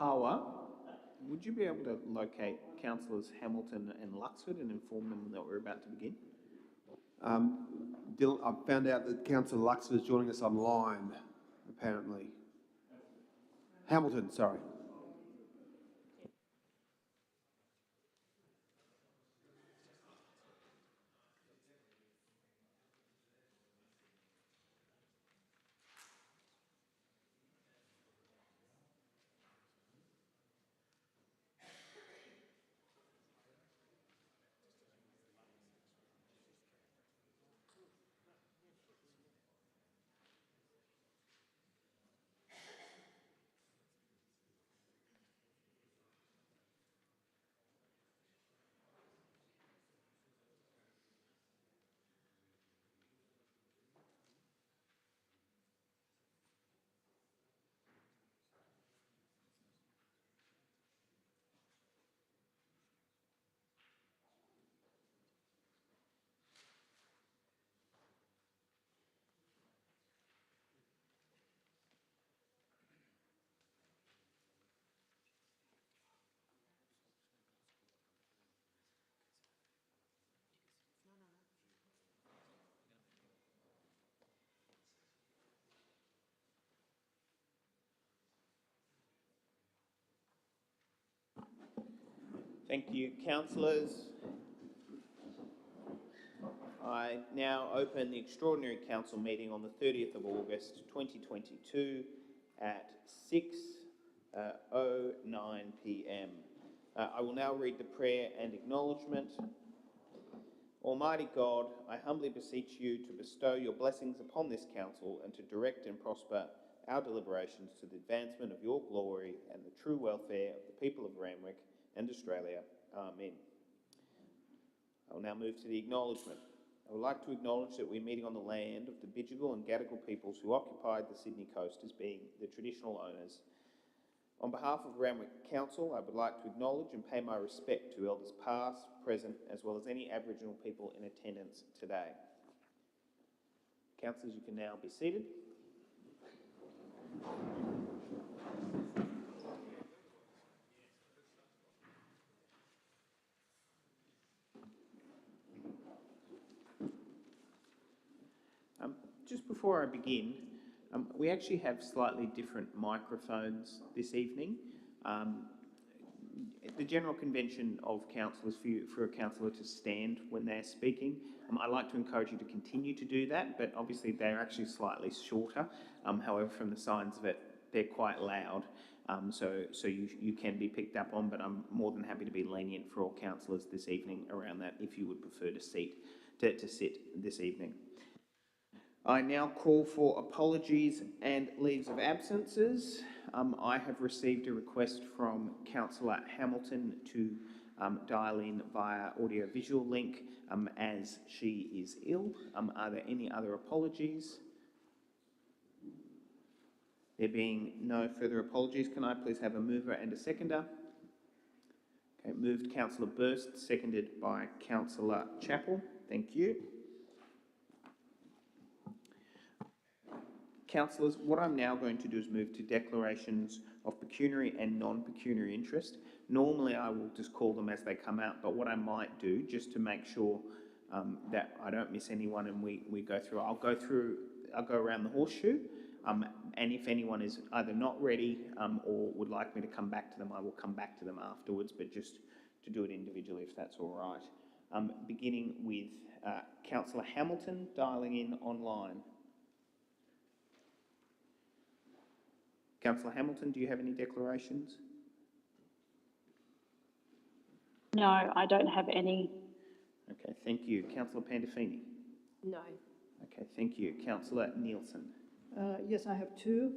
Hawa, would you be able to locate Councillors Hamilton and Luxford and inform them that we're about to begin? Dylan, I've found out that Councillor Luxford is joining us online, apparently. Hamilton, sorry. Thank you, councillors. I now open the extraordinary council meeting on the 30th of August 2022 at 6:09 p.m. I will now read the prayer and acknowledgement. Almighty God, I humbly beseech you to bestow your blessings upon this council and to direct and prosper our deliberations to the advancement of your glory and the true welfare of the people of Randwick and Australia. Amen. I will now move to the acknowledgement. I would like to acknowledge that we're meeting on the land of the Bidjigal and Gadigal peoples who occupied the Sydney coast as being the traditional owners. On behalf of Randwick Council, I would like to acknowledge and pay my respect to elders past, present, as well as any Aboriginal people in attendance today. Councillors, you can now be seated. Just before I begin, we actually have slightly different microphones this evening. The general convention of council is for a councillor to stand when they're speaking. I'd like to encourage you to continue to do that, but obviously they're actually slightly shorter. However, from the signs of it, they're quite loud, so you can be picked up on, but I'm more than happy to be lenient for all councillors this evening around that if you would prefer to sit this evening. I now call for apologies and leaves of absences. I have received a request from Councillor Hamilton to dial in via audio-visual link as she is ill. Are there any other apologies? There being no further apologies, can I please have a mover and a seconder? Okay, moved Councillor Burst, seconded by Councillor Chappell. Thank you. Councillors, what I'm now going to do is move to declarations of pecuniary and non-pecuniary interest. Normally I will just call them as they come out, but what I might do, just to make sure that I don't miss anyone and we go through, I'll go around the horseshoe, and if anyone is either not ready or would like me to come back to them, I will come back to them afterwards, but just to do it individually if that's all right. Beginning with Councillor Hamilton dialing in online. Councillor Hamilton, do you have any declarations? No, I don't have any. Okay, thank you. Councillor Pandolfini? No. Okay, thank you. Councillor Nielsen? Yes, I have two.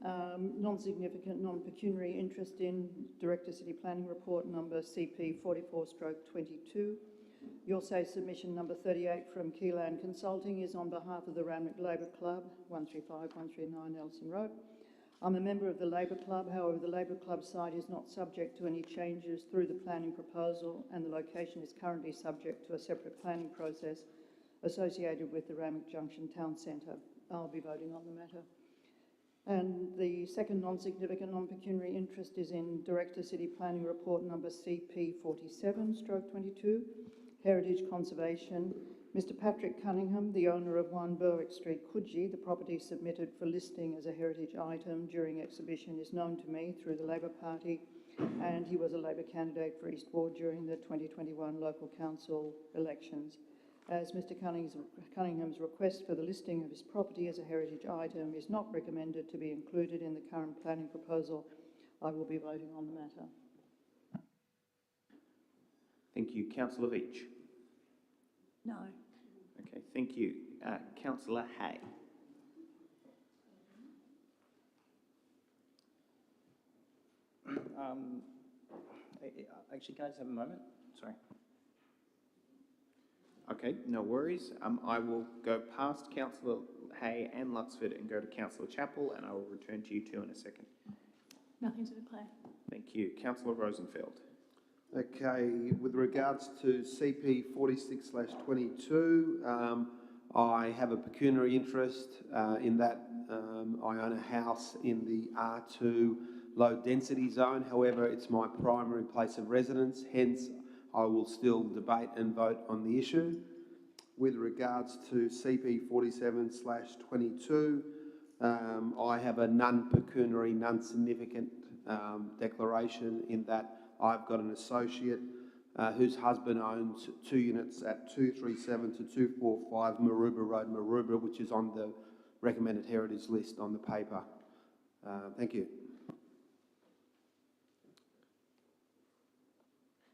Non-significant, non-pecuniary interest in Director City Planning Report number CP 44/22. Your say submission number 38 from Keyland Consulting is on behalf of the Randwick Labour Club, 135-139 Nelson Road. I'm a member of the Labour Club, however the Labour Club site is not subject to any changes through the planning proposal and the location is currently subject to a separate planning process associated with the Randwick Junction Town Centre. I'll be voting on the matter. And the second non-significant non-pecuniary interest is in Director City Planning Report number CP 47/22, Heritage Conservation. Mr Patrick Cunningham, the owner of 1 Berwick Street, Coogee, the property submitted for listing as a heritage item during exhibition, is known to me through the Labor Party, and he was a Labor candidate for East Ward during the 2021 local council elections. As Mr Cunningham's request for the listing of his property as a heritage item is not recommended to be included in the current planning proposal, I will be voting on the matter. Thank you. Councillor Veitch. No. Okay, thank you. Councillor Hay. Actually, can I just have a moment? Sorry. Okay, no worries. I will go past Councillor Hay and Luxford and go to Councillor Chappell, and I will return to you two in a second. Nothing to declare. Thank you. Councillor Rosenfeld. Okay, with regards to CP 46/22, I have a pecuniary interest in that. I own a house in the R2 low density zone. However, it's my primary place of residence, hence I will still debate and vote on the issue. With regards to CP 47/22, I have a non-pecuniary, non-significant declaration in that I've got an associate whose husband owns 2 units at 237 to 245 Maroubra Road, Maroubra, which is on the recommended heritage list on the paper. Thank you.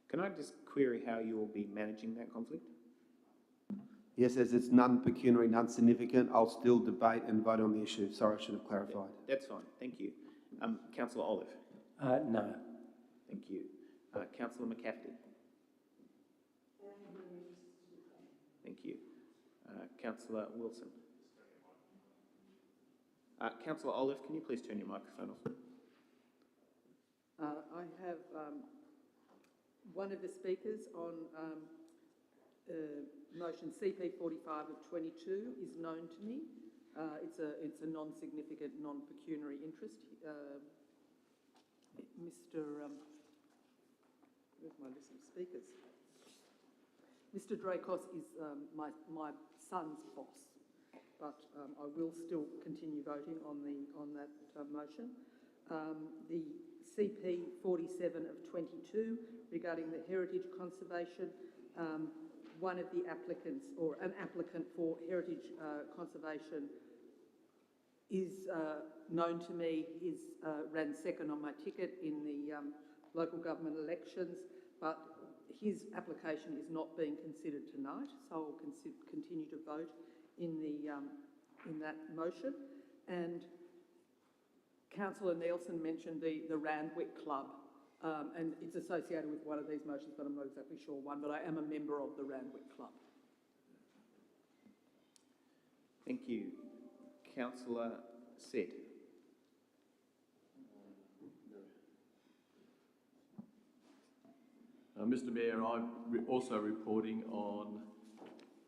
Can I just query how you will be managing that conflict? Yes, as it's non-pecuniary, non-significant, I'll still debate and vote on the issue. Sorry, I should have clarified. That's fine. Thank you. Councillor Olive. No. Thank you. Councillor McCafferty. Thank you. Councillor Wilson. Councillor Olive, can you please turn your microphone off? I have one of the speakers on motion CP 45/22 is known to me. It's a non-significant, non-pecuniary interest. Where's my list of speakers? Mr Dracos is my son's boss, but I will still continue voting on that motion. The CP 47/22 regarding the heritage conservation, one of the applicants, or an applicant for heritage conservation, is known to me. He's ran second on my ticket in the local government elections, but his application is not being considered tonight, so I'll continue to vote in that motion. And Councillor Nielsen mentioned the Randwick Club, and it's associated with one of these motions, but I'm not exactly sure one, but I am a member of the Randwick Club. Thank you. Councillor Sid. Mr Mayor, I'm also reporting on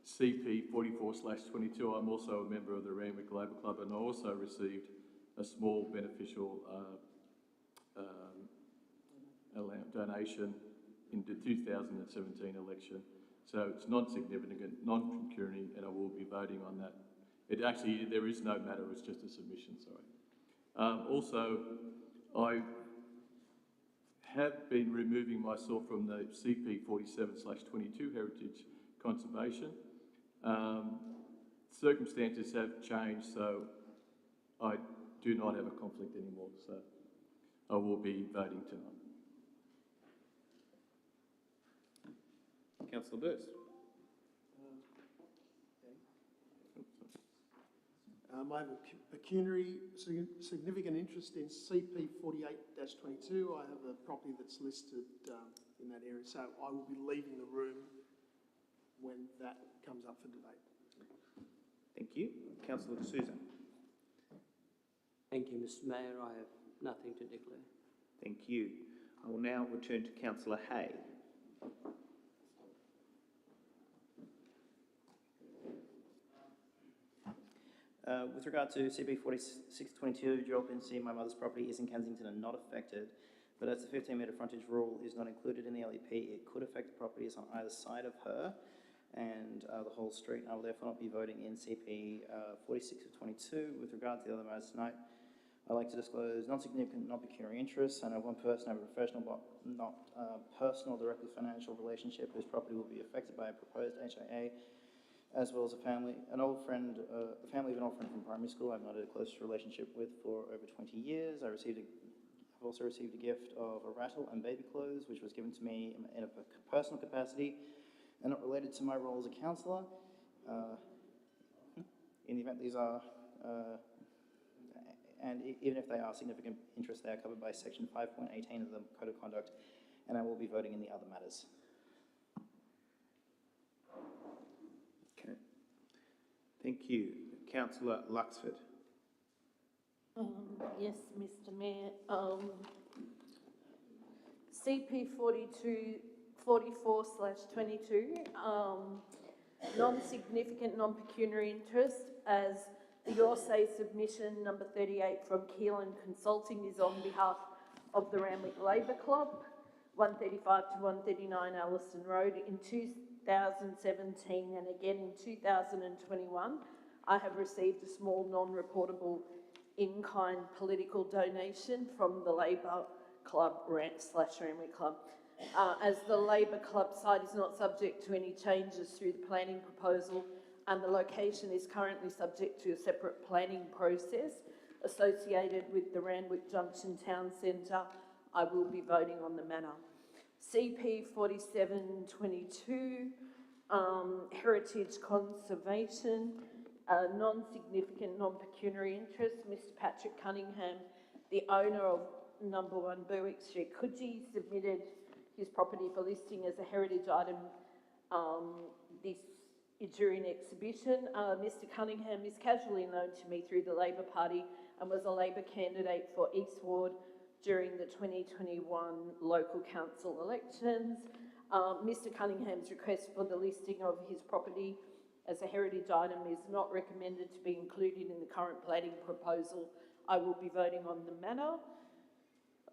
CP 44/22. I'm also a member of the Randwick Labour Club, and I also received a small beneficial donation in the 2017 election. So it's non-significant, non-pecuniary, and I will be voting on that. There is no matter, it's just a submission, sorry. Also, I have been removing myself from the CP 47/22 Heritage Conservation. Circumstances have changed, so I do not have a conflict anymore, so I will be voting tonight. Councillor Burst. I have a pecuniary significant interest in CP 48/22. I have a property that's listed in that area, so I will be leaving the room when that comes up for debate. Thank you. Councillor D'Souza. Thank you, Mr Mayor. I have nothing to declare. Thank you. I will now return to Councillor Hay. With regard to CP 4622, dual occupancy, my mother's property is in Kensington and not affected, but as the 15-metre frontage rule is not included in the LEP, it could affect the properties on either side of her and the whole street. I will therefore not be voting in CP 4622. With regard to the other matters tonight, I like to disclose non-significant, non-pecuniary interests. I know one person I have a professional but not personal, directly financial relationship whose property will be affected by a proposed HIA, as well as a family of an old friend from primary school I've not had a close relationship with for over 20 years. I've also received a gift of a rattle and baby clothes, which was given to me in a personal capacity and not related to my role as a councillor. In the event these are, and even if they are significant interests, they are covered by section 5.18 of the Code of Conduct, and I will be voting in the other matters. Okay. Thank you. Councillor Luxford. Yes, Mr Mayor. CP 44/22, non-significant, non-pecuniary interest, as the Your Say submission number 38 from Keelan Consulting is on behalf of the Randwick Labour Club, 135 to 139 Alliston Road. In 2017 and again in 2021, I have received a small non-reportable in-kind political donation from the Labour Club /Randwick Club. As the Labour Club site is not subject to any changes through the planning proposal and the location is currently subject to a separate planning process associated with the Randwick Junction Town Centre, I will be voting on the matter. CP 4722, heritage conservation, non-significant, non-pecuniary interest. Mr Patrick Cunningham, the owner of number 1 Berwick Street, Coogee, submitted his property for listing as a heritage item during exhibition. Mr Cunningham is casually known to me through the Labor Party and was a Labor candidate for East Ward during the 2021 local council elections. Mr Cunningham's request for the listing of his property as a heritage item is not recommended to be included in the current planning proposal. I will be voting on the matter.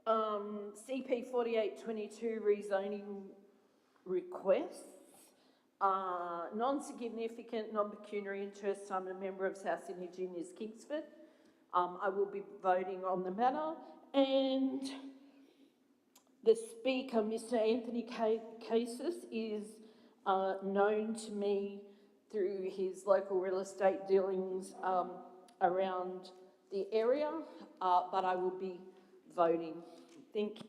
CP 4822, rezoning requests. Non-significant, non-pecuniary interests. I'm a member of South Sydney Juniors Kingsford. I will be voting on the matter. And the speaker, Mr Anthony Cases, is known to me through his local real estate dealings around the area, but I will be voting. Thank you.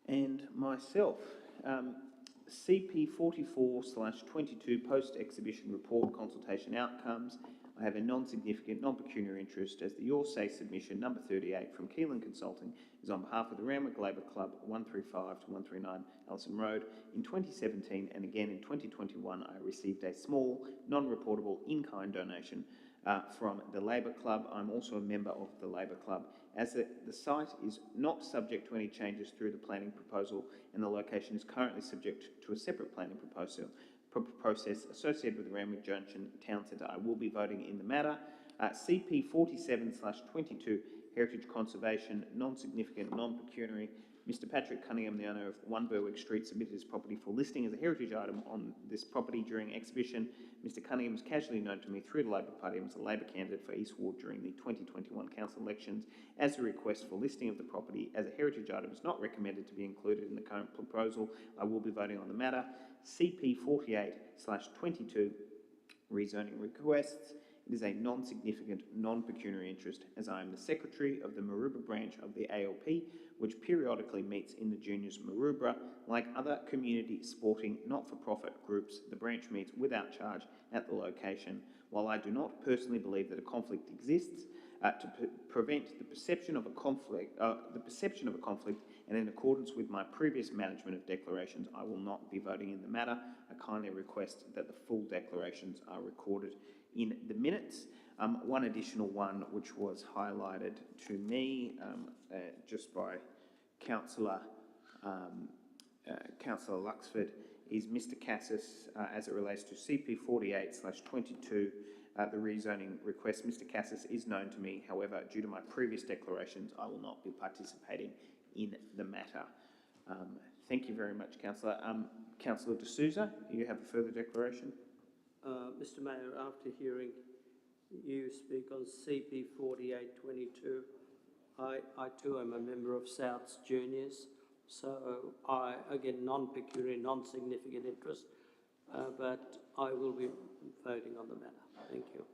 And myself, CP 44/22, post-exhibition report, consultation outcomes. I have a non-significant, non-pecuniary interest as the Your Say submission number 38 from Keelan Consulting is on behalf of the Randwick Labour Club, 135 to 139 Ellison Road. In 2017 and again in 2021, I received a small, non-reportable in-kind donation from the Labour Club. I'm also a member of the Labour Club. As the site is not subject to any changes through the planning proposal and the location is currently subject to a separate planning process associated with the Randwick Junction Town Centre, I will be voting in the matter. CP 47/22, heritage conservation, non-significant, non-pecuniary. Mr Patrick Cunningham, the owner of 1 Berwick Street, submitted his property for listing as a heritage item on this property during exhibition. Mr Cunningham is casually known to me through the Labor Party and was a Labor candidate for East Ward during the 2021 council elections. As a request for listing of the property as a heritage item is not recommended to be included in the current proposal, I will be voting on the matter. CP 48/22, rezoning requests. It is a non-significant, non-pecuniary interest as I am the Secretary of the Maroubra branch of the ALP, which periodically meets in the Juniors Maroubra. Like other community sporting not-for-profit groups, the branch meets without charge at the location. While I do not personally believe that a conflict exists, to prevent the perception of a conflict, and in accordance with my previous management of declarations, I will not be voting in the matter. I kindly request that the full declarations are recorded in the minutes. One additional one which was highlighted to me just by Councillor Luxford is Mr Cassis as it relates to CP 48/22, the rezoning request. Mr Cassis is known to me, however, due to my previous declarations, I will not be participating in the matter. Thank you very much, Councillor. Councillor D'Souza, you have a further declaration? Mr Mayor, after hearing you speak on CP 48/22, I too am a member of South's Juniors, so I, again, non-pecuniary, non-significant interest, but I will be voting on the matter. Thank you.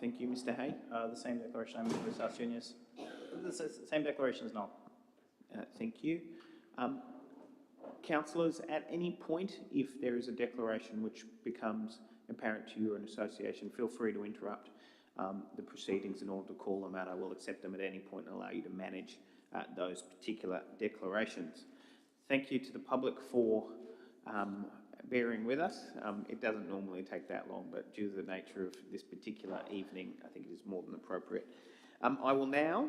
Thank you, Mr Hay. The same declaration I'm with South Juniors. The same declaration as null. Thank you. Councillors, at any point, if there is a declaration which becomes apparent to you or an association, feel free to interrupt the proceedings in order to call them out. I will accept them at any point and allow you to manage those particular declarations. Thank you to the public for bearing with us. It doesn't normally take that long, but due to the nature of this particular evening, I think it is more than appropriate. I will now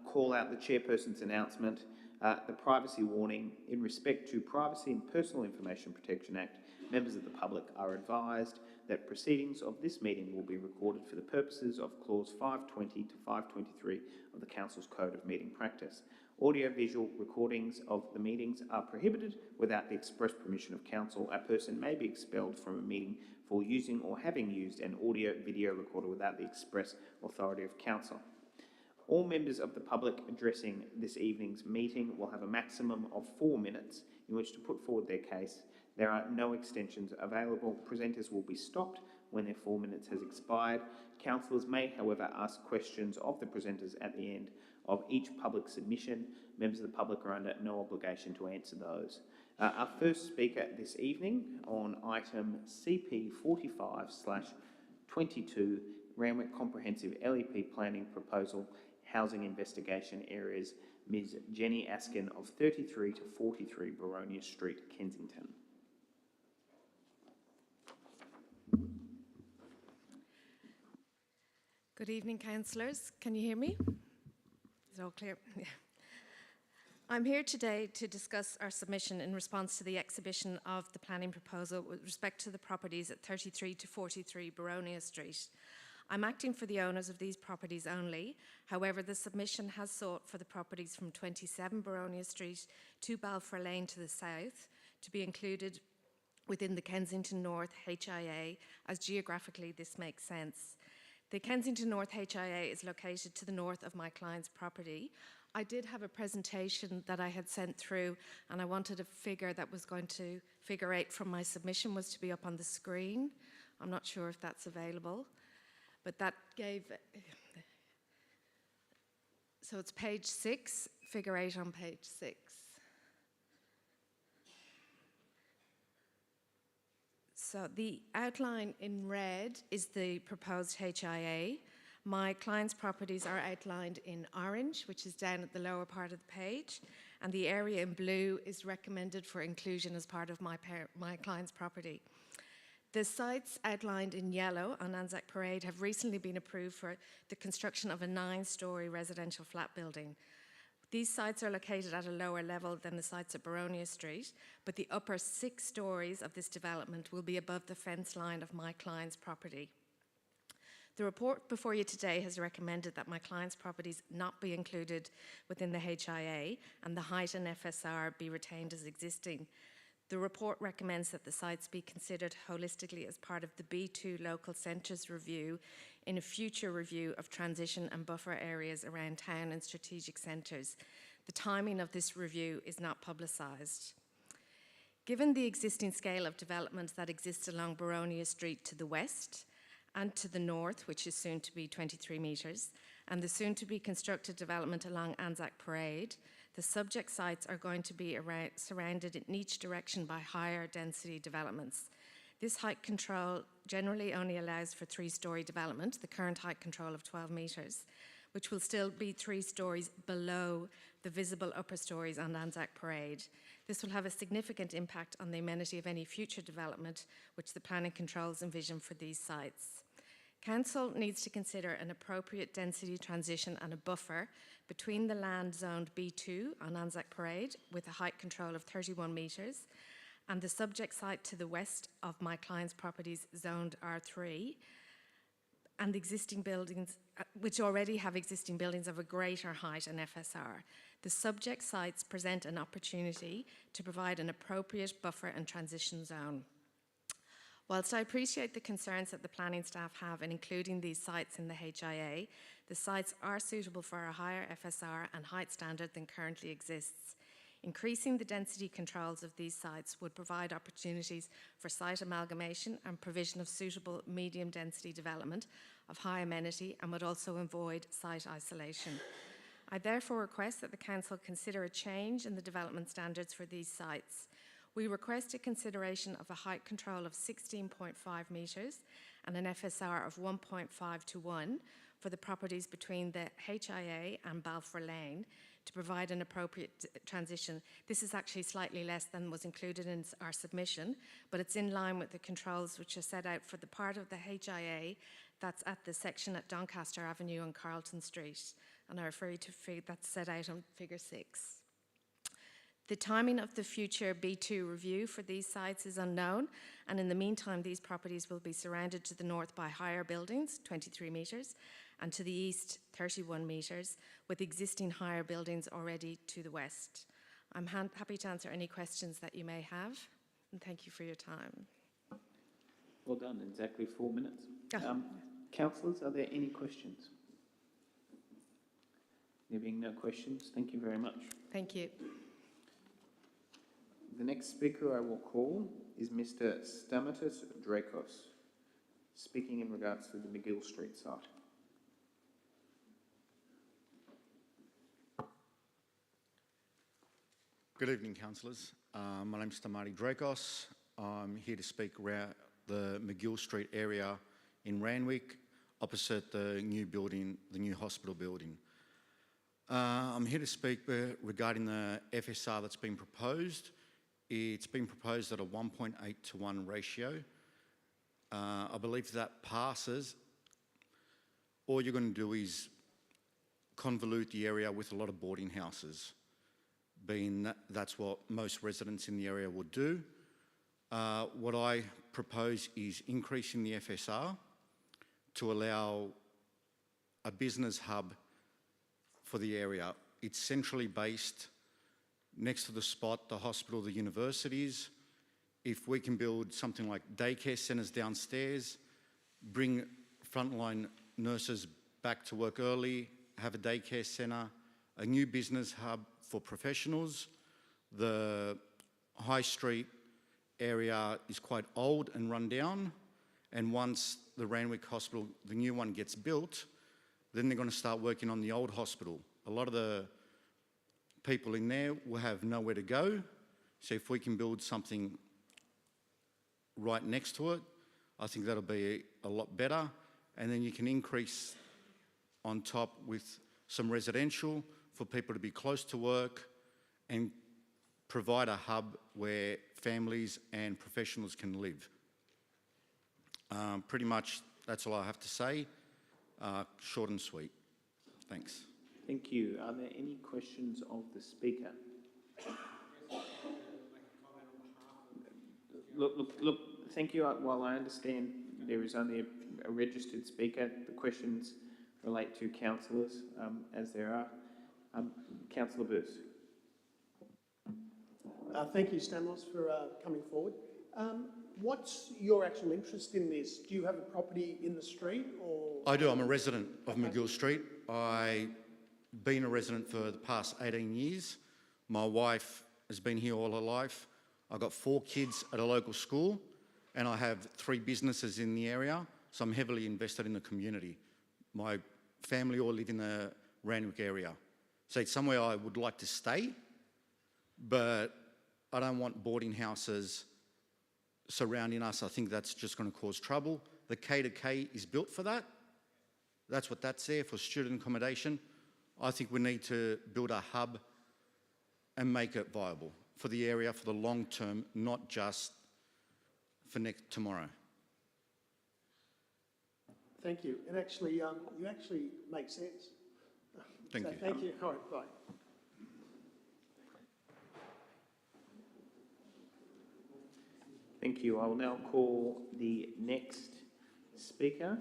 call out the chairperson's announcement, the privacy warning. In respect to Privacy and Personal Information Protection Act, members of the public are advised that proceedings of this meeting will be recorded for the purposes of Clause 520 to 523 of the Council's Code of Meeting Practice. Audio-visual recordings of the meetings are prohibited without the express permission of Council. A person may be expelled from a meeting for using or having used an audio-video recorder without the express authority of Council. All members of the public addressing this evening's meeting will have a maximum of 4 minutes in which to put forward their case. There are no extensions available. Presenters will be stopped when their 4 minutes has expired. Councillors may, however, ask questions of the presenters at the end of each public submission. Members of the public are under no obligation to answer those. Our first speaker this evening on item CP 45/22, Randwick Comprehensive LEP Planning Proposal Housing Investigation Areas, Ms Jenny Askin of 33 to 43 Baronia Street, Kensington. Good evening, councillors. Can you hear me? Is it all clear? Yeah. I'm here today to discuss our submission in response to the exhibition of the planning proposal with respect to the properties at 33 to 43 Baronia Street. I'm acting for the owners of these properties only. However, the submission has sought for the properties from 27 Baronia Street to Balfour Lane to the south to be included within the Kensington North HIA, as geographically this makes sense. The Kensington North HIA is located to the north of my client's property. I did have a presentation that I had sent through, and I wanted a figure that was going to, figure 8 from my submission was to be up on the screen. I'm not sure if that's available, but that gave, so it's page 6, figure 8 on page 6. So the outline in red is the proposed HIA. My client's properties are outlined in orange, which is down at the lower part of the page, and the area in blue is recommended for inclusion as part of my client's property. The sites outlined in yellow on Anzac Parade have recently been approved for the construction of a 9-storey residential flat building. These sites are located at a lower level than the sites at Baronia Street, but the upper 6 stories of this development will be above the fence line of my client's property. The report before you today has recommended that my client's properties not be included within the HIA and the height and FSR be retained as existing. The report recommends that the sites be considered holistically as part of the B2 local centres review in a future review of transition and buffer areas around town and strategic centres. The timing of this review is not publicised. Given the existing scale of development that exists along Baronia Street to the west and to the north, which is soon to be 23 metres, and the soon to be constructed development along Anzac Parade, the subject sites are going to be surrounded in each direction by higher density developments. This height control generally only allows for 3-storey development, the current height control of 12 metres, which will still be 3 stories below the visible upper stories on Anzac Parade. This will have a significant impact on the amenity of any future development which the planning controls envision for these sites. Council needs to consider an appropriate density transition and a buffer between the land zoned B2 on Anzac Parade with a height control of 31 metres and the subject site to the west of my client's properties zoned R3, and existing buildings, which already have existing buildings of a greater height and FSR. The subject sites present an opportunity to provide an appropriate buffer and transition zone. Whilst I appreciate the concerns that the planning staff have in including these sites in the HIA, the sites are suitable for a higher FSR and height standard than currently exists. Increasing the density controls of these sites would provide opportunities for site amalgamation and provision of suitable medium density development of high amenity, and would also avoid site isolation. I therefore request that the Council consider a change in the development standards for these sites. We request a consideration of a height control of 16.5 metres and an FSR of 1.5 to 1 for the properties between the HIA and Balfour Lane to provide an appropriate transition. This is actually slightly less than was included in our submission, but it's in line with the controls which are set out for the part of the HIA that's at the section at Doncaster Avenue and Carlton Street. And I refer you to that's set out on figure 6. The timing of the future B2 review for these sites is unknown, and in the meantime, these properties will be surrounded to the north by higher buildings, 23 metres, and to the east, 31 metres, with existing higher buildings already to the west. I'm happy to answer any questions that you may have, and thank you for your time. Well done, exactly 4 minutes. Oh. Councillors, are there any questions? There being no questions, thank you very much. Thank you. The next speaker I will call is Mr. Stamatis Drakos, speaking in regards to the McGill Street site. Good evening, councillors. My name's Stamatis Drakos. I'm here to speak around the McGill Street area in Randwick, opposite the new building, the new hospital building. I'm here to speak regarding the FSR that's been proposed. It's been proposed at a 1.8 to 1 ratio. I believe if that passes, all you're going to do is convolute the area with a lot of boarding houses, being that's what most residents in the area would do. What I propose is increasing the FSR to allow a business hub for the area. It's centrally based next to the spot, the hospital, the universities. If we can build something like daycare centres downstairs, bring frontline nurses back to work early, have a daycare centre, a new business hub for professionals. The High Street area is quite old and run down, and once the Randwick Hospital, the new one, gets built, then they're going to start working on the old hospital. A lot of the people in there will have nowhere to go, so if we can build something right next to it, I think that'll be a lot better, and then you can increase on top with some residential for people to be close to work and provide a hub where families and professionals can live. Pretty much that's all I have to say, short and sweet. Thanks. Thank you. Are there any questions of the speaker? Look, thank you. While I understand there is only a registered speaker, the questions relate to councillors, as there are. Councillor Booth. Thank you, Stamos, for coming forward. What's your actual interest in this? Do you have a property in the street, or...? I do. I'm a resident of McGill Street. I've been a resident for the past 18 years. My wife has been here all her life. I've got 4 kids at a local school, and I have 3 businesses in the area, so I'm heavily invested in the community. My family all live in the Randwick area. So it's somewhere I would like to stay, but I don't want boarding houses surrounding us. I think that's just going to cause trouble. The K2K is built for that. That's what that's there for, student accommodation. I think we need to build a hub and make it viable for the area for the long term, not just for tomorrow. Thank you. And actually, you actually make sense. Thank you. Thank you. All right, bye. Thank you. I will now call the next speaker.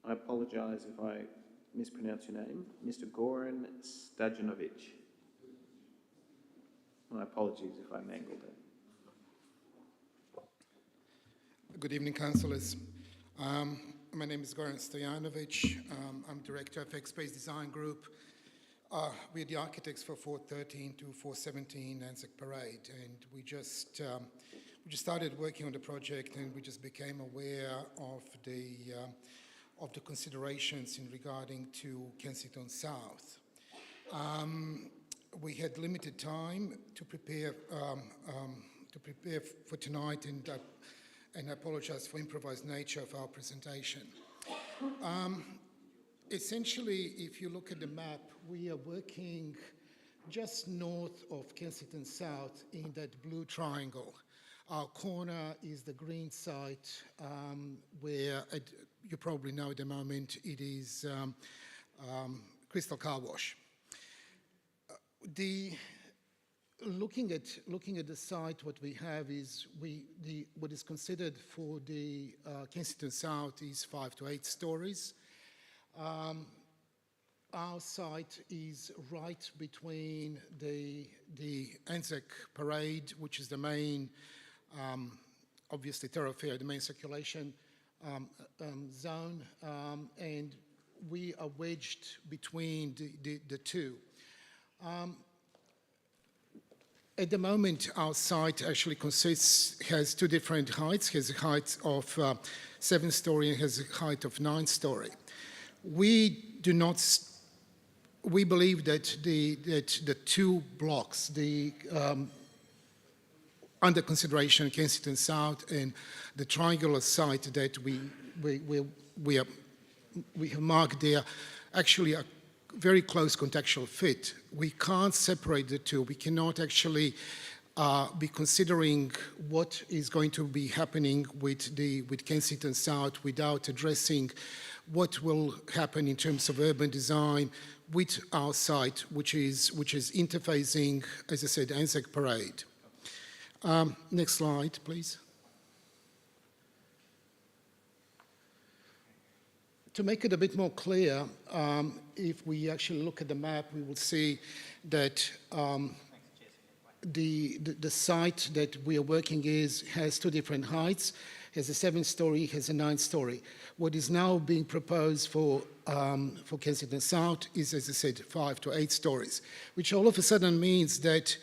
I apologise if I mispronounce your name, Mr. Goran Stajanovic. My apologies if I mangled it. Good evening, councillors. My name is Goran Stojanovic. I'm director of X-Space Design Group. We're the architects for 413 to 417 Anzac Parade, and we just started working on the project, and we just became aware of the considerations in regarding to Kensington South. We had limited time to prepare for tonight, and I apologize for improvised nature of our presentation. Essentially, if you look at the map, we are working just north of Kensington South in that blue triangle. Our corner is the green site where, you probably know at the moment, it is Crystal Car Wash. Looking at the site, what we have is what is considered for the Kensington South is 5 to 8 stories. Our site is right between the Anzac Parade, which is the main, obviously thoroughfare, the main circulation zone, and we are wedged between the two. At the moment, our site actually has two different heights. It has a height of 7-story and has a height of 9-story. We believe that the two blocks, under consideration Kensington South and the triangular site that we have marked there, actually are very close contextual fit. We can't separate the two. We cannot actually be considering what is going to be happening with Kensington South without addressing what will happen in terms of urban design with our site, which is interfacing, as I said, Anzac Parade. Next slide, please. To make it a bit more clear, if we actually look at the map, we will see that the site that we are working has two different heights, has a 7-story, has a 9-story. What is now being proposed for Kensington South is, as I said, 5 to 8 stories, which all of a sudden means that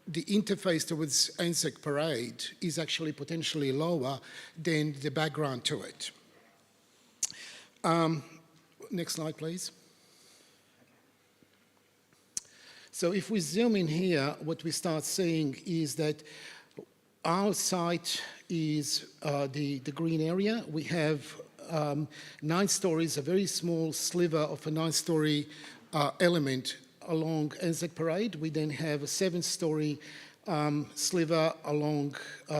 the interface towards Anzac Parade is actually potentially lower than the background to it. Next slide, please. So if we zoom in here, what we start seeing is that our site is the green area. We have 9 stories, a very small sliver of a 9-story element along Anzac Parade. We then have a 7-story sliver along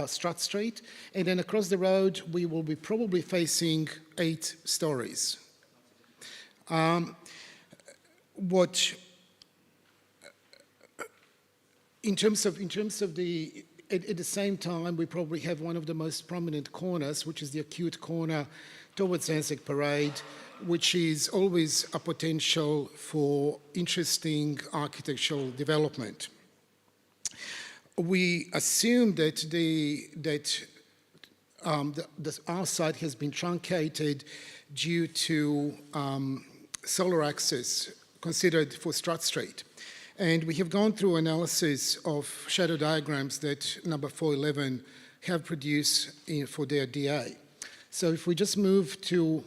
Strutt Street. And then across the road, we will be probably facing 8 stories. In terms of the, at the same time, we probably have one of the most prominent corners, which is the acute corner towards Anzac Parade, which is always a potential for interesting architectural development. We assume that our site has been truncated due to solar access considered for Strutt Street. And we have gone through analysis of shadow diagrams that number 411 have produced for their DA. So if we just move to,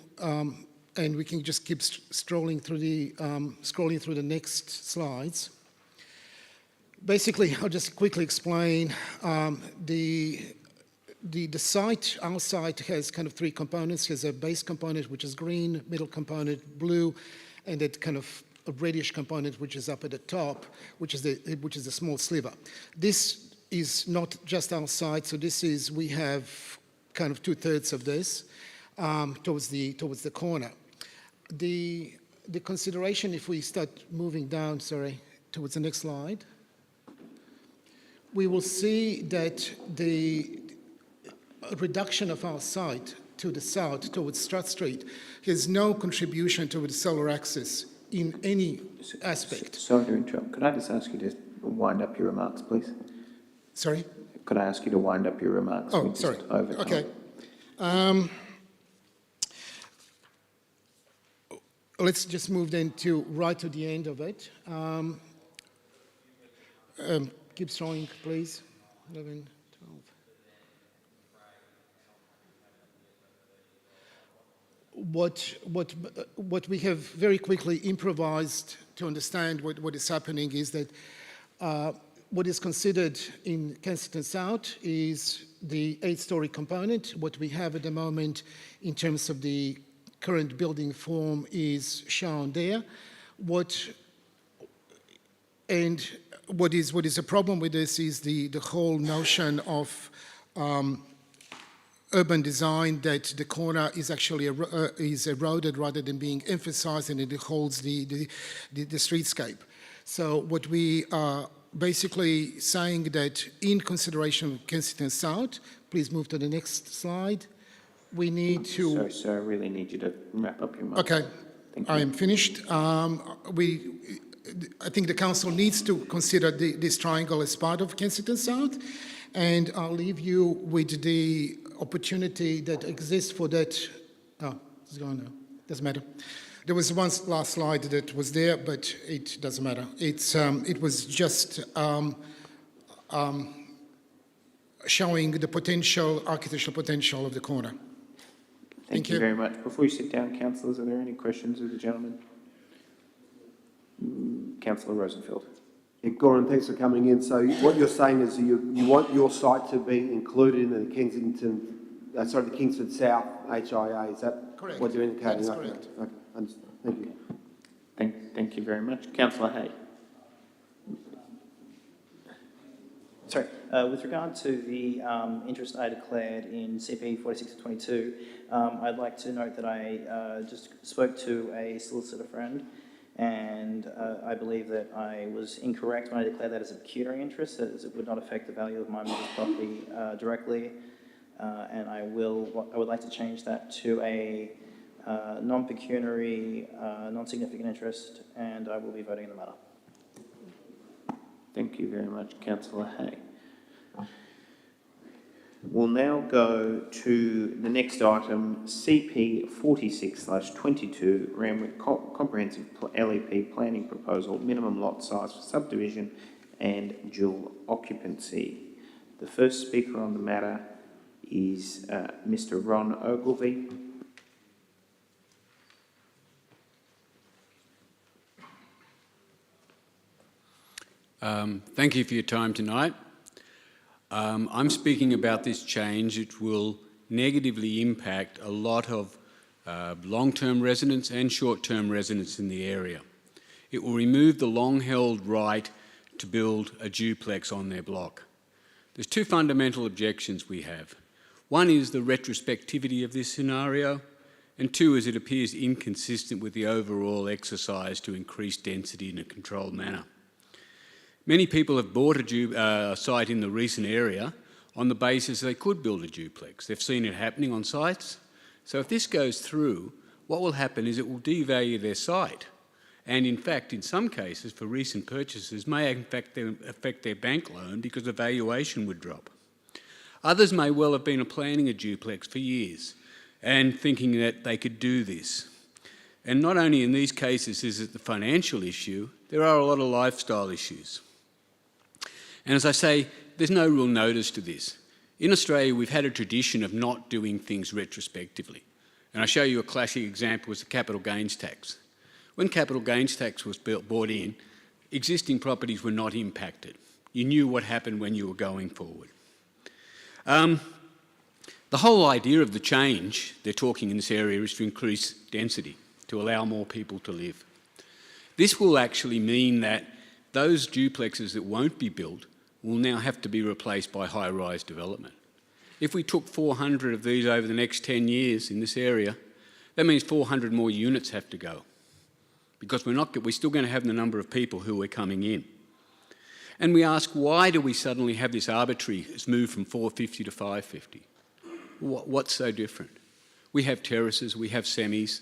and we can just keep scrolling through the next slides. Basically, I'll just quickly explain the site. Our site has kind of 3 components. There's a base component, which is green, middle component, blue, and that kind of a reddish component, which is up at the top, which is a small sliver. This is not just our site, so we have kind of 2/3 of this towards the corner. The consideration, if we start moving down, towards the next slide. we will see that the reduction of our site to the south, towards Strutt Street, has no contribution to the solar access in any aspect. Sorry to interrupt. Could I just ask you to wind up your remarks, please? Sorry? Could I ask you to wind up your remarks? Oh, sorry. Okay. Let's just move then to right to the end of it. Keep scrolling, please. 11, 12. What we have very quickly improvised to understand what is happening is that what is considered in Kensington South is the 8-story component. What we have at the moment in terms of the current building form is shown there. What is a problem with this is the whole notion of urban design, that the corner is actually is eroded rather than being emphasized, and it holds the streetscape. So what we are basically saying that in consideration of Kensington South, please move to the next slide, we need to... Sorry, sir, I really need you to wrap up your remarks. Okay, I am finished. I think the council needs to consider this triangle as part of Kensington South, and I'll leave you with the opportunity that exists for that. Oh, it's gone now. Doesn't matter. There was one last slide that was there, but it doesn't matter. It was just showing the potential, architectural potential of the corner. Thank you very much. Before you sit down, councillors, are there any questions of the gentleman? Councillor Rosenfeld. Yeah, Goran, thanks for coming in. So what you're saying is you want your site to be included in the Kensington, the Kingsford South HIA. Is that correct? What you're indicating? That's correct. Okay. Thank you. Thank you very much. Councillor Hay. Sorry, with regard to the interest I declared in CP 46-22, I'd like to note that I just spoke to a solicitor friend, and I believe that I was incorrect when I declared that as a pecuniary interest, as it would not affect the value of my mother's property directly, and I would like to change that to a non-pecuniary, non-significant interest, and I will be voting in the matter. Thank you very much, Councillor Hay. We'll now go to the next item, CP 46/22, Randwick Comprehensive LEP Planning Proposal, Minimum Lot Size for Subdivision and Dual Occupancy. The first speaker on the matter is Mr. Ron Ogilvie. Thank you for your time tonight. I'm speaking about this change. It will negatively impact a lot of long-term residents and short-term residents in the area. It will remove the long-held right to build a duplex on their block. There's two fundamental objections we have. One is the retrospectivity of this scenario, and two is it appears inconsistent with the overall exercise to increase density in a controlled manner. Many people have bought a site in the recent area on the basis they could build a duplex. They've seen it happening on sites. So if this goes through, what will happen is it will devalue their site. And in fact, in some cases, for recent purchases, may in fact affect their bank loan because the valuation would drop. Others may well have been planning a duplex for years and thinking that they could do this. And not only in these cases is it the financial issue, there are a lot of lifestyle issues. And as I say, there's no real notice to this. In Australia, we've had a tradition of not doing things retrospectively. And I show you a classic example was the capital gains tax. When capital gains tax was brought in, existing properties were not impacted. You knew what happened when you were going forward. The whole idea of the change they're talking in this area is to increase density, to allow more people to live. This will actually mean that those duplexes that won't be built will now have to be replaced by high-rise development. If we took 400 of these over the next 10 years in this area, that means 400 more units have to go because we're still going to have the number of people who are coming in. And we ask, why do we suddenly have this arbitrary, it's moved from 450 to 550? What's so different? We have terraces, we have semis.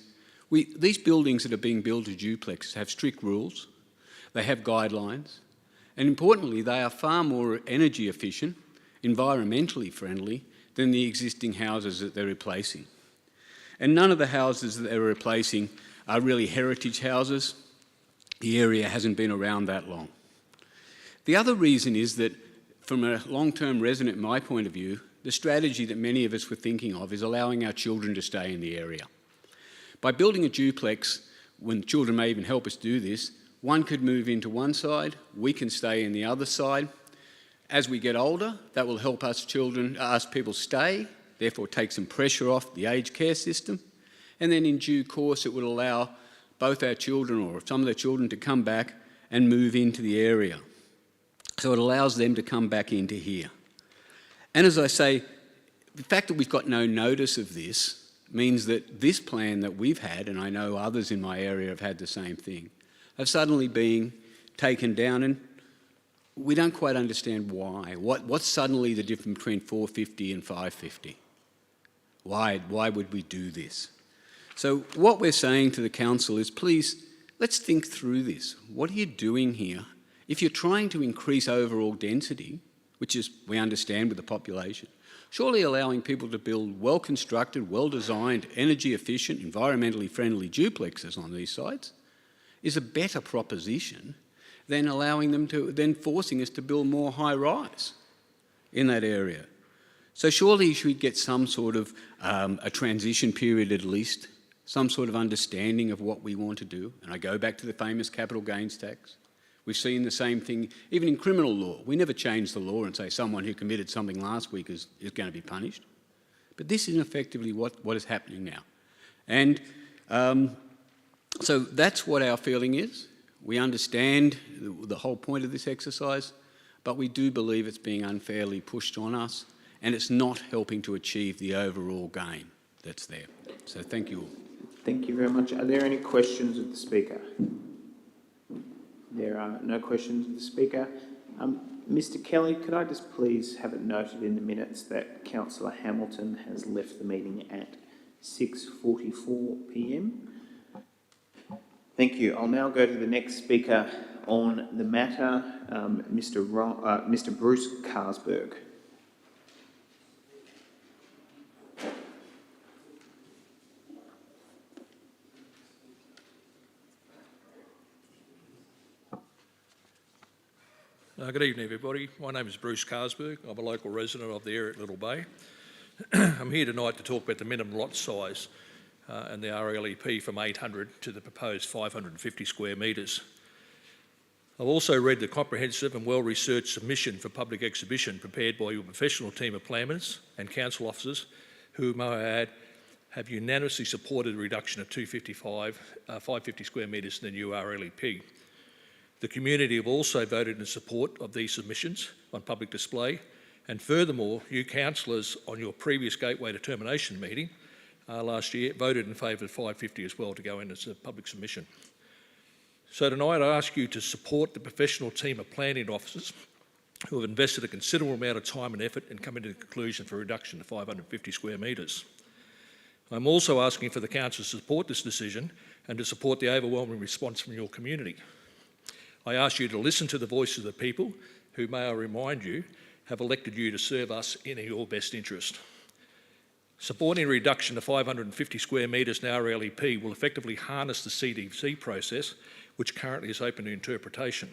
These buildings that are being built as duplexes have strict rules, they have guidelines, and importantly, they are far more energy efficient, environmentally friendly, than the existing houses that they're replacing. And none of the houses that they're replacing are really heritage houses. The area hasn't been around that long. The other reason is that, from a long-term resident, my point of view, the strategy that many of us were thinking of is allowing our children to stay in the area. By building a duplex, when children may even help us do this, one could move into one side, we can stay in the other side. As we get older, that will help us people stay, therefore take some pressure off the aged care system. And then in due course, it would allow both our children or some of their children to come back and move into the area. So it allows them to come back into here. And as I say, the fact that we've got no notice of this means that this plan that we've had, and I know others in my area have had the same thing, have suddenly been taken down, and we don't quite understand why. What's suddenly the difference between 450 and 550? Why would we do this? So what we're saying to the council is, please, let's think through this. What are you doing here? If you're trying to increase overall density, which is, we understand, with the population, surely allowing people to build well-constructed, well-designed, energy-efficient, environmentally friendly duplexes on these sites is a better proposition than forcing us to build more high-rise in that area. So surely you should get some sort of a transition period at least, some sort of understanding of what we want to do. And I go back to the famous capital gains tax. We've seen the same thing even in criminal law. We never change the law and say someone who committed something last week is going to be punished. But this is effectively what is happening now. And so that's what our feeling is. We understand the whole point of this exercise, but we do believe it's being unfairly pushed on us, and it's not helping to achieve the overall gain that's there. So thank you all. Thank you very much. Are there any questions of the Speaker? There are no questions of the Speaker. Mr. Kelly, could I just please have it noted in the minutes that Councillor Hamilton has left the meeting at 6:44 p.m. Thank you. I'll now go to the next speaker on the matter, Mr. Bruce Carlsberg. Good evening, everybody. My name is Bruce Carlsberg. I'm a local resident of the area at Little Bay. I'm here tonight to talk about the minimum lot size and the RLEP from 800 to the proposed 550 square metres. I've also read the comprehensive and well-researched submission for public exhibition prepared by your professional team of planners and council officers who, may I add, have unanimously supported a reduction of 550 square metres in the new RLEP. The community have also voted in support of these submissions on public display, and furthermore, you councillors on your previous Gateway Determination meeting last year voted in favour of 550 as well to go in as a public submission. So tonight I ask you to support the professional team of planning officers who have invested a considerable amount of time and effort and come into the conclusion for a reduction to 550 square metres. I'm also asking for the council to support this decision and to support the overwhelming response from your community. I ask you to listen to the voice of the people who, may I remind you, have elected you to serve us in your best interest. Supporting a reduction to 550 square metres in RLEP will effectively harness the CDC process, which currently is open to interpretation.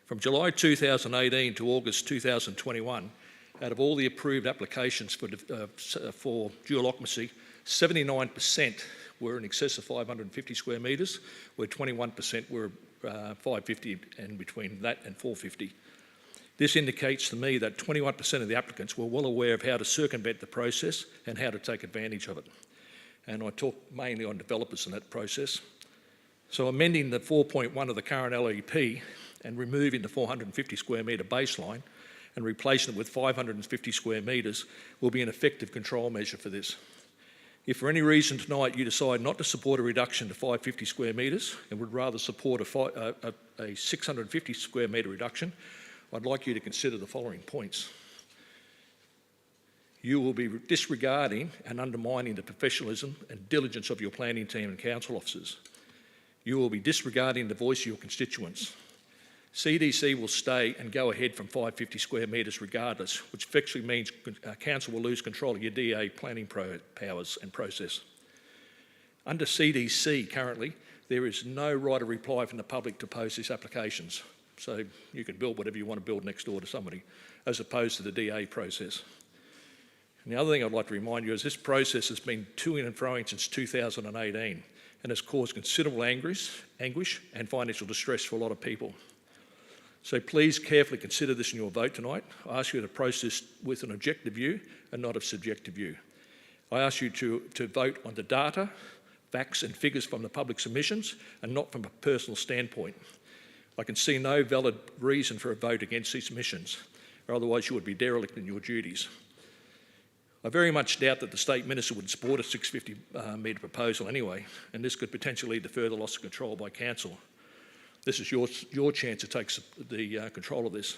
From July 2018 to August 2021, out of all the approved applications for dual occupancy, 79% were in excess of 550 square metres, where 21% were 550 and between that and 450. This indicates to me that 21% of the applicants were well aware of how to circumvent the process and how to take advantage of it. And I talk mainly on developers in that process. So amending the 4.1 of the current LEP and removing the 450 square metre baseline and replacing it with 550 square metres will be an effective control measure for this. If for any reason tonight you decide not to support a reduction to 550 square metres and would rather support a 650 square metre reduction, I'd like you to consider the following points. You will be disregarding and undermining the professionalism and diligence of your planning team and council officers. You will be disregarding the voice of your constituents. CDC will stay and go ahead from 550 square metres regardless, which effectively means council will lose control of your DA planning powers and process. Under CDC currently, there is no right of reply from the public to oppose these applications. So you can build whatever you want to build next door to somebody, as opposed to the DA process. And the other thing I'd like to remind you is this process has been to and froing since 2018 and has caused considerable anguish and financial distress for a lot of people. So please carefully consider this in your vote tonight. I ask you to approach this with an objective view and not a subjective view. I ask you to vote on the data, facts and figures from the public submissions and not from a personal standpoint. I can see no valid reason for a vote against these submissions, or otherwise you would be derelict in your duties. I very much doubt that the State Minister would support a 650 metre proposal anyway, and this could potentially lead to further loss of control by Council. This is your chance to take the control of this.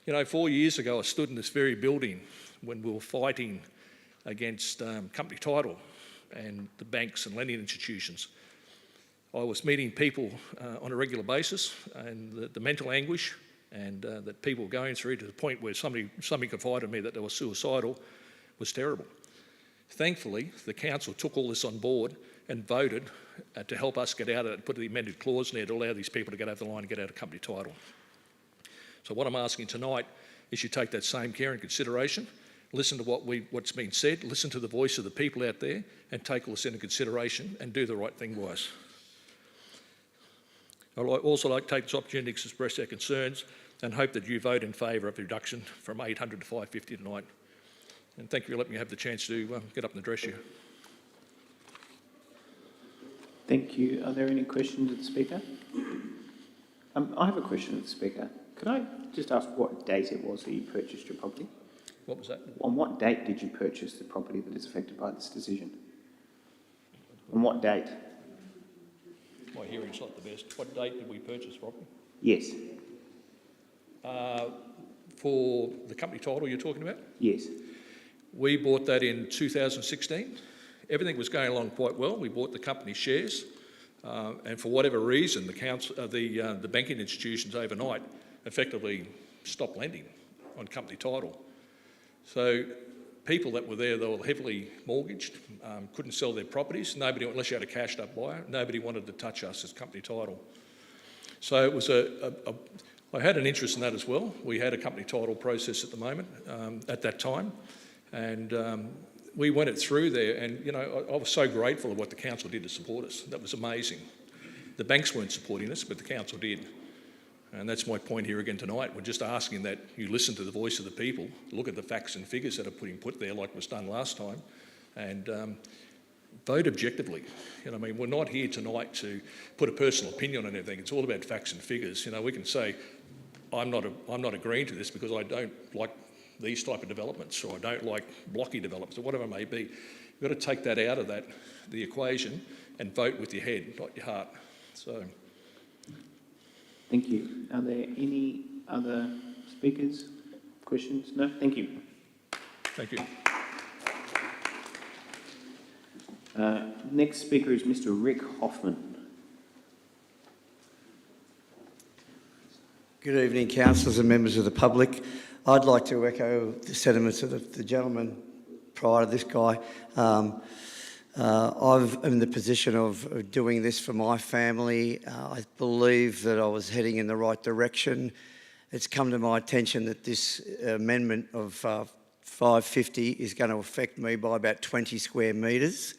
You know, 4 years ago I stood in this very building when we were fighting against company title and the banks and lending institutions. I was meeting people on a regular basis, and the mental anguish and that people were going through to the point where somebody confided in me that they were suicidal was terrible. Thankfully, the council took all this on board and voted to help us get out of it, put the amended clause in there to allow these people to get over the line and get out of company title. So what I'm asking tonight is you take that same care and consideration, listen to what's been said, listen to the voice of the people out there, and take all this into consideration and do the right thing by us. I'd also like to take this opportunity to express our concerns and hope that you vote in favour of the reduction from 800 to 550 tonight. And thank you for letting me have the chance to get up and address you. Thank you. Are there any questions of the Speaker? I have a question of the Speaker. Could I just ask what date it was that you purchased your property? What was that? On what date did you purchase the property that is affected by this decision? On what date? My hearing's not the best. What date did we purchase property? Yes. For the company title you're talking about? Yes. We bought that in 2016. Everything was going along quite well. We bought the company shares, and for whatever reason, the banking institutions overnight effectively stopped lending on company title. So people that were there, they were heavily mortgaged, couldn't sell their properties. Nobody, unless you had a cashed up buyer, nobody wanted to touch us as company title. So it was I had an interest in that as well. We had a company title process at the moment, at that time, and we went it through there, and you know, I was so grateful of what the council did to support us. That was amazing. The banks weren't supporting us, but the council did. And that's my point here again tonight. We're just asking that you listen to the voice of the people, look at the facts and figures that are being put there like was done last time, and vote objectively. You know, I mean, we're not here tonight to put a personal opinion on anything. It's all about facts and figures. You know, we can say, I'm not agreeing to this because I don't like these type of developments, or I don't like blocky developments, or whatever it may be. You've got to take that out of the equation and vote with your head, not your heart. So. Thank you. Are there any other speakers? Questions? No? Thank you. Thank you. Next speaker is Mr. Rick Hoffman. Good evening, councillors and members of the public. I'd like to echo the sentiments of the gentleman prior to this guy. I'm in the position of doing this for my family. I believe that I was heading in the right direction. It's come to my attention that this amendment of 550 is going to affect me by about 20 square metres.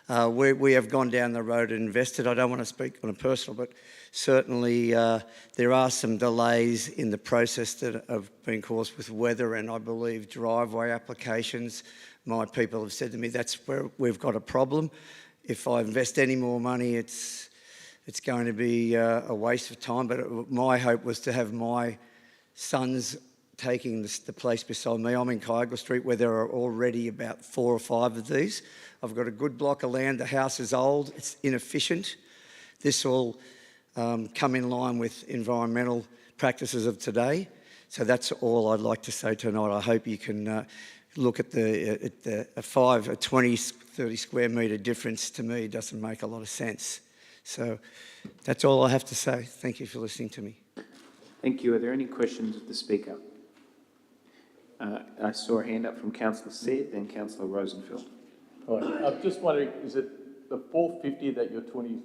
We have gone down the road and invested. I don't want to speak on a personal, but certainly there are some delays in the process that have been caused with weather and I believe driveway applications. My people have said to me that's where we've got a problem. If I invest any more money, it's going to be a waste of time. But my hope was to have my sons taking the place beside me. I'm in Kyogle Street, where there are already about 4 or 5 of these. I've got a good block of land. The house is old. It's inefficient. This will come in line with environmental practices of today. So that's all I'd like to say tonight. I hope you can look at a 20, 30 square metre difference. To me, doesn't make a lot of sense. So that's all I have to say. Thank you for listening to me. Thank you. Are there any questions of the Speaker? I saw a hand up from Councillor Said, then Councillor Rosenfeld. Right. I'm just wondering, is it the 450 that you're 20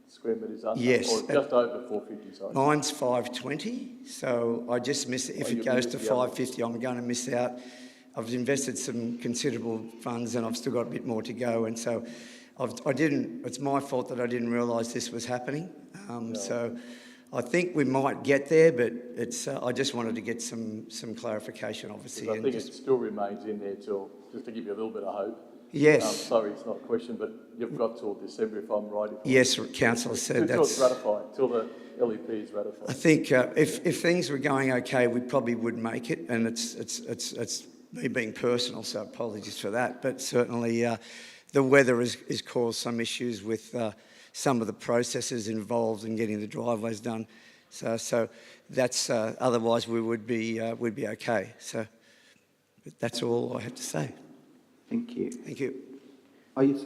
square metres under? Yes. Or just over 450, sorry? Mine's 520, so I just miss it. If it goes to 550, I'm going to miss out. I've invested some considerable funds and I've still got a bit more to go, and so it's my fault that I didn't realise this was happening. So I think we might get there, but I just wanted to get some clarification, obviously. I think it still remains in there till, just to give you a little bit of hope. Yes. Sorry, it's not a question, but you've got till December, if I'm right. Yes, Councillor said till it's ratified, till the LEP is ratified. I think if things were going okay, we probably would make it, and it's me being personal, so apologies for that. But certainly, the weather has caused some issues with some of the processes involved in getting the driveways done. So that's otherwise we would be okay. So but that's all I have to say. Thank you. Thank you. Oh, yes,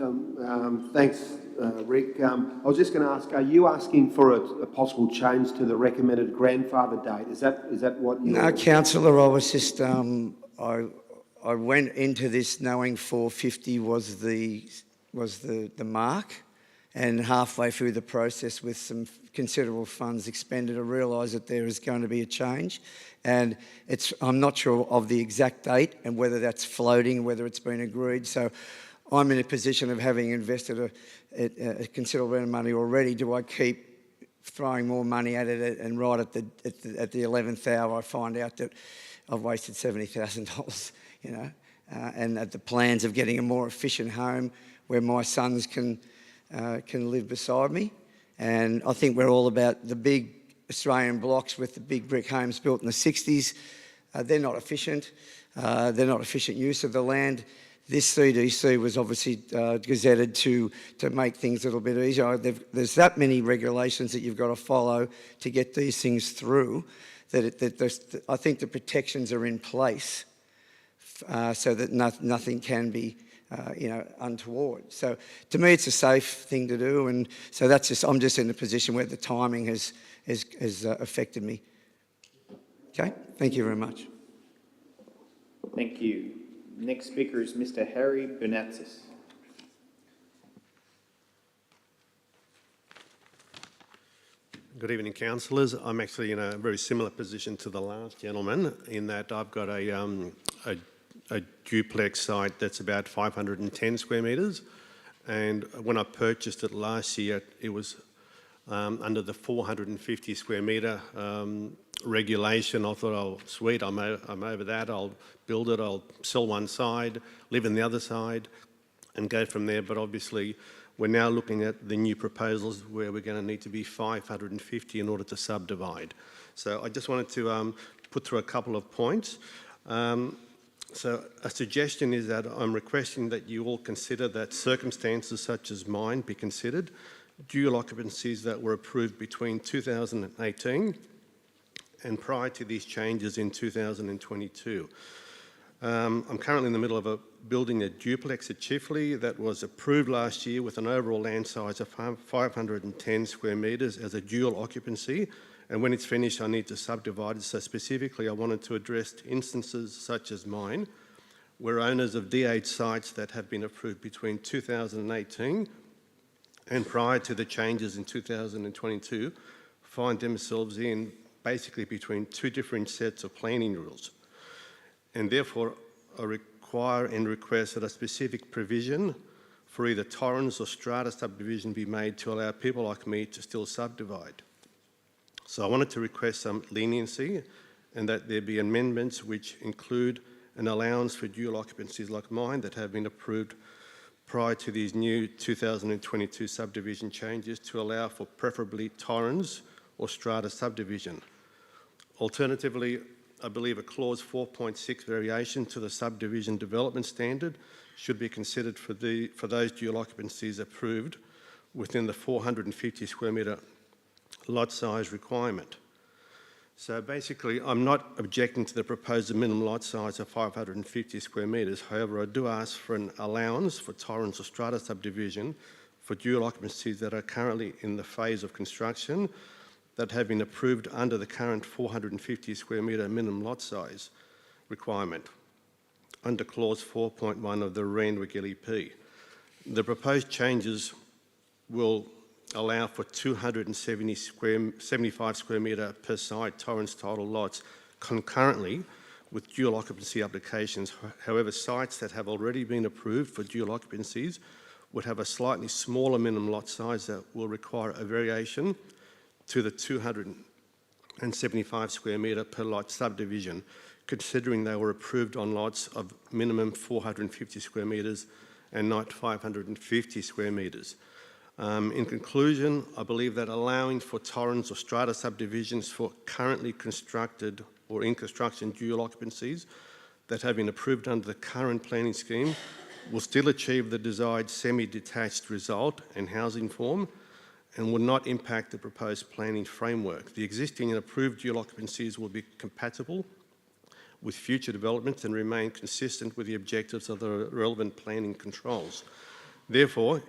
thanks, Rick. I was just going to ask, are you asking for a possible change to the recommended grandfather date? Is that what you? No, Councillor, I was just I went into this knowing 450 was the mark, and halfway through the process, with some considerable funds expended, I realised that there is going to be a change, and I'm not sure of the exact date and whether that's floating, whether it's been agreed. So I'm in a position of having invested a considerable amount of money already. Do I keep throwing more money at it, and right at the 11th hour I find out that I've wasted $70,000, you know, and at the plans of getting a more efficient home where my sons can live beside me. And I think we're all about the big Australian blocks with the big brick homes built in the 60s. They're not efficient. They're not efficient use of the land. This CDC was obviously gazetted to make things a little bit easier. There's that many regulations that you've got to follow to get these things through, that I think the protections are in place so that nothing can be untoward. So to me, it's a safe thing to do, and so I'm just in a position where the timing has affected me. Okay, thank you very much. Thank you. Next speaker is Mr. Harry Bernatsis. Good evening, councillors. I'm actually in a very similar position to the last gentleman in that I've got a duplex site that's about 510 square metres, and when I purchased it last year, it was under the 450 square metre regulation. I thought, oh, sweet, I'm over that. I'll build it, I'll sell one side, live in the other side, and go from there. But obviously, we're now looking at the new proposals where we're going to need to be 550 in order to subdivide. So I just wanted to put through a couple of points. So a suggestion is that I'm requesting that you all consider that circumstances such as mine be considered, dual occupancies that were approved between 2018 and prior to these changes in 2022. I'm currently in the middle of building a duplex at Chifley that was approved last year with an overall land size of 510 square metres as a dual occupancy. And when it's finished, I need to subdivide it. So specifically, I wanted to address instances such as mine, where owners of DH sites that have been approved between 2018 and prior to the changes in 2022 find themselves in basically between two different sets of planning rules. And therefore, I require and request that a specific provision for either Torrens or strata subdivision be made to allow people like me to still subdivide. So I wanted to request some leniency and that there be amendments which include an allowance for dual occupancies like mine that have been approved prior to these new 2022 subdivision changes to allow for preferably Torrens or strata subdivision. Alternatively, I believe a clause 4.6 variation to the subdivision development standard should be considered for those dual occupancies approved within the 450 square metre lot size requirement. So basically, I'm not objecting to the proposed minimum lot size of 550 square metres. However, I do ask for an allowance for Torrens or strata subdivision for dual occupancies that are currently in the phase of construction that have been approved under the current 450 square metre minimum lot size requirement under clause 4.1 of the Randwick LEP. The proposed changes will allow for 275 square metre per side Torrens title lots concurrently with dual occupancy applications. However, sites that have already been approved for dual occupancies would have a slightly smaller minimum lot size that will require a variation to the 275 square metre per lot subdivision, considering they were approved on lots of minimum 450 square metres and not 550 square metres. In conclusion, I believe that allowing for Torrens or strata subdivisions for currently constructed or in construction dual occupancies that have been approved under the current planning scheme will still achieve the desired semi-detached result and housing form and will not impact the proposed planning framework. The existing and approved dual occupancies will be compatible with future developments and remain consistent with the objectives of the relevant planning controls. Therefore,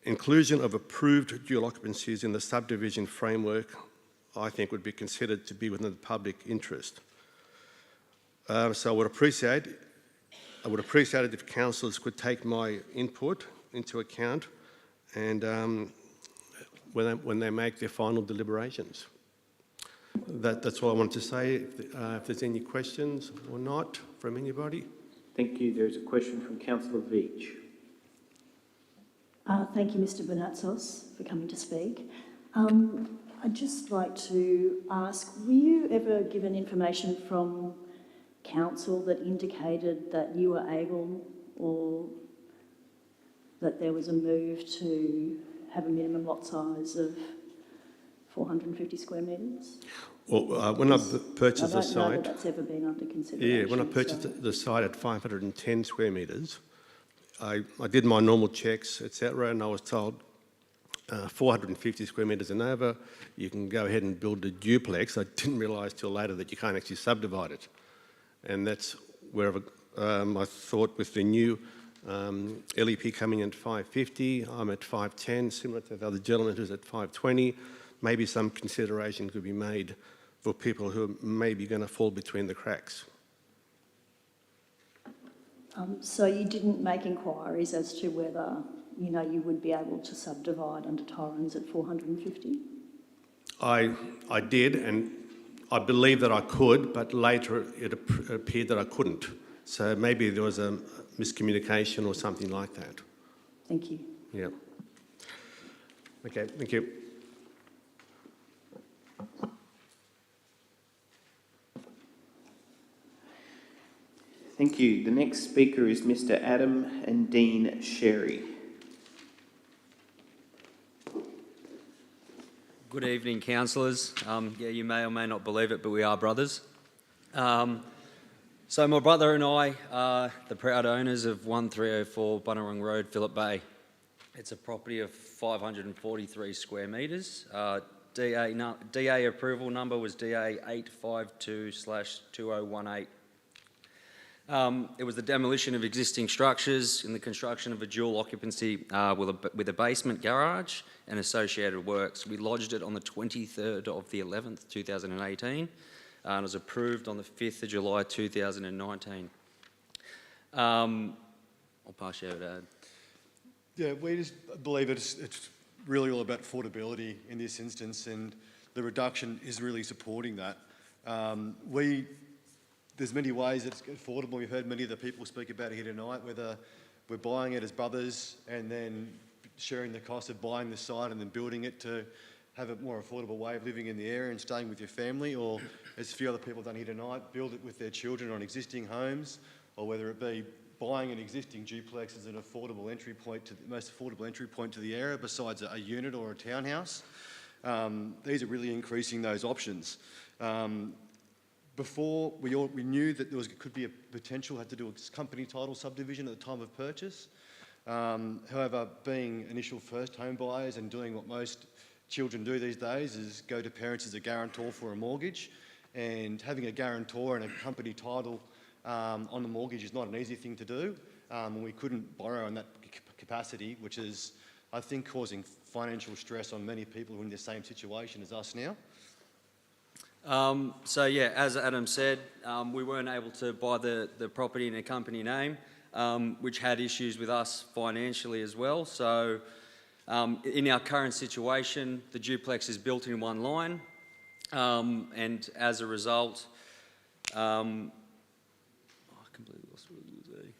inclusion of approved dual occupancies in the subdivision framework, I think, would be considered to be within the public interest. So I would appreciate it if councillors could take my input into account and when they make their final deliberations. That's all I wanted to say. If there's any questions or not from anybody. Thank you. There is a question from Councillor Veach. Thank you, Mr. Bonatzos, for coming to speak. I'd just like to ask, were you ever given information from council that indicated that you were able or that there was a move to have a minimum lot size of 450 square metres? Well, when I purchased the site... I don't know that that's ever been under consideration. Yeah, when I purchased the site at 510 square metres, I did my normal checks, etc., and I was told 450 square metres and over, you can go ahead and build a duplex. I didn't realise till later that you can't actually subdivide it. And that's where I thought with the new LEP coming in at 550, I'm at 510, similar to the other gentleman who's at 520. Maybe some consideration could be made for people who are maybe going to fall between the cracks. So you didn't make inquiries as to whether, you would be able to subdivide under Torrens at 450? I did, and I believe that I could, but later it appeared that I couldn't. So maybe there was a miscommunication or something like that. Thank you. Yeah. Okay, thank you. Thank you. The next speaker is Mr. Adam and Dean Sherry. Good evening, councillors. Yeah, you may or may not believe it, but we are brothers. So my brother and I are the proud owners of 1304 Bunurong Road, Phillip Bay. It's a property of 543 square metres. DA approval number was DA 852/2018. It was the demolition of existing structures in the construction of a dual occupancy with a basement garage and associated works. We lodged it on the 23rd of the 11th, 2018, and it was approved on the 5th of July, 2019. I'll pass you over to Ad. Yeah, we just believe it's really all about affordability in this instance, and the reduction is really supporting that. There's many ways it's affordable. We've heard many of the people speak about it here tonight, whether we're buying it as brothers and then sharing the cost of buying the site and then building it to have a more affordable way of living in the area and staying with your family, or as a few other people have done here tonight, build it with their children on existing homes, or whether it be buying an existing duplex as an affordable entry point to the most affordable entry point to the area besides a unit or a townhouse. These are really increasing those options. before we knew that could be a potential, had to do a company title subdivision at the time of purchase. However, being initial first home buyers and doing what most children do these days is go to parents as a guarantor for a mortgage, and having a guarantor and a company title on the mortgage is not an easy thing to do. And we couldn't borrow in that capacity, which is, I think, causing financial stress on many people who are in the same situation as us now. So yeah, as Adam said, we weren't able to buy the property in a company name, which had issues with us financially as well. So in our current situation, the duplex is built in one line, and as a result, I completely lost what I was going to say.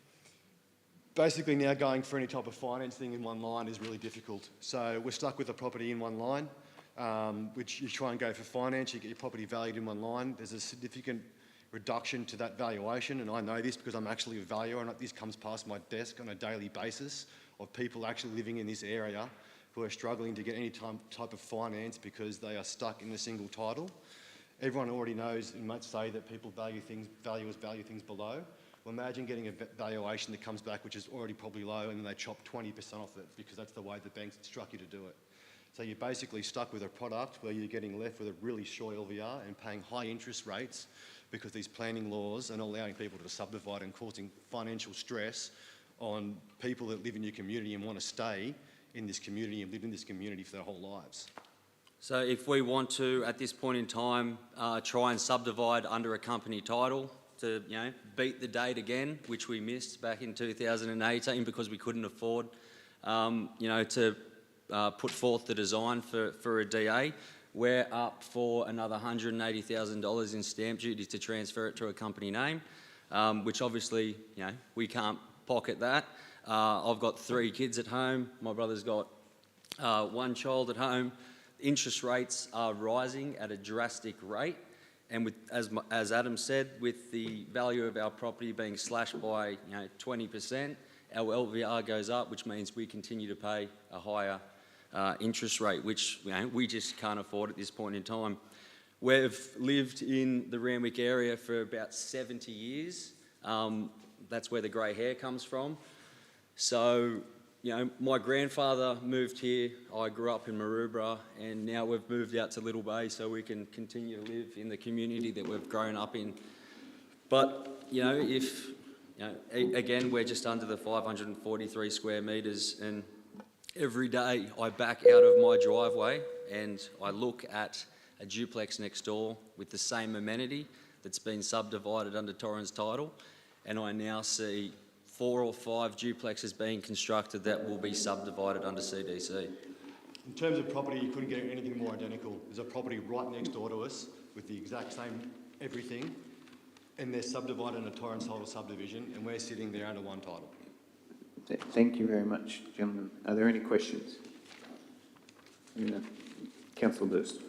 Basically now going for any type of financing in one line is really difficult. So we're stuck with the property in one line, which you try and go for finance, you get your property valued in one line. There's a significant reduction to that valuation, and I know this because I'm actually a valuer, and this comes past my desk on a daily basis of people actually living in this area who are struggling to get any type of finance because they are stuck in a single title. Everyone already knows and might say that people valuers value things below. Well, imagine getting a valuation that comes back which is already probably low, and then they chop 20% off it because that's the way the banks instruct you to do it. So you're basically stuck with a product where you're getting left with a really short LVR and paying high interest rates because these planning laws are not allowing people to subdivide and causing financial stress on people that live in your community and want to stay in this community and live in this community for their whole lives. So if we want to, at this point in time, try and subdivide under a company title to, beat the date again, which we missed back in 2018 because we couldn't afford, to put forth the design for a DA, we're up for another $180,000 in stamp duty to transfer it to a company name, which obviously, we can't pocket that. I've got 3 kids at home. My brother's got 1 child at home. Interest rates are rising at a drastic rate. And with, as Adam said, with the value of our property being slashed by 20%, our LVR goes up, which means we continue to pay a higher interest rate, which we just can't afford at this point in time. We've lived in the Randwick area for about 70 years. That's where the grey hair comes from. So, my grandfather moved here. I grew up in Maroubra, and now we've moved out to Little Bay so we can continue to live in the community that we've grown up in. But, again, we're just under the 543 square metres, and every day I back out of my driveway and I look at a duplex next door with the same amenity that's been subdivided under Torrens title, and I now see 4 or 5 duplexes being constructed that will be subdivided under CDC. In terms of property, you couldn't get anything more identical. There's a property right next door to us with the exact same everything, and they're subdivided in a Torrens title subdivision, and we're sitting there under one title. Thank you very much, gentlemen. Are there any questions? Councillor Burst.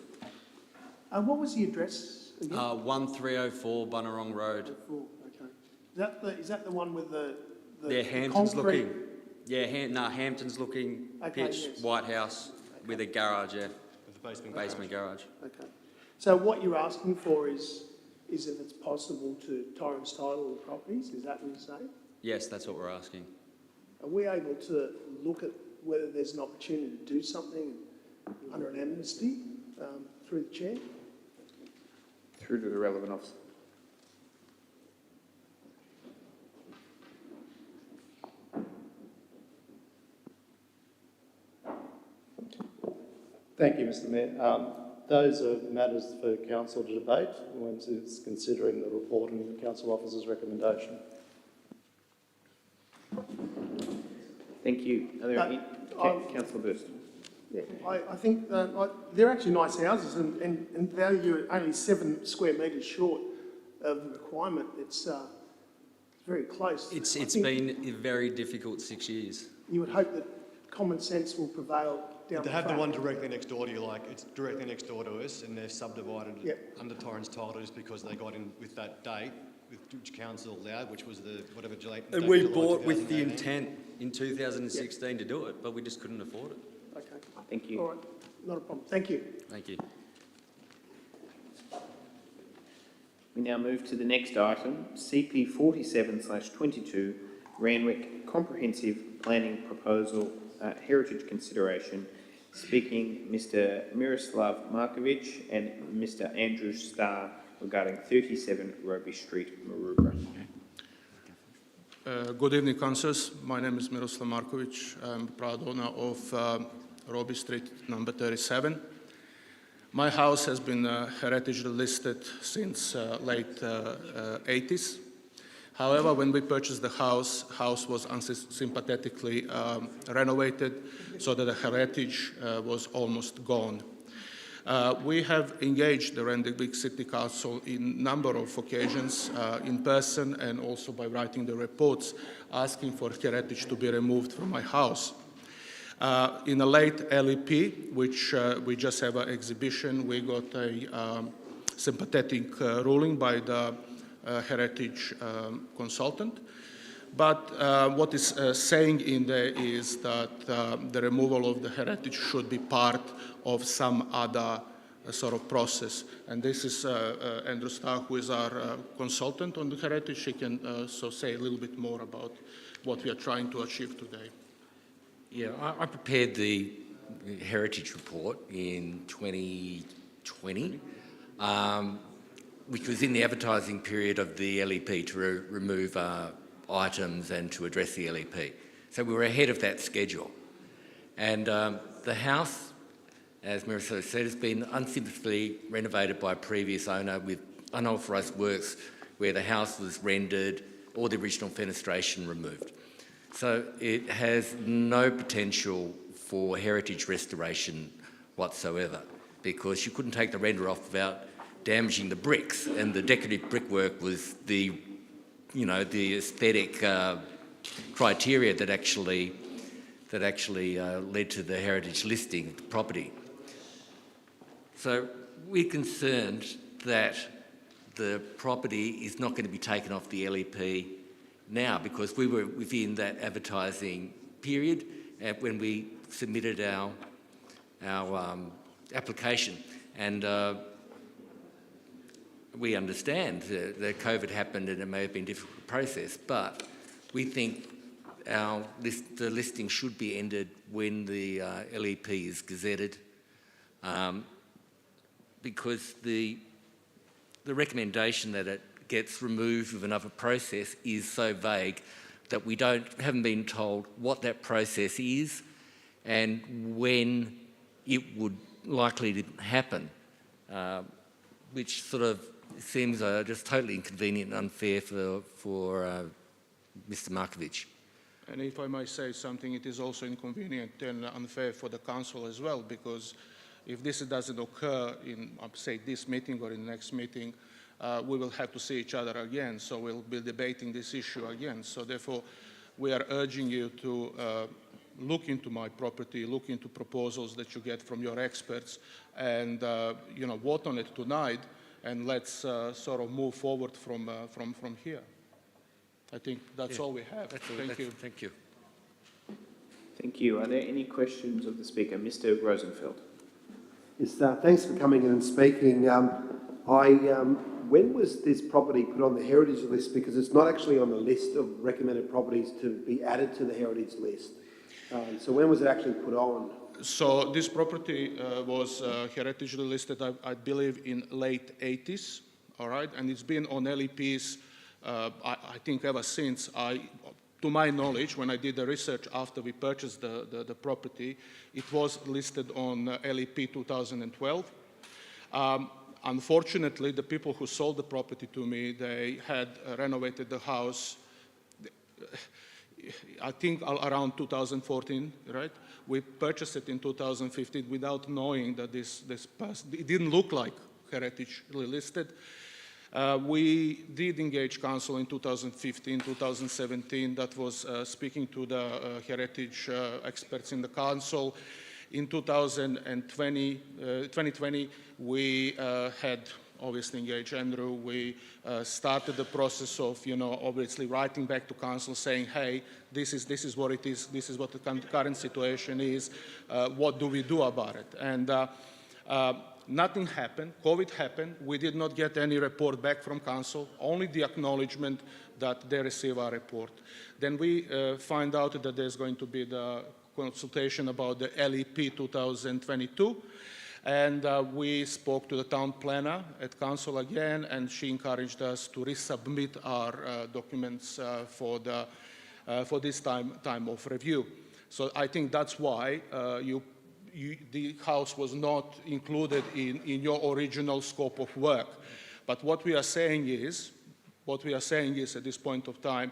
What was the address again? 1304 Bunnerong Road. Okay. Is that the one with the Hamptons concrete? looking. Yeah, Hamptons looking pitch, yes. White House with a garage, yeah. With a basement garage. Okay. So what you're asking for is if it's possible to Torrens title the properties, is that what you're saying? Yes, that's what we're asking. Are we able to look at whether there's an opportunity to do something under an amnesty through the chair? Through to the relevant officer. Thank you, Mr. Mayor. Those are matters for council to debate once it's considering the report and the council officer's recommendation. Thank you. Are there any? Councillor Burst. Yeah, I think they're actually nice houses, and they're only 7 square metres short of the requirement. It's very close. It's been a very difficult 6 years. You would hope that common sense will prevail down They the have front. the one directly next door to you, it's directly next door to us, and they're subdivided under Torrens title just because they got in with that date, which council allowed, which was whatever July. And we bought with the intent in 2016 to do it, but we just couldn't afford it. Okay. Thank you. All right, not a problem. Thank you. Thank you. We now move to the next item, CP 47/22, Randwick Comprehensive Planning Proposal, Heritage Consideration. Speaking Mr. Miroslav Markovic and Mr. Andrew Starr regarding 37 Roby Street, Maroubra. Good evening, councillors. My name is Miroslav Markovic. I'm proud owner of Roby Street, number 37. My house has been heritage listed since late 80s. However, when we purchased the house was unsympathetically renovated so that the heritage was almost gone. We have engaged the Randwick City Council in a number of occasions in person and also by writing the reports asking for heritage to be removed from my house. In a late LEP, which we just have an exhibition, we got a sympathetic ruling by the heritage consultant. But what is saying in there is that the removal of the heritage should be part of some other sort of process. And this is Andrew Starr, who is our consultant on the heritage. He can so say a little bit more about what we are trying to achieve today. Yeah, I prepared the heritage report in 2020, which was in the advertising period of the LEP to remove items and to address the LEP. So we were ahead of that schedule. And the house, as Miroslav said, has been unsympathetically renovated by a previous owner with unauthorised works where the house was rendered, all the original fenestration removed. So it has no potential for heritage restoration whatsoever, because you couldn't take the render off without damaging the bricks, and the decorative brickwork was the aesthetic criteria that actually led to the heritage listing of the property. So we're concerned that the property is not going to be taken off the LEP now, because we were within that advertising period when we submitted our application, and we understand that COVID happened and it may have been a difficult process, but we think the listing should be ended when the LEP is gazetted, because the recommendation that it gets removed with another process is so vague that we haven't been told what that process is and when it would likely to happen, which sort of seems just totally inconvenient and unfair for Mr. Markovic. And if I might say something, it is also inconvenient and unfair for the council as well, because if this doesn't occur in, say, this meeting or in the next meeting, we will have to see each other again, so we'll be debating this issue again. So therefore, we are urging you to look into my property, look into proposals that you get from your experts, and vote on it tonight, and let's sort of move forward from here. I think that's all we have. Thank you. Thank you. Thank you. Are there any questions of the speaker? Mr. Rosenfeld. Yes, thanks for coming in and speaking. When was this property put on the heritage list? Because it's not actually on the list of recommended properties to be added to the heritage list. So when was it actually put on? So this property was heritage listed, I believe, in late 80s, all right? And it's been on LEPs, I think, ever since. To my knowledge, when I did the research after we purchased the property, it was listed on LEP 2012. Unfortunately, the people who sold the property to me, they had renovated the house, I think around 2014, right? We purchased it in 2015 without knowing that it didn't look like heritage listed. We did engage council in 2015, 2017, that was speaking to the heritage experts in the council. In 2020, we had obviously engaged Andrew. We started the process of, obviously writing back to council saying, hey, this is what it is, this is what the current situation is, what do we do about it? And Nothing happened. COVID happened. We did not get any report back from council, only the acknowledgement that they receive our report. Then we find out that there's going to be the consultation about the LEP 2022. And we spoke to the town planner at council again, and she encouraged us to resubmit our documents for this time of review. So I think that's why the house was not included in your original scope of work. But what we are saying is at this point of time,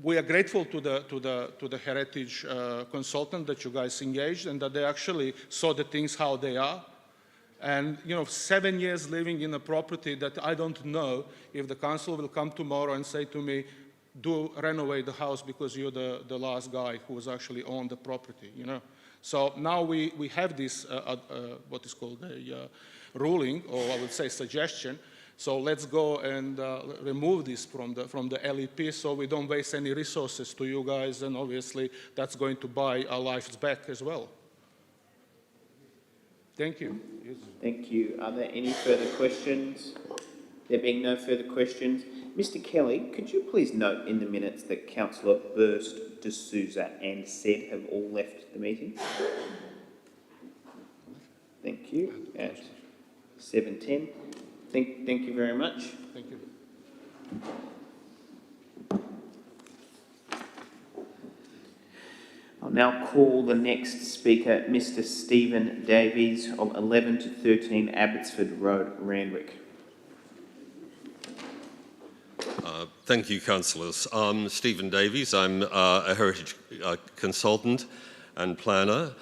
we are grateful to the heritage consultant that you guys engaged, and that they actually saw the things how they are. And 7 years living in a property that I don't know if the council will come tomorrow and say to me, do renovate the house because you're the last guy who was actually on the property, So now we have this, what is called a ruling, or I would say suggestion. So let's go and remove this from the LEP so we don't waste any resources to you guys, and obviously that's going to buy our lives back as well. Thank you. Thank you. Are there any further questions? There being no further questions, Mr. Kelly, could you please note in the minutes that Councillor Burst, D'Souza and Said have all left the meeting? Thank you. At 7:10. Thank you very much. Thank you. I'll now call the next speaker, Mr. Stephen Davies of 11 to 13 Abbotsford Road, Randwick. Thank you, councillors. I'm Stephen Davies. I'm a heritage consultant and planner,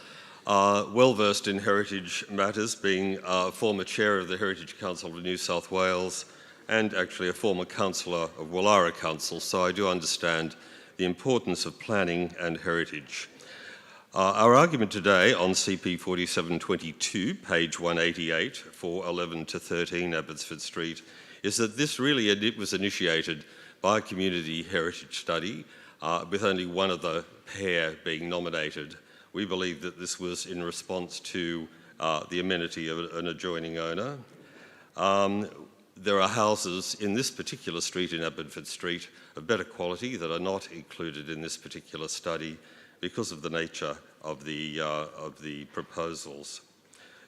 well versed in heritage matters, being former chair of the Heritage Council of New South Wales and actually a former councillor of Wallara Council, so I do understand the importance of planning and heritage. Our argument today on CP 4722, page 188 for 11 to 13 Abbotsford Street, is that this really was initiated by a community heritage study with only one of the pair being nominated. We believe that this was in response to the amenity of an adjoining owner. There are houses in this particular street, in Abbotsford Street, of better quality that are not included in this particular study because of the nature of the proposals.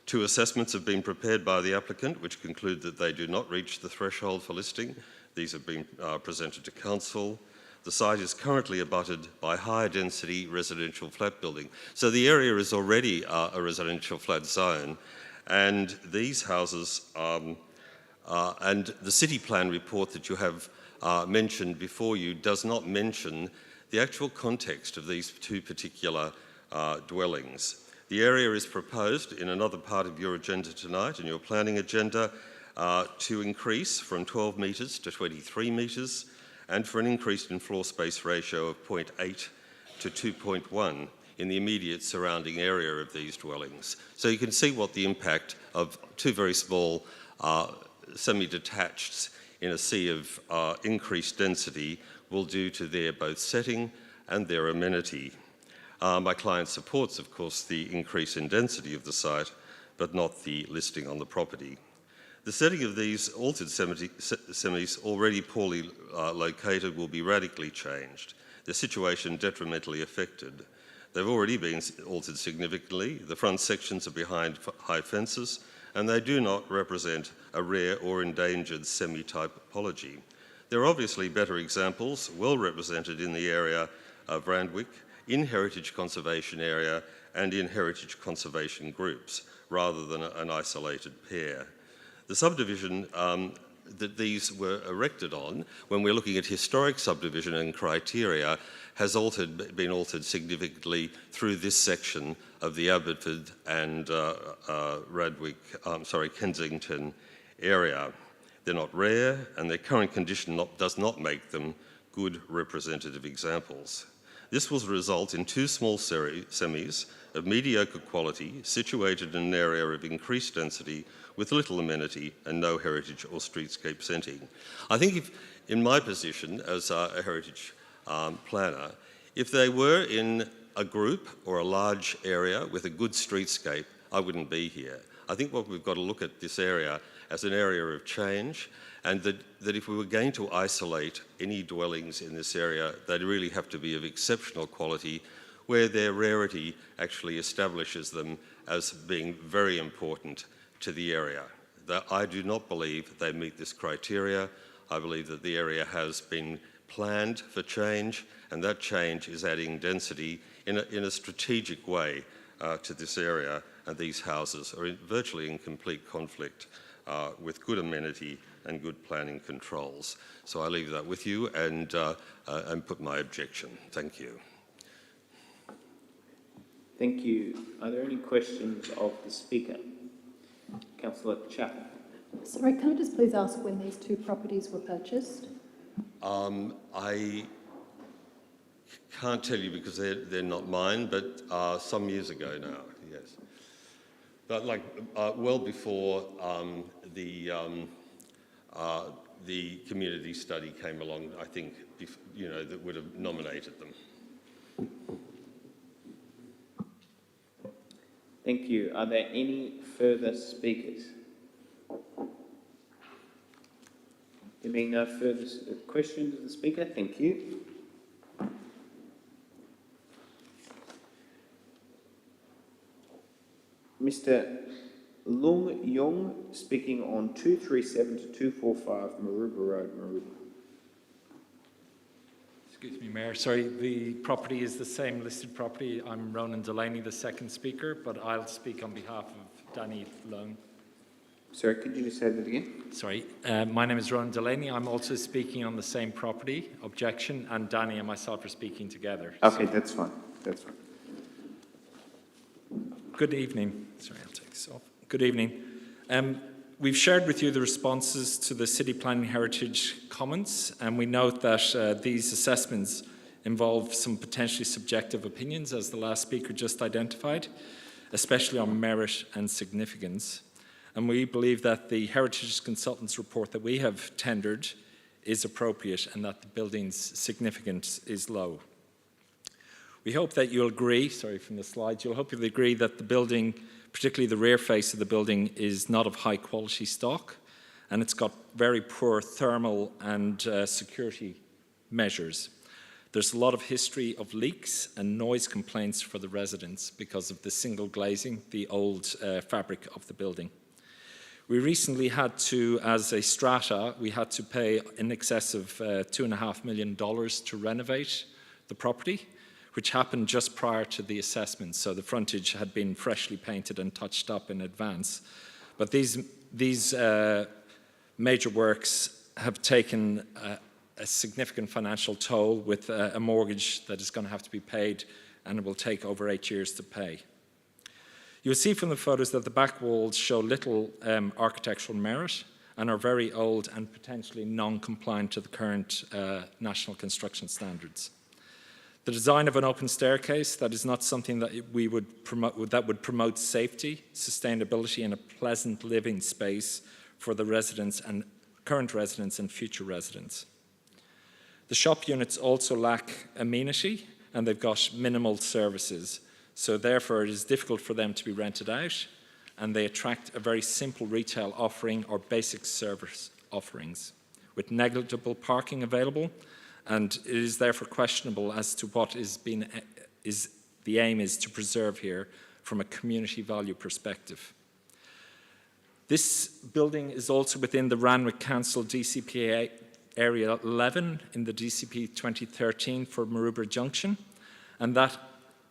2 assessments have been prepared by the applicant which conclude that they do not reach the threshold for listing. These have been presented to council. The site is currently abutted by high density residential flat building. So the area is already a residential flat zone, and these houses and the city plan report that you have mentioned before you does not mention the actual context of these 2 particular dwellings. The area is proposed in another part of your agenda tonight, in your planning agenda, to increase from 12 metres to 23 metres, and for an increase in floor space ratio of 0.8 to 2.1 in the immediate surrounding area of these dwellings. So you can see what the impact of 2 very small semi-detached in a sea of increased density will do to their both setting and their amenity. My client supports, of course, the increase in density of the site, but not the listing on the property. The setting of these altered semis, already poorly located, will be radically changed. Their situation detrimentally affected. They've already been altered significantly. The front sections are behind high fences, and they do not represent a rare or endangered semi-typology. There are obviously better examples, well represented in the area of Randwick, in heritage conservation area and in heritage conservation groups, rather than an isolated pair. The subdivision that these were erected on, when we're looking at historic subdivision and criteria, has been altered significantly through this section of the Abbotsford and Kensington area. They're not rare, and their current condition does not make them good representative examples. This will result in 2 small semis of mediocre quality, situated in an area of increased density with little amenity and no heritage or streetscape setting. I think if, in my position as a heritage planner, if they were in a group or a large area with a good streetscape, I wouldn't be here. I think what we've got to look at this area as an area of change, and that if we were going to isolate any dwellings in this area, they'd really have to be of exceptional quality, where their rarity actually establishes them as being very important to the area. I do not believe they meet this criteria. I believe that the area has been planned for change, and that change is adding density in a strategic way to this area, and these houses are virtually in complete conflict with good amenity and good planning controls. So I leave that with you and put my objection. Thank you. Thank you. Are there any questions of the Speaker? Councillor Chappell. Sorry, can I just please ask when these two properties were purchased? I can't tell you because they're not mine, but some years ago now, yes. But like well before the community study came along, I think, you know, that would have nominated them. Thank you. Are there any further speakers? There being no further questions of the Speaker, thank you. Mr. Lung Yong, speaking on 237 to 245 Maroubra Road, Maroubra. Excuse me, Mayor. Sorry, the property is the same listed property. I'm Ronan Delaney, the second speaker, but I'll speak on behalf of Danny Lung. Sorry, could you just say that again? Sorry, my name is Ronan Delaney. I'm also speaking on the same property. Objection, and Danny and myself are speaking together. Okay, that's fine. That's fine. Good evening. Sorry, I'll take this off. Good evening. We've shared with you the responses to the City Planning Heritage comments, and we note that these assessments involve some potentially subjective opinions, as the last speaker just identified, especially on merit and significance. And we believe that the Heritage Consultants report that we have tendered is appropriate and that the building's significance is low. We hope that you'll agree, sorry from the slides, you'll hopefully agree that the building, particularly the rear face of the building, is not of high quality stock, and it's got very poor thermal and security measures. There's a lot of history of leaks and noise complaints for the residents because of the single glazing, the old fabric of the building. We recently had to, as a strata, we had to pay in excess of $2.5 million to renovate the property, which happened just prior to the assessment. So the frontage had been freshly painted and touched up in advance. But these major works have taken a significant financial toll with a mortgage that is going to have to be paid, and it will take over 8 years to pay. You'll see from the photos that the back walls show little architectural merit and are very old and potentially non-compliant to the current national construction standards. The design of an open staircase, that is not something that we would promote, that would promote safety, sustainability, and a pleasant living space for the residents and current residents and future residents. The shop units also lack amenity, and they've got minimal services. So therefore, it is difficult for them to be rented out, and they attract a very simple retail offering or basic service offerings with negligible parking available, and it is therefore questionable as to what the aim is to preserve here from a community value perspective. This building is also within the Randwick Council DCP Area 11 in the DCP 2013 for Maroubra Junction, and that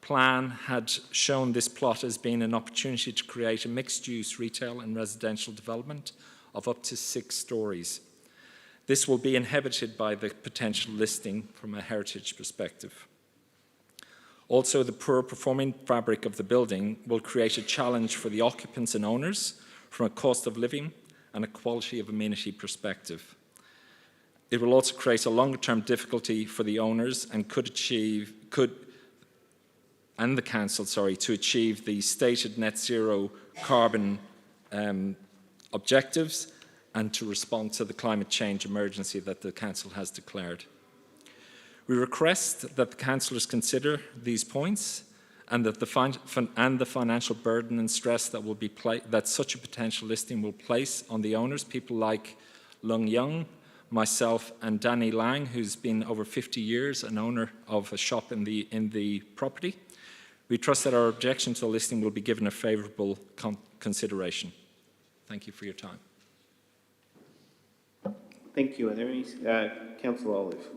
plan had shown this plot as being an opportunity to create a mixed-use retail and residential development of up to 6 stories. This will be inhibited by the potential listing from a heritage perspective. Also, the poor performing fabric of the building will create a challenge for the occupants and owners from a cost of living and a quality of amenity perspective. It will also create a longer-term difficulty for the owners and and the council, to achieve the stated net zero carbon objectives and to respond to the climate change emergency that the council has declared. We request that the councillors consider these points and that the financial burden and stress that will be that such a potential listing will place on the owners, people like Lung Young, myself, and Danny Lang, who's been over 50 years an owner of a shop in the property. We trust that our objection to the listing will be given a favourable consideration. Thank you for your time. Thank you. Are there any, Councillor Olive?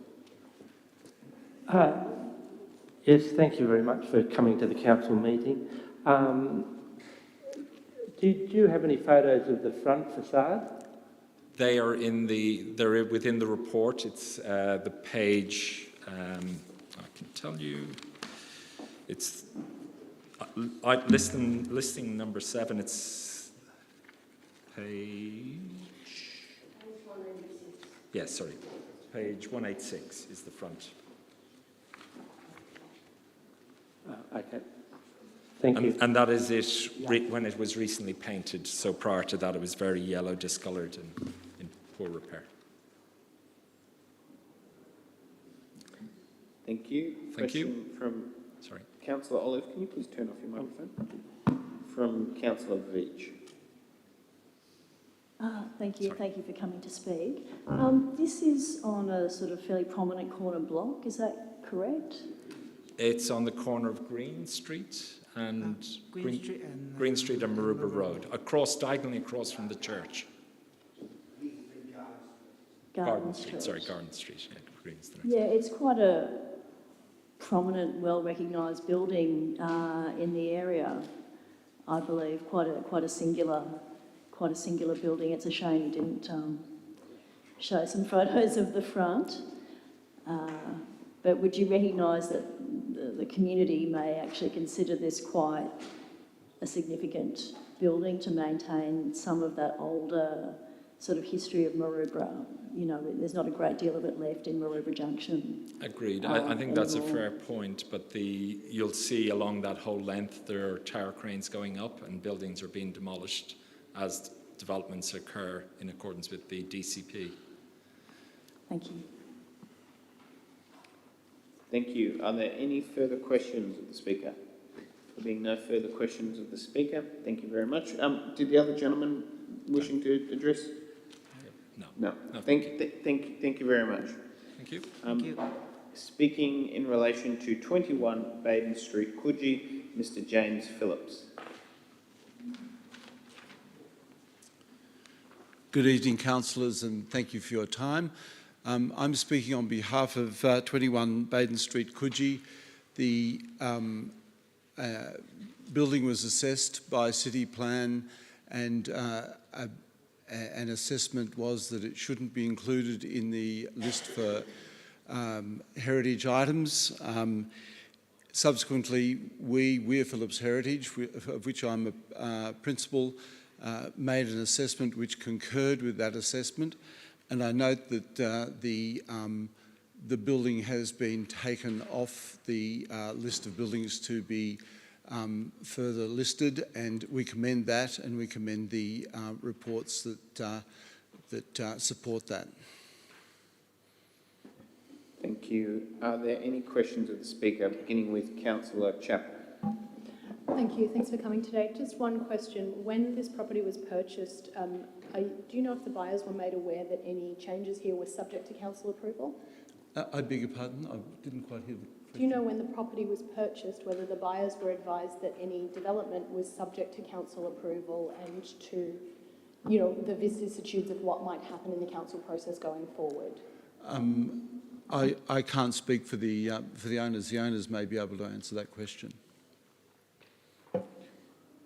Yes, thank you very much for coming to the council meeting. Do you have any photos of the front facade? They're within the report. It's the page, I can tell you, it's listing number 7, it's page, yes, sorry, page 186 is the front. Okay, thank you. And that is it when it was recently painted. So prior to that, it was very yellow, discoloured, and in poor repair. Thank you. Thank you. Question from Sorry. Councillor Olive. Can you please turn off your microphone? From Councillor Veach. Thank you. Thank you for coming to speak. This is on a sort of fairly prominent corner block. Is that correct? It's on the corner of Green Street and Green Street and Maruba Road, diagonally across from the church. Garden Street. Sorry, Garden Street. Yeah, Green's the next. Yeah, it's quite a prominent, well-recognised building in the area. I believe quite a singular building. It's a shame you didn't show some photos of the front. But would you recognise that the community may actually consider this quite a significant building to maintain some of that older sort of history of Maroubra? You know, there's not a great deal of it left in Maroubra Junction. Agreed. I think that's a fair point, but you'll see along that whole length there are tower cranes going up and buildings are being demolished as developments occur in accordance with the DCP. Thank you. Thank you. Are there any further questions of the Speaker? There being no further questions of the Speaker, thank you very much. Did the other gentleman wishing to address? No. Thank you very much. Thank you. Thank you. Speaking in relation to 21 Baden Street, Coogee, Mr. James Phillips. Good evening, councillors, and thank you for your time. I'm speaking on behalf of 21 Baden Street, Coogee. The building was assessed by City Plan, and an assessment was that it shouldn't be included in the list for heritage items. Subsequently, Weir Phillips Heritage, of which I'm a principal, made an assessment which concurred with that assessment. And I note that the building has been taken off the list of buildings to be further listed, and we commend that, and we commend the reports that support that. Thank you. Are there any questions of the Speaker, beginning with Councillor Chapman? Thank you. Thanks for coming today. Just one question. When this property was purchased, do you know if the buyers were made aware that any changes here were subject to council approval? I beg your pardon? I didn't quite hear the question. Do you know when the property was purchased, whether the buyers were advised that any development was subject to council approval and to, you know, the vicissitudes of what might happen in the council process going forward? I can't speak for the owners. The owners may be able to answer that question.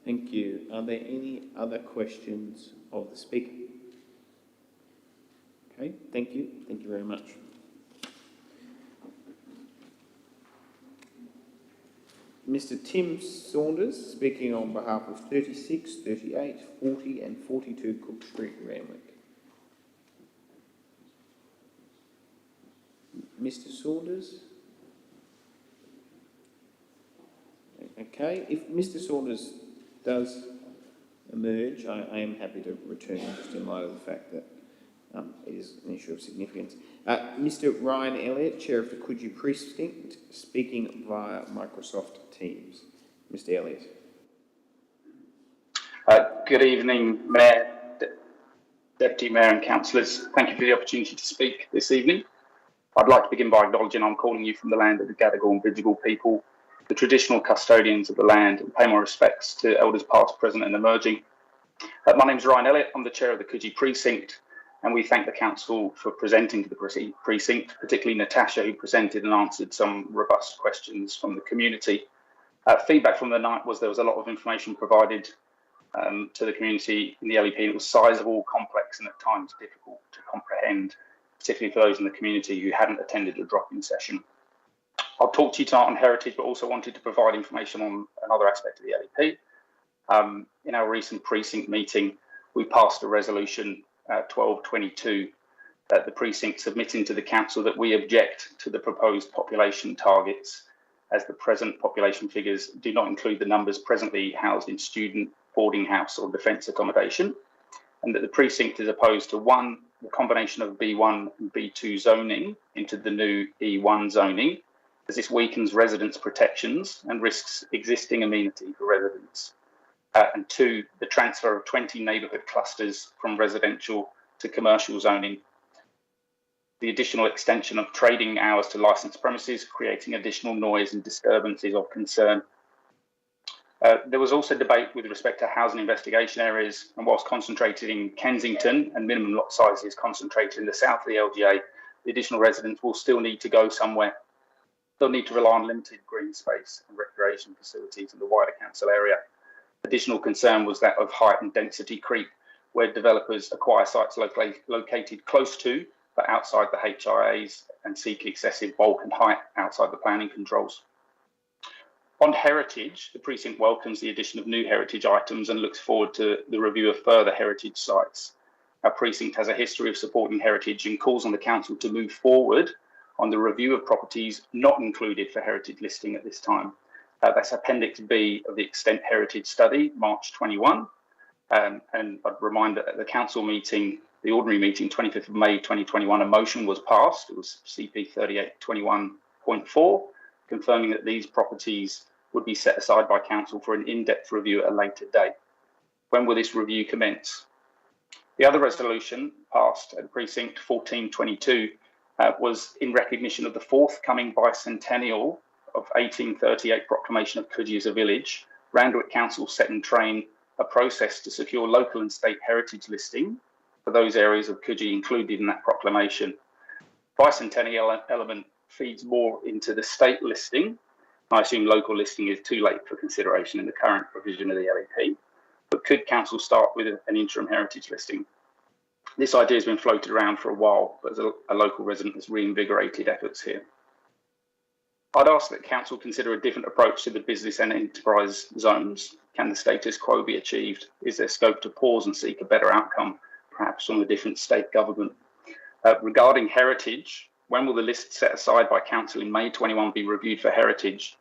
Thank you. Are there any other questions of the Speaker? Okay, thank you. Thank you very much. Mr. Tim Saunders, speaking on behalf of 36, 38, 40 and 42 Cook Street, Randwick. Mr. Saunders? Okay, if Mr. Saunders does emerge, I am happy to return just in light of the fact that it is an issue of significance. Mr. Ryan Elliott, Chair of the Coogee Precinct, speaking via Microsoft Teams. Mr. Elliott. Good evening, Mayor, Deputy Mayor and Councillors. Thank you for the opportunity to speak this evening. I'd like to begin by acknowledging I'm calling you from the land of the Gadigal and Bidjigal people, the traditional custodians of the land, and pay my respects to elders past, present and emerging. My name is Ryan Elliott. I'm the chair of the Coogee Precinct, and we thank the council for presenting to the precinct, particularly Natasha, who presented and answered some robust questions from the community. Feedback from the night was there was a lot of information provided to the community in the LEP. It was sizable, complex, and at times difficult to comprehend, particularly for those in the community who hadn't attended a drop-in session. I'll talk to you tonight on heritage, but also wanted to provide information on another aspect of the LEP. In our recent precinct meeting, we passed a resolution 1222 that the precinct submitting to the council that we object to the proposed population targets, as the present population figures do not include the numbers presently housed in student, boarding house or defence accommodation, and that the precinct is opposed to the combination of B1 and B2 zoning into the new E1 zoning, as this weakens residents' protections and risks existing amenity for residents. And 2, the transfer of 20 neighbourhood clusters from residential to commercial zoning. The additional extension of trading hours to licensed premises, creating additional noise and disturbances of concern. There was also debate with respect to housing investigation areas, and whilst concentrated in Kensington and minimum lot sizes concentrated in the south of the LGA, the additional residents will still need to go somewhere. They'll need to rely on limited green space and recreation facilities in the wider council area. Additional concern was that of height and density creep, where developers acquire sites located close to but outside the HIAs and seek excessive bulk and height outside the planning controls. On heritage, the precinct welcomes the addition of new heritage items and looks forward to the review of further heritage sites. Our precinct has a history of supporting heritage and calls on the council to move forward on the review of properties not included for heritage listing at this time. That's Appendix B of the Extent Heritage Study, March 21. And I'd remind that at the council meeting, the ordinary meeting, 25th of May 2021, a motion was passed. It was CP 3821.4, confirming that these properties would be set aside by council for an in-depth review at a later date. When will this review commence? The other resolution passed at precinct 1422 was in recognition of the forthcoming bicentennial of 1838 proclamation of Coogee as a village. Randwick Council set in train a process to secure local and state heritage listing for those areas of Coogee included in that proclamation. Bicentennial element feeds more into the state listing. I assume local listing is too late for consideration in the current provision of the LEP, but could council start with an interim heritage listing? This idea has been floated around for a while, but as a local resident has reinvigorated efforts here. I'd ask that council consider a different approach to the business and enterprise zones. Can the status quo be achieved? Is there scope to pause and seek a better outcome, perhaps from a different state government? Regarding heritage, when will the list set aside by council in May 21 be reviewed for heritage?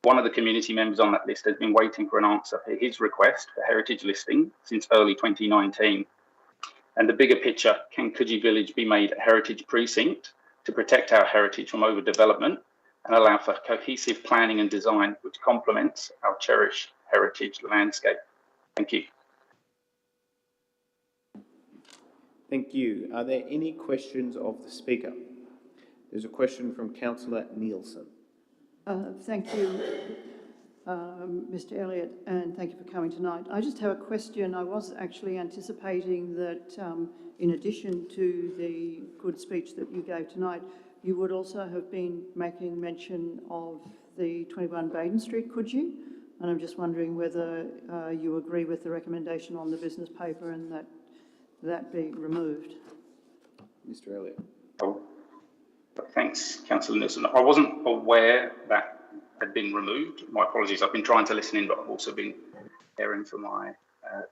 One of the community members on that list has been waiting for an answer for his request for heritage listing since early 2019. And the bigger picture, can Coogee Village be made a heritage precinct to protect our heritage from overdevelopment and allow for cohesive planning and design which complements our cherished heritage landscape? Thank you. Thank you. Are there any questions of the Speaker? There's a question from Councillor Nielsen. Thank you, Mr. Elliott, and thank you for coming tonight. I just have a question. I was actually anticipating that in addition to the good speech that you gave tonight, you would also have been making mention of the 21 Baden Street, could you? And I'm just wondering whether you agree with the recommendation on the business paper and that be removed. Mr. Elliott. Oh, thanks, Councillor Nielsen. I wasn't aware that had been removed. My apologies. I've been trying to listen in, but I've also been caring for my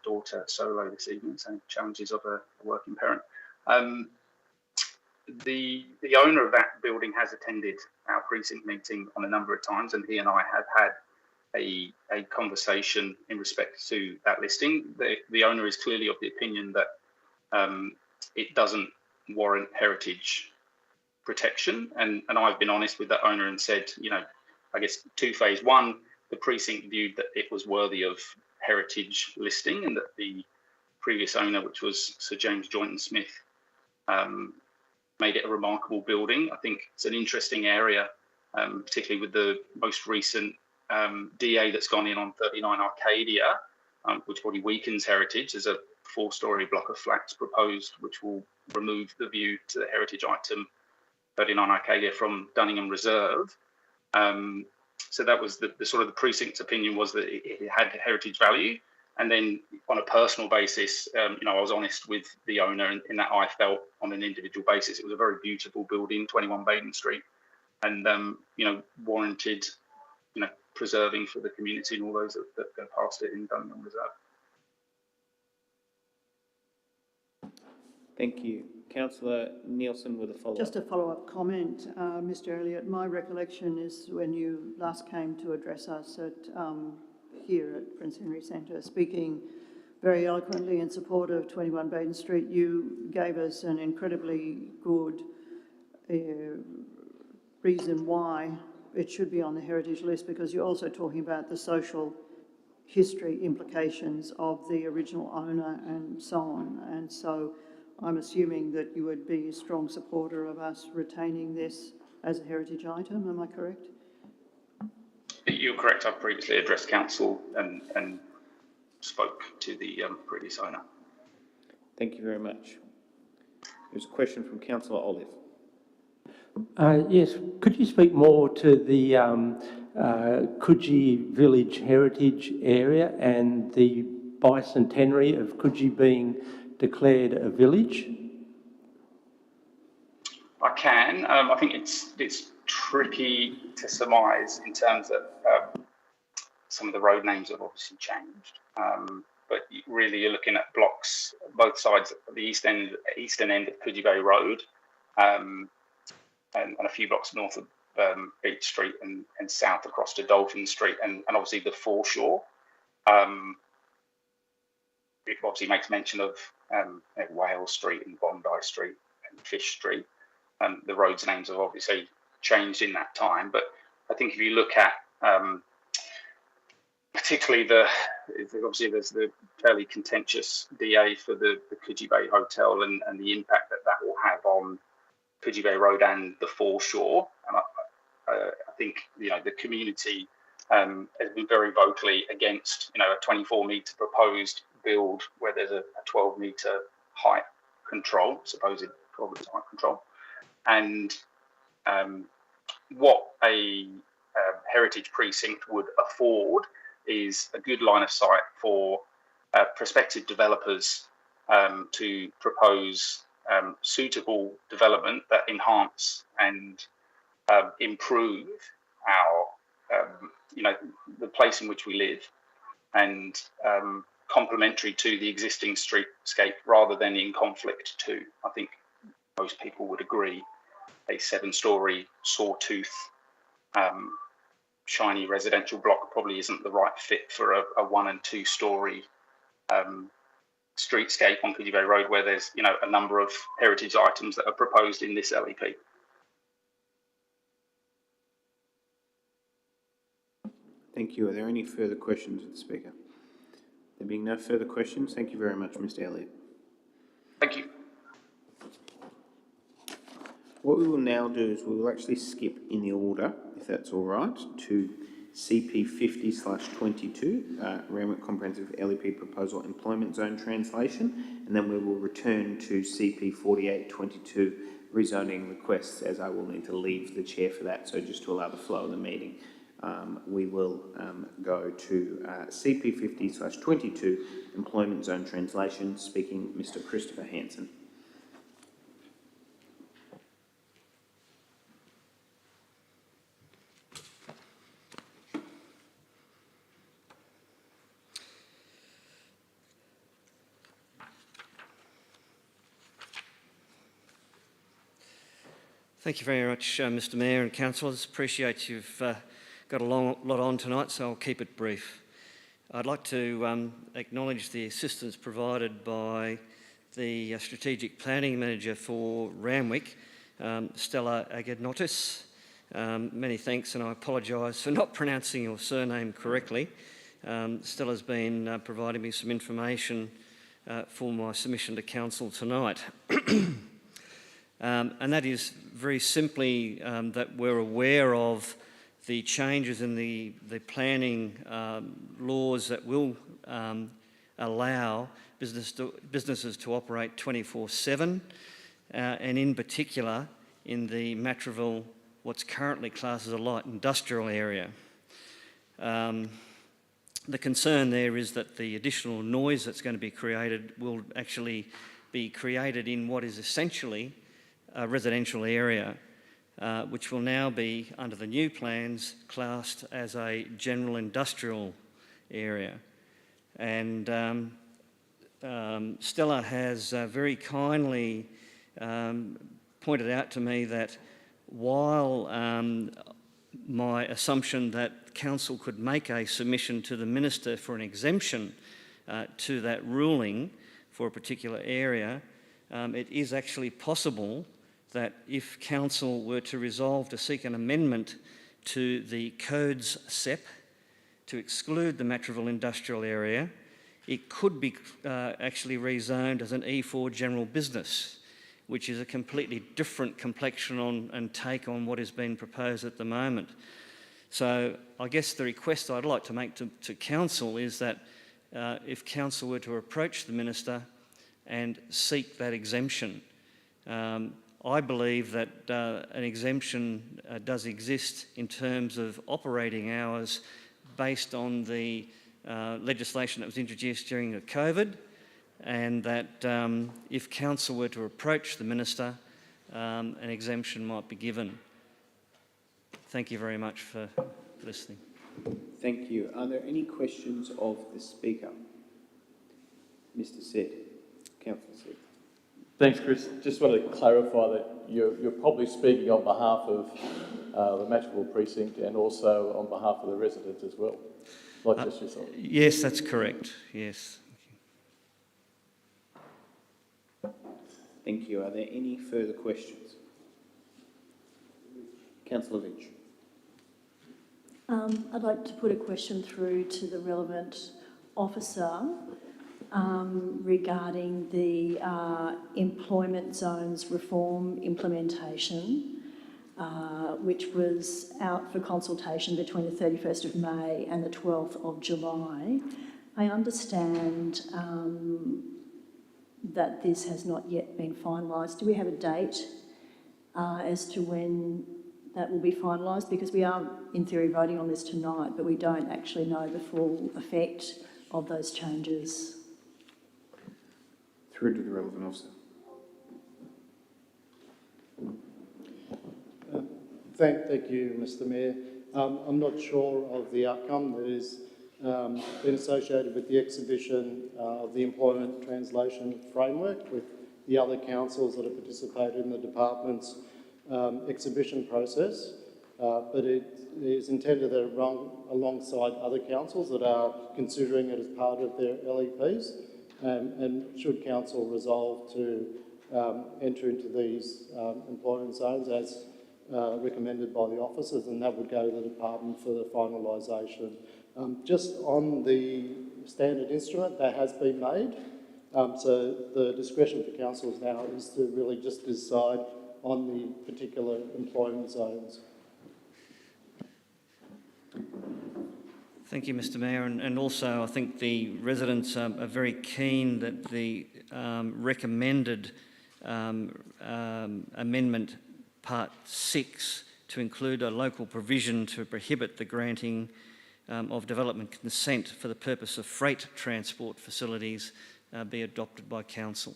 daughter solo this evening, so challenges of a working parent. The owner of that building has attended our precinct meeting on a number of times, and he and I have had a conversation in respect to that listing. The owner is clearly of the opinion that it doesn't warrant heritage protection, and I've been honest with that owner and said, you know, I guess two phase. One, the precinct viewed that it was worthy of heritage listing, and that the previous owner, which was Sir James Joynton Smith, made it a remarkable building. I think it's an interesting area, particularly with the most recent DA that's gone in on 39 Arcadia, which probably weakens heritage. There's a 4-storey block of flats proposed, which will remove the view to the heritage item 39 Arcadia from Dunningham Reserve. So that was the sort of the precinct's opinion, was that it had heritage value. And then on a personal basis, I was honest with the owner in that I felt on an individual basis it was a very beautiful building, 21 Baden Street, and warranted preserving for the community and all those that go past it in Dunningham Reserve. Thank you. Councillor Nielsen with a follow-up. Just a follow-up comment, Mr. Elliott. My recollection is when you last came to address us here at Prince Henry Centre, speaking very eloquently in support of 21 Baden Street, you gave us an incredibly good reason why it should be on the heritage list, because you're also talking about the social history implications of the original owner and so on. And so I'm assuming that you would be a strong supporter of us retaining this as a heritage item, am I correct? You're correct. I've previously addressed council and spoke to the previous owner. Thank you very much. There's a question from Councillor Olive. Yes, could you speak more to the Coogee Village Heritage Area and the bicentenary of Coogee being declared a village? I can. I think it's tricky to surmise in terms of some of the road names have obviously changed. But really you're looking at blocks, both sides of the eastern end of Coogee Bay Road, and a few blocks north of Beach Street and south across to Dolphin Street, and obviously the foreshore. It obviously makes mention of Wales Street and Bondi Street and Fish Street. The roads' names have obviously changed in that time, but I think if you look at particularly obviously there's the fairly contentious DA for the Coogee Bay Hotel and the impact that will have on Coogee Bay Road and the foreshore. And I think the community has been very vocally against a 24-metre proposed build where there's a 12-metre height control, supposed 12-metre height control, and what a heritage precinct would afford is a good line of sight for prospective developers to propose suitable development that enhance and improve our, the place in which we live, and complementary to the existing streetscape rather than in conflict to. I think most people would agree a 7-storey sawtooth shiny residential block probably isn't the right fit for a 1- and 2-storey streetscape on Coogee Bay Road, where there's a number of heritage items that are proposed in this LEP. Thank you. Are there any further questions of the Speaker? There being no further questions, thank you very much, Mr. Elliott. Thank you. What we will now do is we will actually skip in the order, if that's all right, to CP 50/22, Randwick Comprehensive LEP Proposal Employment Zone Translation, and then we will return to CP 48/22 rezoning requests, as I will need to leave the chair for that, so just to allow the flow of the meeting. We will go to CP 50/22 Employment Zone Translation, speaking Mr. Christopher Hansen. Thank you very much, Mr. Mayor and councillors. Appreciate you've got a lot on tonight, so I'll keep it brief. I'd like to acknowledge the assistance provided by the Strategic Planning Manager for Randwick, Stella Agednotis, Many thanks, and I apologise for not pronouncing your surname correctly. Stella's been providing me some information for my submission to Council tonight. And that is very simply that we're aware of the changes in the planning laws that will allow businesses to operate 24/7, and in particular in the Matraville, what's currently classed as a light industrial area. The concern there is that the additional noise that's going to be created will actually be created in what is essentially a residential area, which will now be, under the new plans, classed as a general industrial area. And Stella has very kindly pointed out to me that while my assumption that Council could make a submission to the Minister for an exemption to that ruling for a particular area, it is actually possible that if Council were to resolve to seek an amendment to the Codes SEP to exclude the Matraville industrial area, it could be actually rezoned as an E4 general business, which is a completely different complexion on and take on what is being proposed at the moment. So I guess the request I'd like to make to Council is that if Council were to approach the Minister and seek that exemption, I believe that an exemption does exist in terms of operating hours based on the legislation that was introduced during the COVID, and that if Council were to approach the Minister, an exemption might be given. Thank you very much for listening. Thank you. Are there any questions of the Speaker? Mr. Sedd, Councillor Sedd. Thanks, Chris. Just wanted to clarify that you're probably speaking on behalf of the Matraville precinct and also on behalf of the residents as well, not just yourself. Yes, that's correct. Yes. Thank you. Are there any further questions? Councillor Lynch. I'd like to put a question through to the relevant officer regarding the employment zones reform implementation, which was out for consultation between the 31st of May and the 12th of July. I understand that this has not yet been finalised. Do we have a date as to when that will be finalised? Because we are, in theory, voting on this tonight, but we don't actually know the full effect of those changes. Through to the relevant officer. Thank you, Mr. Mayor. I'm not sure of the outcome that is been associated with the exhibition of the employment translation framework with the other councils that have participated in the department's exhibition process, but it is intended that it run alongside other councils that are considering it as part of their LEPs, and should council resolve to enter into these employment zones as recommended by the officers, and that would go to the department for the finalisation. Just on the standard instrument that has been made, so the discretion for councils now is to really just decide on the particular employment zones. Thank you, Mr. Mayor, and also I think the residents are very keen that the recommended amendment part 6 to include a local provision to prohibit the granting of development consent for the purpose of freight transport facilities be adopted by Council.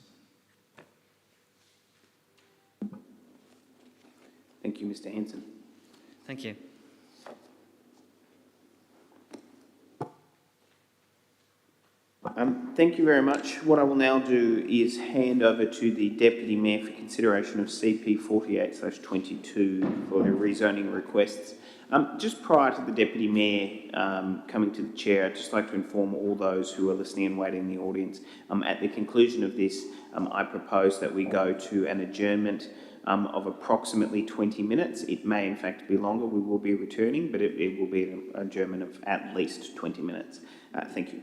Thank you, Mr. Hanson. Thank you. Thank you very much. What I will now do is hand over to the Deputy Mayor for consideration of CP 48/22 for the rezoning requests. Just prior to the Deputy Mayor coming to the chair, I'd just like to inform all those who are listening and waiting in the audience, at the conclusion of this, I propose that we go to an adjournment of approximately 20 minutes. It may in fact be longer. We will be returning, but it will be an adjournment of at least 20 minutes. Thank you.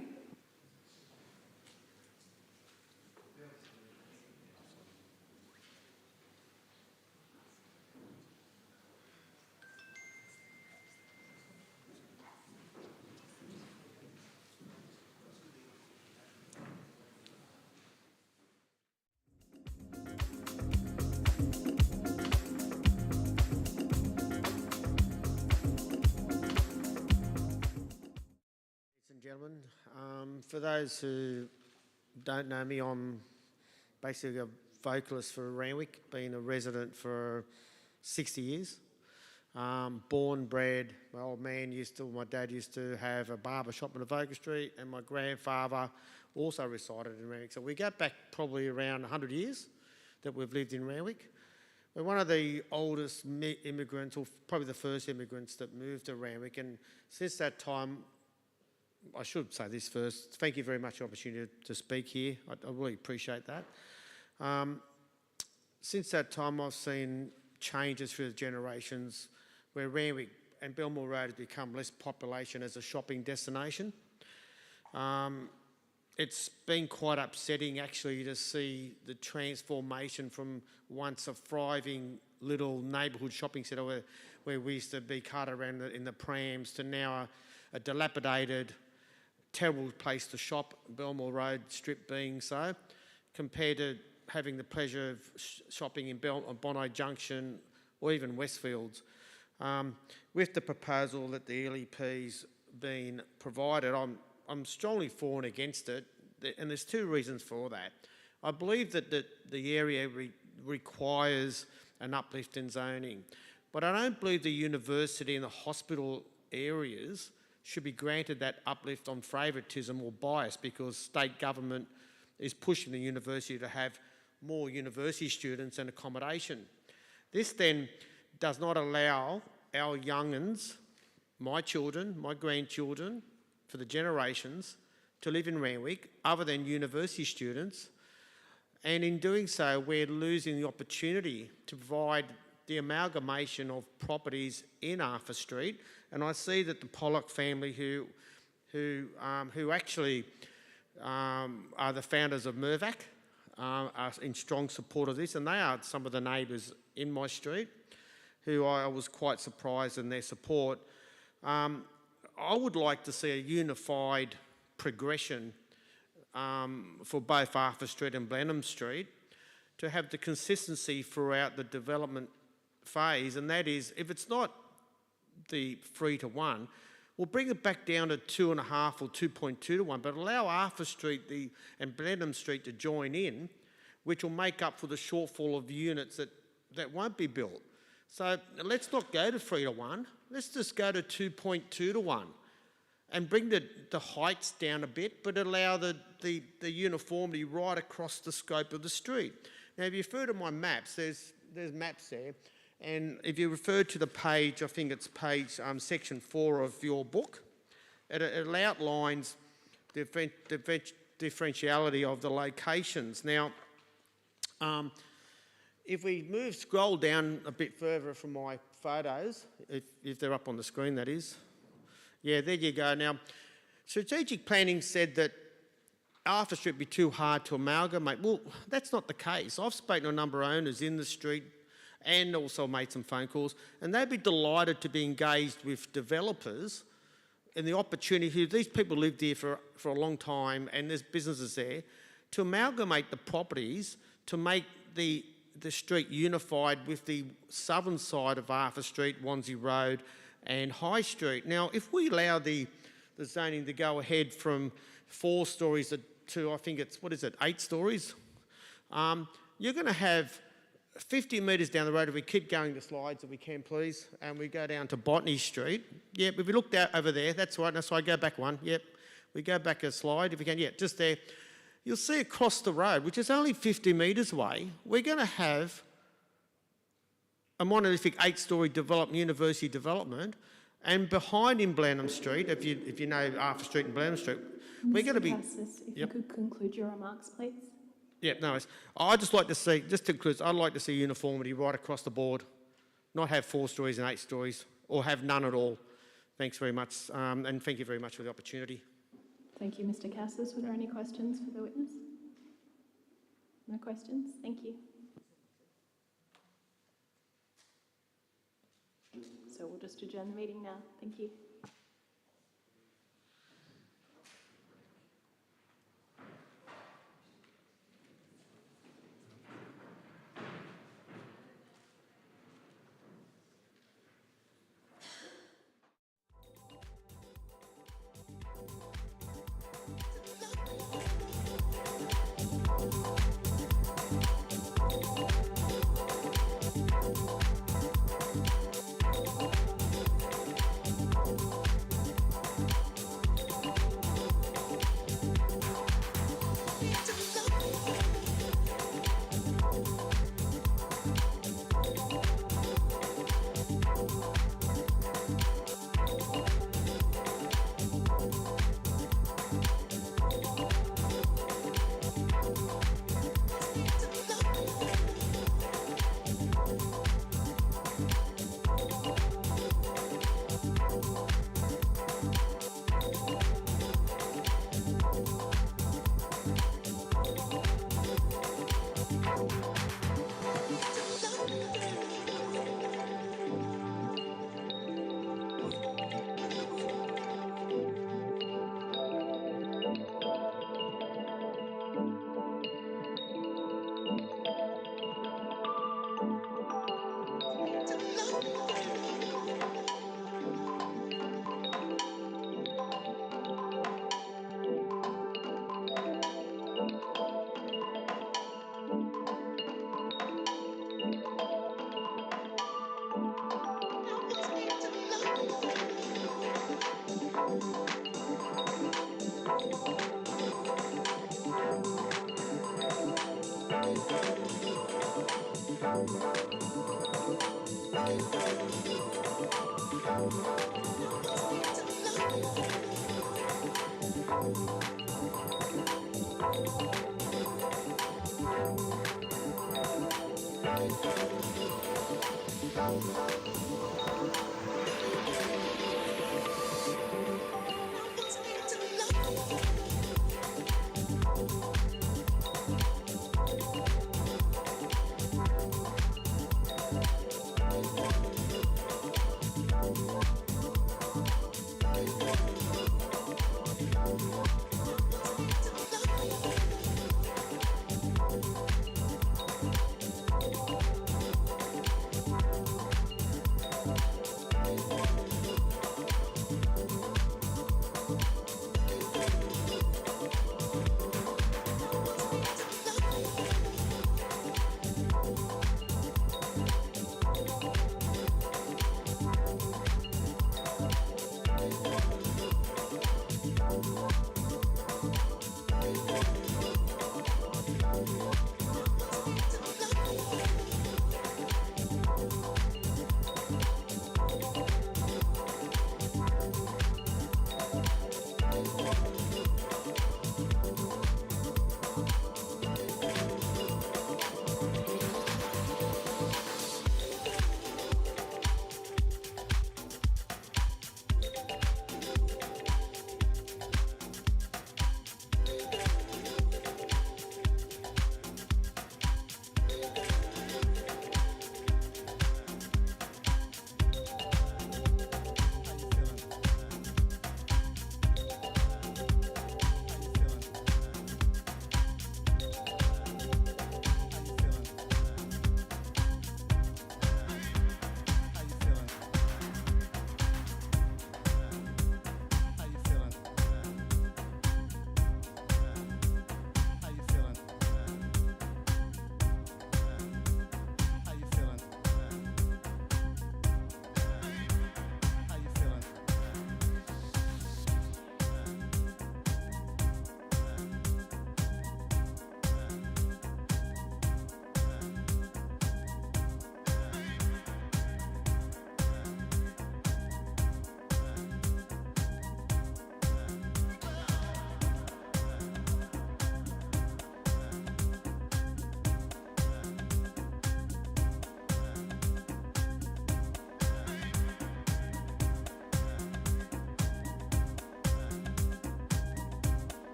Gentlemen, for those who don't know me, I'm basically a vocalist for Randwick, been a resident for 60 years. Born, bred, my old man my dad used to have a barber shop on Avoca Street, and my grandfather also resided in Randwick. So we go back probably around 100 years that we've lived in Randwick. We're one of the oldest immigrants, or probably the first immigrants that moved to Randwick, and since that time, I should say this first. Thank you very much for the opportunity to speak here. I really appreciate that. Since that time, I've seen changes through the generations where Randwick and Belmore Road has become less population as a shopping destination. It's been quite upsetting actually to see the transformation from once a thriving little neighbourhood shopping centre where we used to be carted around in the prams to now a dilapidated, terrible place to shop, Belmore Road Strip being so, compared to having the pleasure of shopping in Bondi Junction or even Westfields. With the proposal that the LEP's been provided, I'm strongly for and against it, and there's two reasons for that. I believe that the area requires an uplift in zoning, but I don't believe the university and the hospital areas should be granted that uplift on favouritism or bias because state government is pushing the university to have more university students and accommodation. This then does not allow our young'uns, my children, my grandchildren, for the generations, to live in Randwick other than university students, and in doing so we're losing the opportunity to provide the amalgamation of properties in Arthur Street. And I see that the Pollock family who actually are the founders of Mirvac are in strong support of this, and they are some of the neighbours in my street who I was quite surprised in their support. I would like to see a unified progression for both Arthur Street and Blenheim Street to have the consistency throughout the development phase, and that is, if it's not the 3-to-1, we'll bring it back down to 2.5 or 2.2-to-1, but allow Arthur Street and Blenheim Street to join in, which will make up for the shortfall of units that won't be built. So let's not go to 3-to-1, let's just go to 2.2-to-1 and bring the heights down a bit, but allow the uniformity right across the scope of the street. Now, if you refer to my maps, there's maps there, and if you refer to the page, I think it's page section 4 of your book, it outlines the differentiality of the locations. Now, if we scroll down a bit further from my photos, if they're up on the screen, that is. Yeah, there you go. Now, strategic planning said that Arthur Street would be too hard to amalgamate. Well, that's not the case. I've spoken to a number of owners in the street and also made some phone calls, and they'd be delighted to be engaged with developers and the opportunity. These people lived there for a long time, and there's businesses there, to amalgamate the properties to make the street unified with the southern side of Arthur Street, Wannsee Road and High Street. Now, if we allow the zoning to go ahead from 4 stories to, I think it's, 8 stories, you're going to have 50 metres down the road, if we keep going the slides, if we can please, and we go down to Botany Street. Yep, if we look down over there, that's right, so I go back one, yep. We go back a slide, if we can, yeah, just there. You'll see across the road, which is only 50 metres away, we're going to have a monolithic 8-storey university development, and behind in Blenheim Street, if you know Arthur Street and Blenheim Street, we're going to be... If you could conclude your remarks, please. Yeah, no, I'd just like to see, just to conclude, I'd like to see uniformity right across the board, not have 4 stories and 8 stories, or have none at all. Thanks very much, and thank you very much for the opportunity. Thank you, Mr. Cassis. Were there any questions for the witness? No questions? Thank you. So we'll just adjourn the meeting now. Thank you.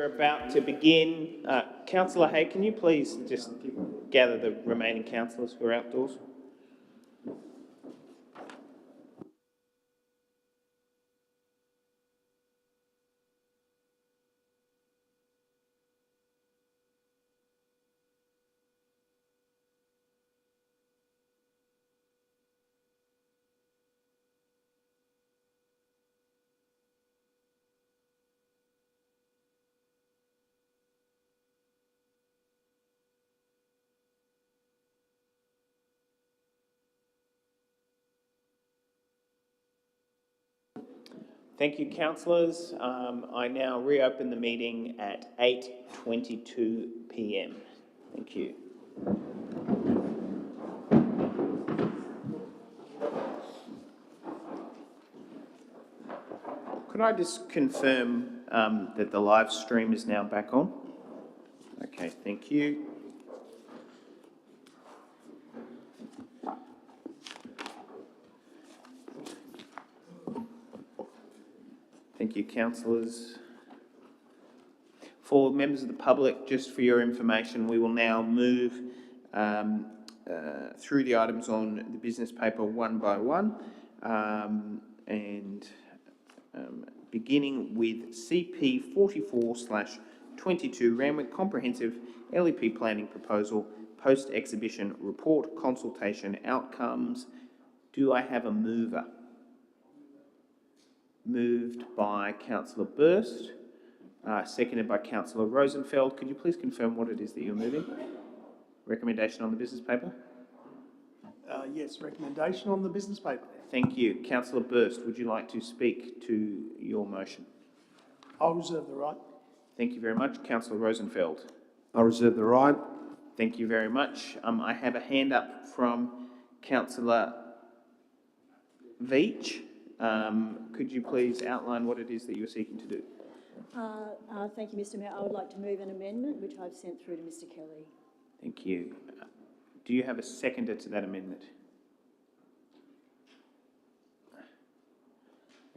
we're about to begin. Councillor Hay, can you please just gather the remaining councillors who are outdoors? Thank you, councillors. I now reopen the meeting at 8:22 p.m. Thank you. Could I just confirm that the live stream is now back on? Okay, thank you. Thank you, councillors. For members of the public, just for your information, we will now move through the items on the business paper one by one, beginning with CP 44/22 Randwick Comprehensive LEP Planning Proposal, Post-Exhibition Report, Consultation Outcomes. Do I have a mover? Moved by Councillor Burst, seconded by Councillor Rosenfeld. Could you please confirm what it is that you're moving? Recommendation on the business paper? Yes, recommendation on the business paper. Thank you. Councillor Burst, would you like to speak to your motion? I'll reserve the right. Thank you very much. Councillor Rosenfeld. I reserve the right. Thank you very much. I have a hand up from Councillor Veach. Could you please outline what it is that you're seeking to do? Thank you, Mr. Mayor. I would like to move an amendment which I've sent through to Mr. Kelly. Thank you. Do you have a seconder to that amendment?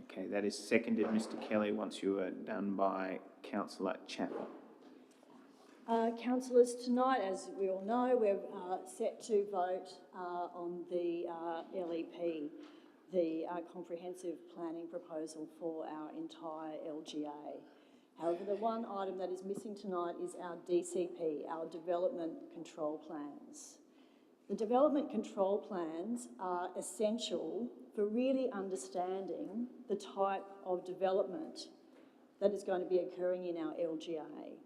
Okay, that is seconded, Mr. Kelly, once you are done by Councillor Chapman. Councillors, tonight, as we all know, we're set to vote on the LEP, the comprehensive planning proposal for our entire LGA. However, the one item that is missing tonight is our DCP, our Development Control Plans. The Development Control Plans are essential for really understanding the type of development that is going to be occurring in our LGA.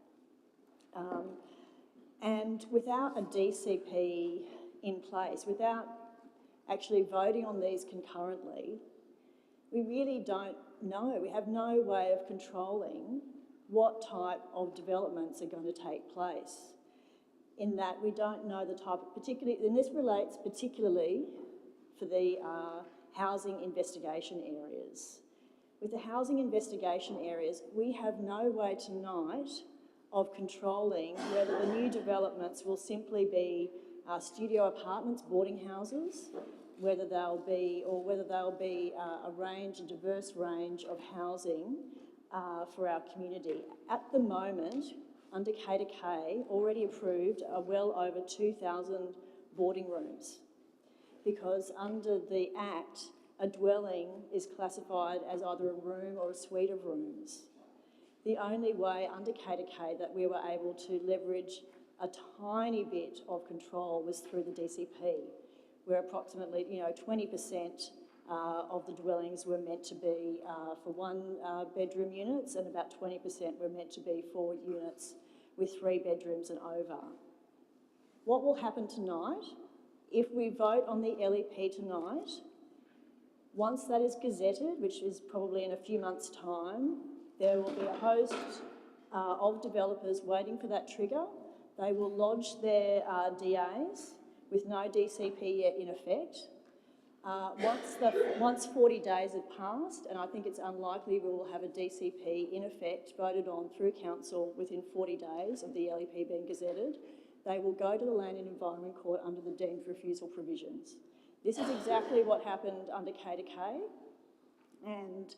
And without a DCP in place, without actually voting on these concurrently, we really don't know. We have no way of controlling what type of developments are going to take place. In that we don't know the type of particularly, and this relates particularly for the housing investigation areas. With the housing investigation areas, we have no way tonight of controlling whether the new developments will simply be studio apartments, boarding houses, whether they'll be a diverse range of housing for our community. At the moment, under K2K, already approved are well over 2,000 boarding rooms, because under the Act, a dwelling is classified as either a room or a suite of rooms. The only way under K2K that we were able to leverage a tiny bit of control was through the DCP, where approximately 20% of the dwellings were meant to be for one-bedroom units, and about 20% were meant to be for units with 3 bedrooms and over. What will happen tonight, if we vote on the LEP tonight, once that is gazetted, which is probably in a few months' time, there will be a host of developers waiting for that trigger. They will lodge their DAs with no DCP yet in effect. Once 40 days have passed, and I think it's unlikely we will have a DCP in effect voted on through council within 40 days of the LEP being gazetted, they will go to the Land and Environment Court under the deemed refusal provisions. This is exactly what happened under K2K, and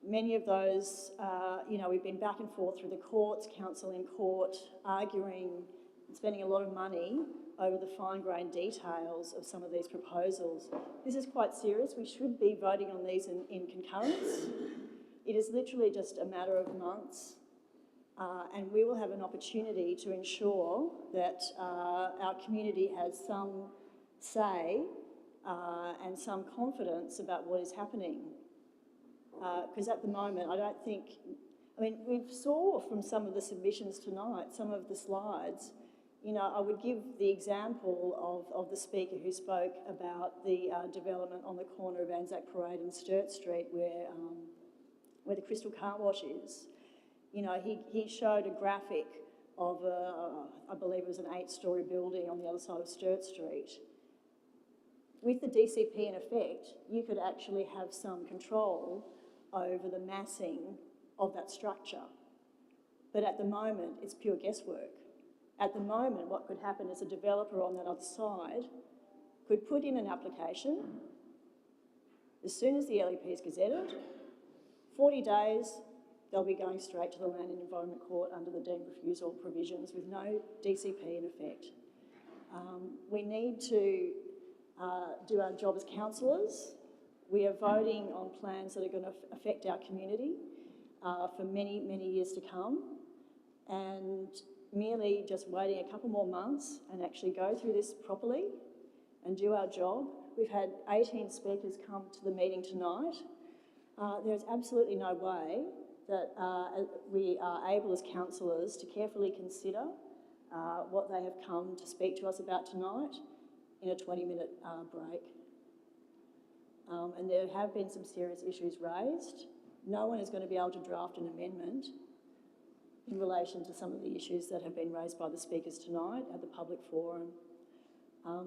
Many of those, we've been back and forth through the courts, counsel in court, arguing and spending a lot of money over the fine-grained details of some of these proposals. This is quite serious. We should be voting on these in concurrence. It is literally just a matter of months, and we will have an opportunity to ensure that our community has some say and some confidence about what is happening. Because at the moment, I don't think, we saw from some of the submissions tonight, some of the slides, I would give the example of the speaker who spoke about the development on the corner of Anzac Parade and Sturt Street where the Crystal Car Wash is. He showed a graphic of, I believe it was an 8-storey building on the other side of Sturt Street. With the DCP in effect, you could actually have some control over the massing of that structure. But at the moment, it's pure guesswork. At the moment, what could happen is a developer on that other side could put in an application. As soon as the LEP is gazetted, 40 days, they'll be going straight to the Land and Environment Court under the deemed refusal provisions with no DCP in effect. We need to do our job as councillors. We are voting on plans that are going to affect our community for many, many years to come. And merely just waiting a couple more months and actually go through this properly and do our job. We've had 18 speakers come to the meeting tonight. There's absolutely no way that we are able as councillors to carefully consider what they have come to speak to us about tonight in a 20-minute break. And there have been some serious issues raised. No one is going to be able to draft an amendment in relation to some of the issues that have been raised by the speakers tonight at the public forum.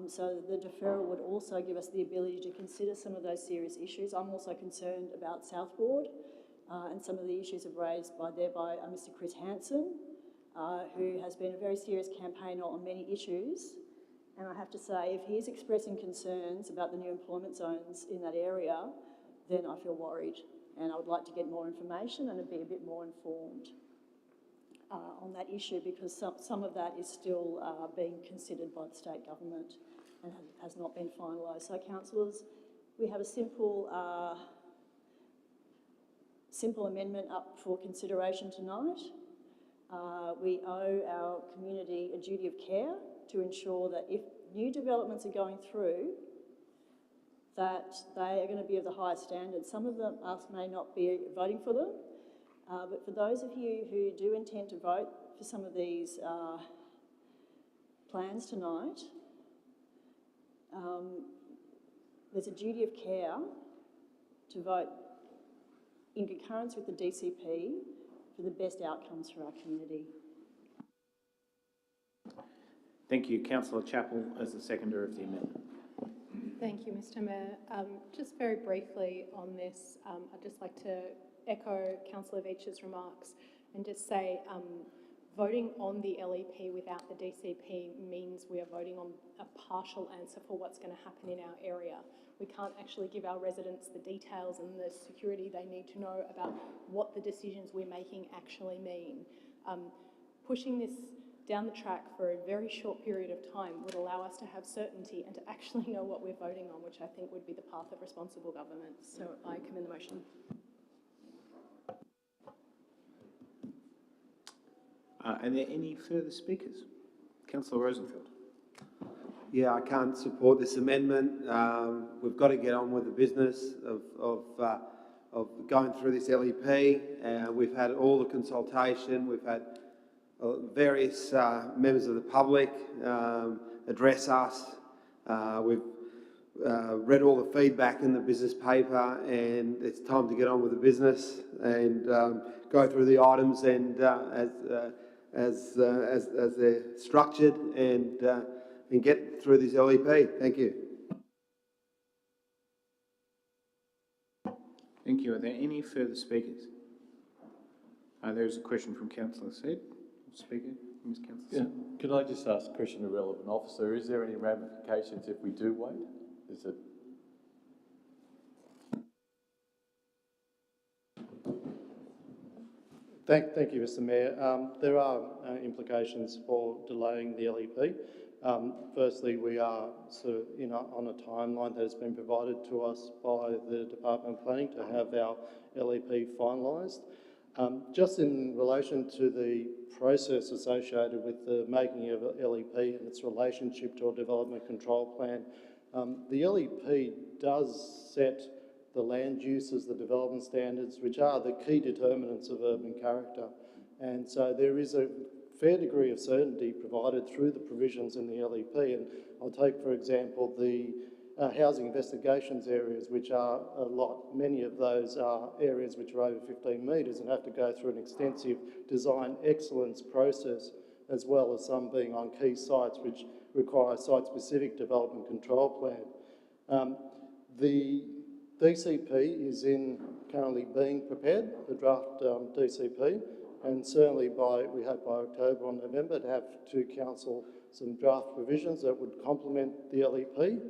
So the deferral would also give us the ability to consider some of those serious issues. I'm also concerned about Southboard and some of the issues raised by Mr. Chris Hanson, who has been a very serious campaigner on many issues. And I have to say, if he's expressing concerns about the new employment zones in that area, then I feel worried. And I would like to get more information and be a bit more informed on that issue, because some of that is still being considered by the state government and has not been finalised. So, councillors, we have a simple amendment up for consideration tonight. We owe our community a duty of care to ensure that if new developments are going through, that they are going to be of the highest standard. Some of us may not be voting for them, but for those of you who do intend to vote for some of these plans tonight, there's a duty of care to vote in concurrence with the DCP for the best outcomes for our community. Thank you. Councillor Chappell as the seconder of the amendment. Thank you, Mr. Mayor. Just very briefly on this, I'd just like to echo Councillor Veitch's remarks and just say voting on the LEP without the DCP means we are voting on a partial answer for what's going to happen in our area. We can't actually give our residents the details and the security they need to know about what the decisions we're making actually mean. Pushing this down the track for a very short period of time would allow us to have certainty and to actually know what we're voting on, which I think would be the path of responsible government. So I commend the motion. Are there any further speakers? Councillor Rosenfeld. Yeah, I can't support this amendment. We've got to get on with the business of going through this LEP. We've had all the consultation. We've had various members of the public address us. We've read all the feedback in the business paper, and it's time to get on with the business and go through the items and as they're structured and get through this LEP. Thank you. Thank you. Are there any further speakers? There's a question from Councillor Seed. Speaker, Ms. Councillor. Yeah. Could I just ask a question of the relevant officer? Is there any ramifications if we do wait? Is it? Thank you, Mr Mayor. There are implications for delaying the LEP. Firstly, we are sort of on a timeline that has been provided to us by the Department of Planning to have our LEP finalised. Just in relation to the process associated with the making of a LEP and its relationship to a development control plan, the LEP does set the land uses, the development standards, which are the key determinants of urban character. And so there is a fair degree of certainty provided through the provisions in the LEP. And I'll take, for example, the housing investigations areas, which are many of those are areas which are over 15 metres and have to go through an extensive design excellence process, as well as some being on key sites which require site-specific development control plan. The DCP is currently being prepared, the draft DCP, and certainly we hope by October or November to have to council some draft provisions that would complement the LEP,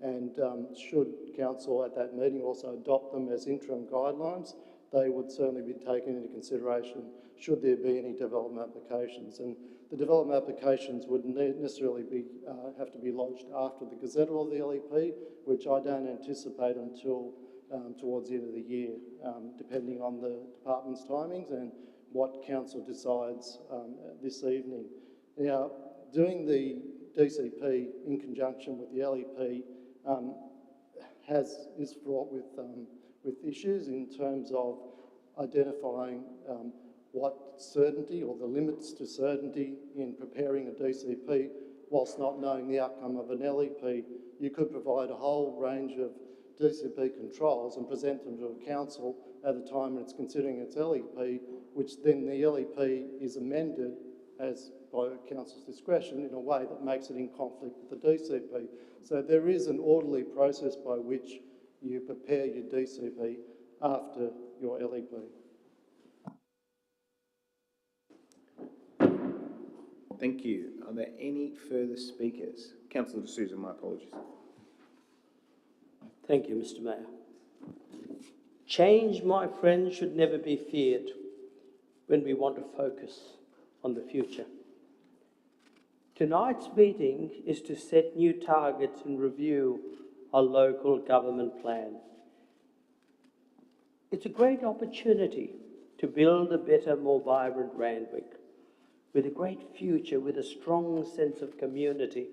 and should council at that meeting also adopt them as interim guidelines, they would certainly be taken into consideration should there be any development applications. And the development applications would necessarily have to be lodged after the gazettal of the LEP, which I don't anticipate until towards the end of the year, depending on the department's timings and what council decides this evening. Now, doing the DCP in conjunction with the LEP is fraught with issues in terms of identifying what certainty or the limits to certainty in preparing a DCP whilst not knowing the outcome of an LEP. You could provide a whole range of DCP controls and present them to a council at the time when it's considering its LEP, which then the LEP is amended as by council's discretion in a way that makes it in conflict with the DCP. So there is an orderly process by which you prepare your DCP after your LEP. Thank you. Are there any further speakers? Councillor D'Souza, my apologies. Thank you, Mr Mayor. Change, my friends, should never be feared when we want to focus on the future. Tonight's meeting is to set new targets and review our local government plan. It's a great opportunity to build a better, more vibrant Randwick, with a great future, with a strong sense of community,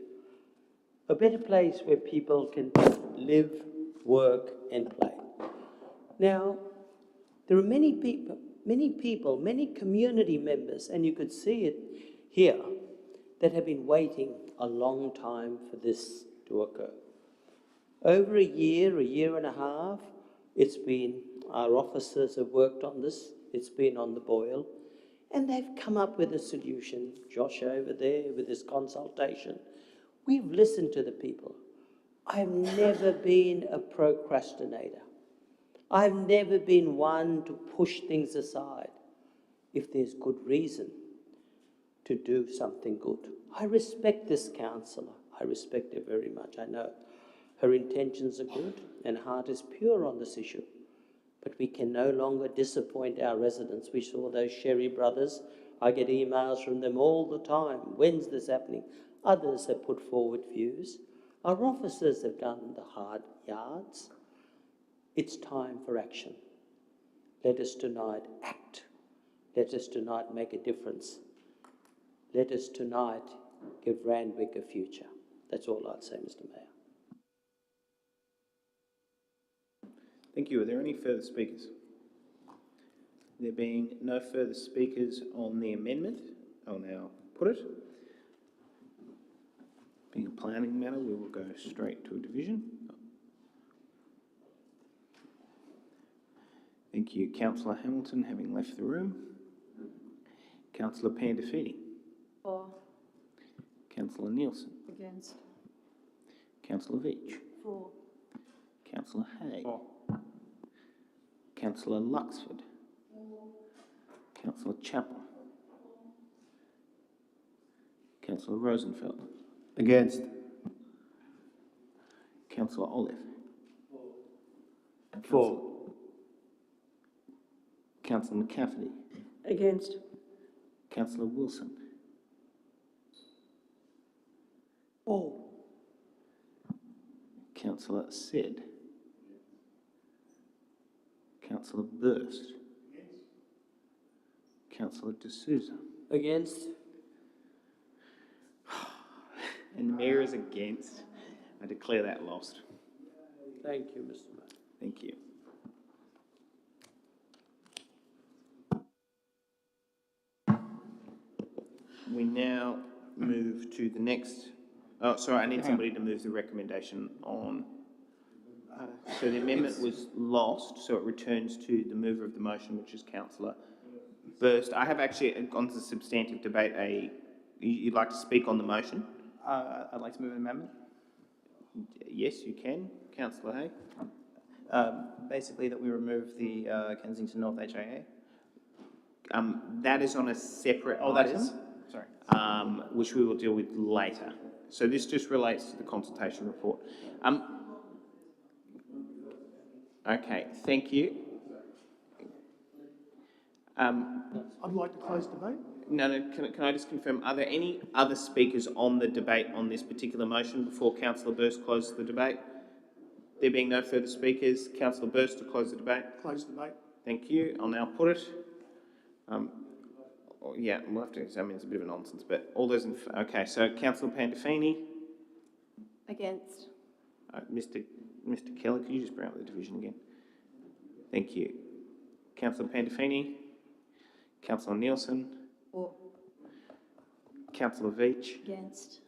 a better place where people can live, work and play. Now, there are many people, many community members, and you could see it here, that have been waiting a long time for this to occur. Over a year and a half, our officers have worked on this, it's been on the boil, and they've come up with a solution. Josh over there with his consultation. We've listened to the people. I've never been a procrastinator. I've never been one to push things aside if there's good reason to do something good. I respect this councillor. I respect her very much. I know her intentions are good and her heart is pure on this issue. But we can no longer disappoint our residents. We saw those Sherry brothers. I get emails from them all the time. When's this happening? Others have put forward views. Our officers have done the hard yards. It's time for action. Let us tonight act. Let us tonight make a difference. Let us tonight give Randwick a future. That's all I'd say, Mr Mayor. Thank you. Are there any further speakers? There being no further speakers on the amendment, I'll now put it. Being a planning matter, we will go straight to a division. Thank you. Councillor Hamilton having left the room. Councillor Pandafini. For. Councillor Nielsen. Against. Councillor Veitch. For. Councillor Hay. For. Councillor Luxford. Councillor Chappell. Councillor Rosenfeld. Against. Councillor Olive. For. Councillor McCafferty. Against. Councillor Wilson. For. Councillor Sid. Councillor Burst. Councillor D'Souza. Against. And the Mayor is against. I declare that lost. Thank you, Mr. Mayor. Thank you. We now move to the next. Oh, sorry, I need somebody to move the recommendation on. So the amendment was lost, so it returns to the mover of the motion, which is Councillor Burst. I have actually gone to substantive debate. You'd like to speak on the motion? I'd like to move an amendment. Yes, you can. Councillor Hay. Basically that we remove the Kensington North HIA. That is on a separate Oh, that item, is? Sorry. which we will deal with later. So this just relates to the consultation report. Okay, thank you. I'd like to close debate. No, can I just confirm, are there any other speakers on the debate on this particular motion before Councillor Burst closes the debate? There being no further speakers, Councillor Burst to close the debate. Close debate. Thank you. I'll now put it. Yeah, we'll have to examine. It's a bit of a nonsense, but all those in okay. So Councillor Pandolfini. Against. Mr. Keller, could you just bring up the division again? Thank you. Councillor Pandolfini. Councillor Nielsen. For. Councillor Veach. Against.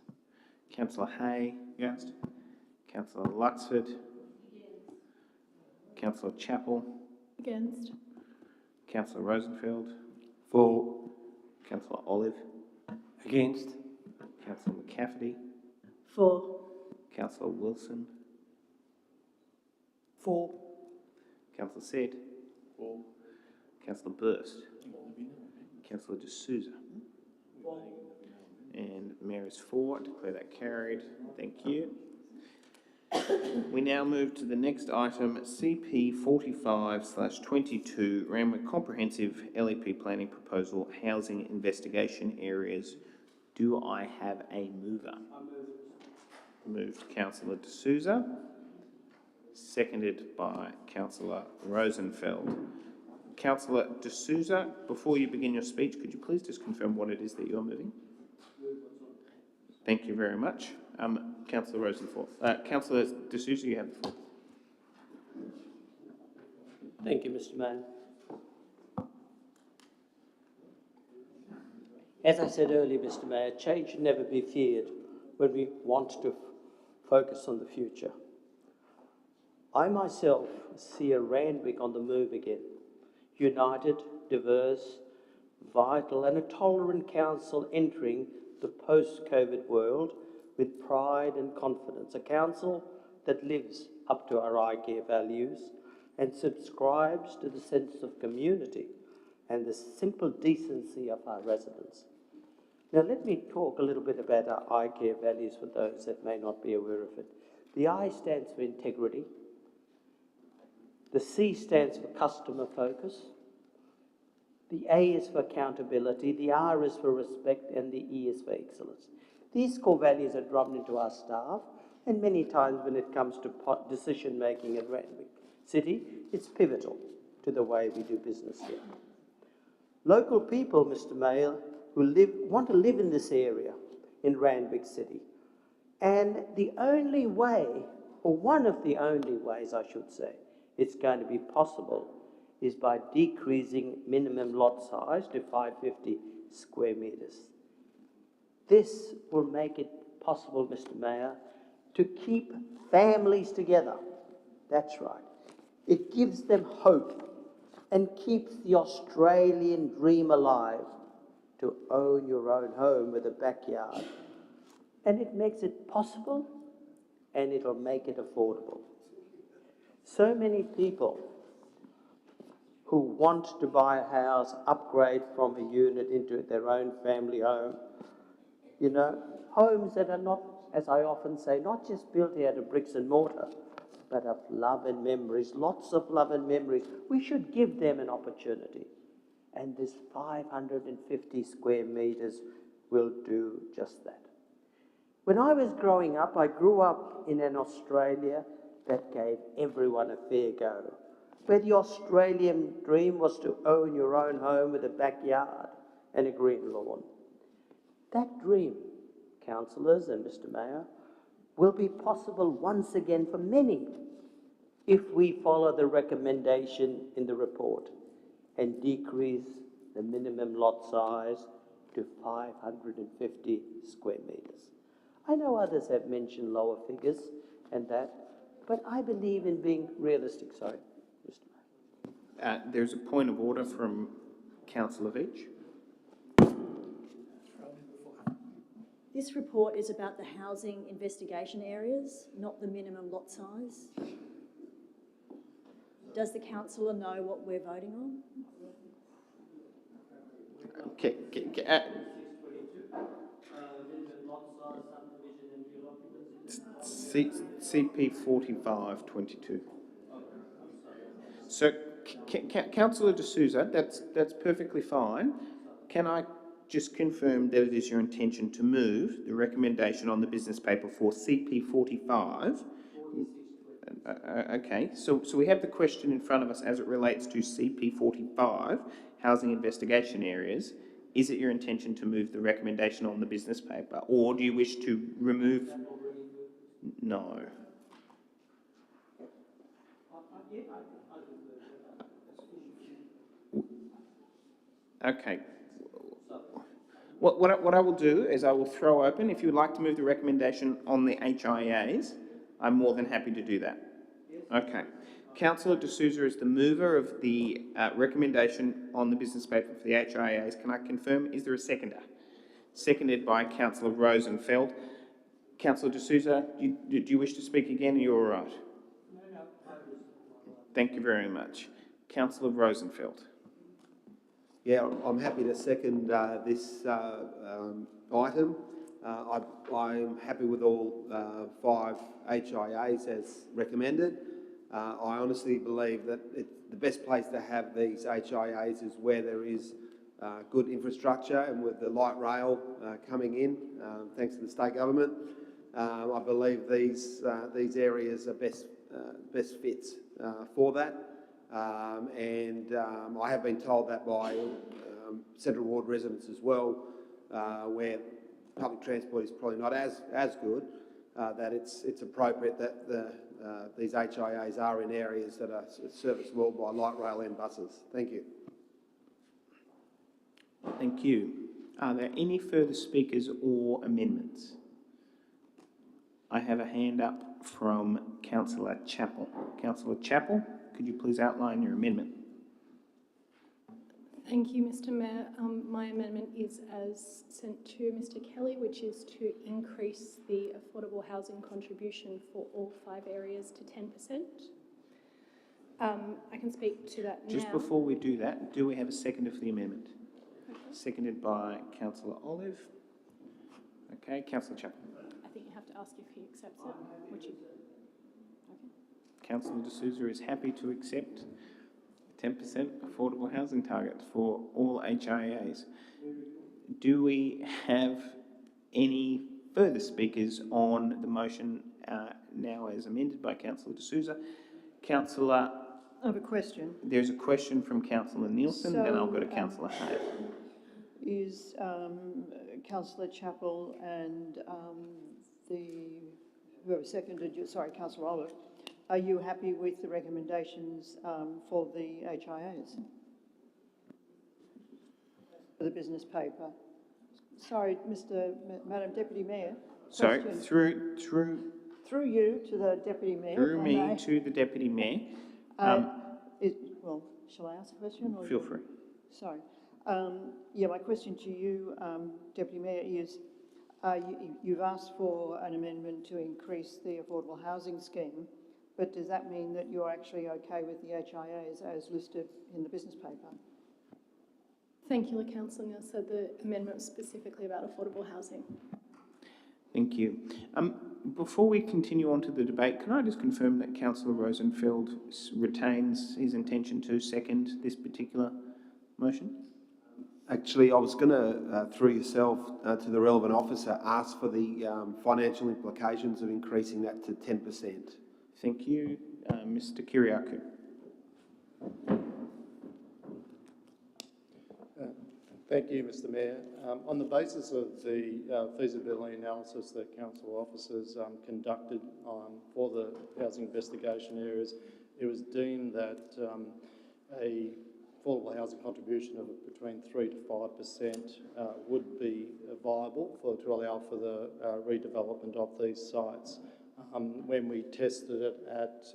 Councillor Hay. Against. Councillor Luxford. Councillor Chappell. Against. Councillor Rosenfeld. For. Councillor Olive. Against. Councillor McCafferty. For. Councillor Wilson. For. Councillor Sid. For. Councillor Burst. Councillor D'Souza. And Mayor is for. I declare that carried. Thank you. We now move to the next item, CP 45/22, Randwick Comprehensive LEP Planning Proposal, Housing Investigation Areas. Do I have a mover? Moved Councillor D'Souza, seconded by Councillor Rosenfeld. Councillor D'Souza, before you begin your speech, could you please just confirm what it is that you're moving? Thank you very much. Councillor Rosenfeld. Councillor D'Souza, you have the floor. Thank you, Mr. Mayor. As I said earlier, Mr. Mayor, change should never be feared when we want to focus on the future. I myself see a Randwick on the move again. United, diverse, vital and a tolerant council entering the post-COVID world with pride and confidence. A council that lives up to our ICARE values and subscribes to the sense of community and the simple decency of our residents. Now let me talk a little bit about our ICARE values for those that may not be aware of it. The I stands for integrity. The C stands for customer focus. The A is for accountability, the R is for respect, and the E is for excellence. These core values are drummed into our staff, and many times when it comes to decision-making at Randwick City, it's pivotal to the way we do business here. Local people, Mr. Mayor, who want to live in this area in Randwick City, and the only way, or one of the only ways I should say, it's going to be possible is by decreasing minimum lot size to 550 square metres. This will make it possible, Mr. Mayor, to keep families together. That's right. It gives them hope and keeps the Australian dream alive to own your own home with a backyard. And it makes it possible and it'll make it affordable. So many people who want to buy a house, upgrade from a unit into their own family home. You know, homes that are not, as I often say, not just built out of bricks and mortar, but of love and memories, lots of love and memories. We should give them an opportunity and this 550 square metres will do just that. When I was growing up, I grew up in an Australia that gave everyone a fair go, where the Australian dream was to own your own home with a backyard and a green lawn. That dream, councillors and Mr Mayor, will be possible once again for many if we follow the recommendation in the report and decrease the minimum lot size to 550 square metres. I know others have mentioned lower figures and that, but I believe in being realistic. Sorry, Mr Mayor. There's a point of order from Councillor Veitch. This report is about the housing investigation areas, not the minimum lot size. Does the councillor know what we're voting on? Okay, CP 4522. So, Councillor De Souza, that's perfectly fine. Can I just confirm that it is your intention to move the recommendation on the business paper for CP 45? Okay, so we have the question in front of us as it relates to CP 45, housing investigation areas. Is it your intention to move the recommendation on the business paper, or do you wish to remove? No. Okay. What I will do is I will throw open, if you would like to move the recommendation on the HIAs, I'm more than happy to do that. Okay. Councillor De Souza is the mover of the recommendation on the business paper for the HIAs. Can I confirm, is there a seconder? Seconded by Councillor Rosenfeld. Councillor De Souza, do you wish to speak again? Are you all right? No. Thank you very much. Councillor Rosenfeld. Yeah, I'm happy to second this item. I'm happy with all 5 HIAs as recommended. I honestly believe that the best place to have these HIAs is where there is good infrastructure, and with the light rail coming in, thanks to the state government, I believe these areas are best fits for that. I have been told that by Central Ward residents as well, where public transport is probably not as good, that it's appropriate that these HIAs are in areas that are serviced well by light rail and buses. Thank you. Thank you. Are there any further speakers or amendments? I have a hand up from Councillor Chappell. Councillor Chappell, could you please outline your amendment? Thank you, Mr Mayor. My amendment is as sent to Mr Kelly, which is to increase the affordable housing contribution for all 5 areas to 10%. I can speak to that now. Just before we do that, do we have a seconder for the amendment? Okay. Seconded by Councillor Olive. Okay, Councillor Chappell. I think you have to ask if he accepts it. Would you? Okay. Councillor De Souza is happy to accept 10% affordable housing target for all HIAs. Do we have any further speakers on the motion now as amended by Councillor De Souza? Councillor... I have a question. There's a question from Councillor Nielsen, then I'll go to Councillor Hay. Is Councillor Chappell and whoever seconded you, sorry, Councillor Olive, are you happy with the recommendations for the HIAs? For the business paper? Sorry, Madam Deputy Mayor. Sorry, question. through you to the Deputy Mayor. Through me to the Deputy Mayor. Well, shall I ask a question? Or feel free. Sorry. Yeah, my question to you, Deputy Mayor, is you've asked for an amendment to increase the affordable housing scheme, but does that mean that you're actually okay with the HIAs as listed in the business paper? Thank you, Councillor Nielsen. The amendment was specifically about affordable housing. Thank you. Before we continue on to the debate, can I just confirm that Councillor Rosenfeld retains his intention to second this particular motion? Actually, I was going to, through yourself, to the relevant officer, ask for the financial implications of increasing that to 10%. Thank you. Mr. Kiriakou. Thank you, Mr. Mayor. On the basis of the feasibility analysis that council officers conducted for the housing investigation areas, it was deemed that a affordable housing contribution of between 3 to 5% would be viable to allow for the redevelopment of these sites. When we tested it at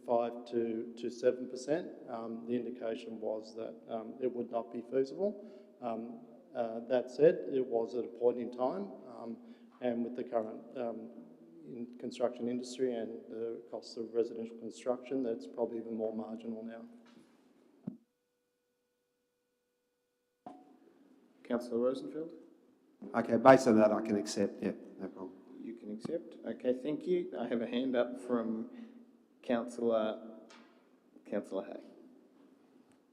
5 to 7%, the indication was that it would not be feasible. That said, it was at a point in time, and with the current construction industry and the cost of residential construction, that's probably even more marginal now. Councillor Rosenfeld? Okay, based on that, I can accept. Yeah, no problem. You can accept. Okay, thank you. I have a hand up from Councillor Hay.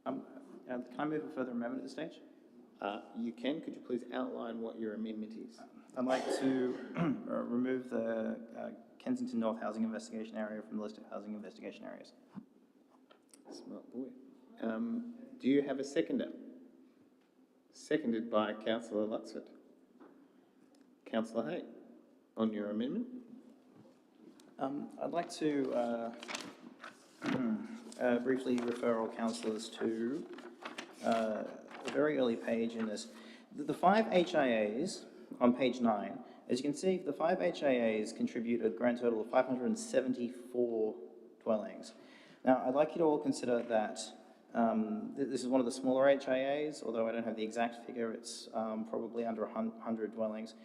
Can I move a further amendment at this stage? You can. Could you please outline what your amendment is? I'd like to remove the Kensington North Housing Investigation Area from the list of housing investigation areas. Smart boy. Do you have a seconder? Seconded by Councillor Luxford. Councillor Hay, on your amendment. I'd like to briefly refer all councillors to a very early page in this. The 5 HIAs on page 9, as you can see, the 5 HIAs contribute a grand total of 574 dwellings. Now, I'd like you to all consider that this is one of the smaller HIAs, although I don't have the exact figure, it's probably under 100 dwellings.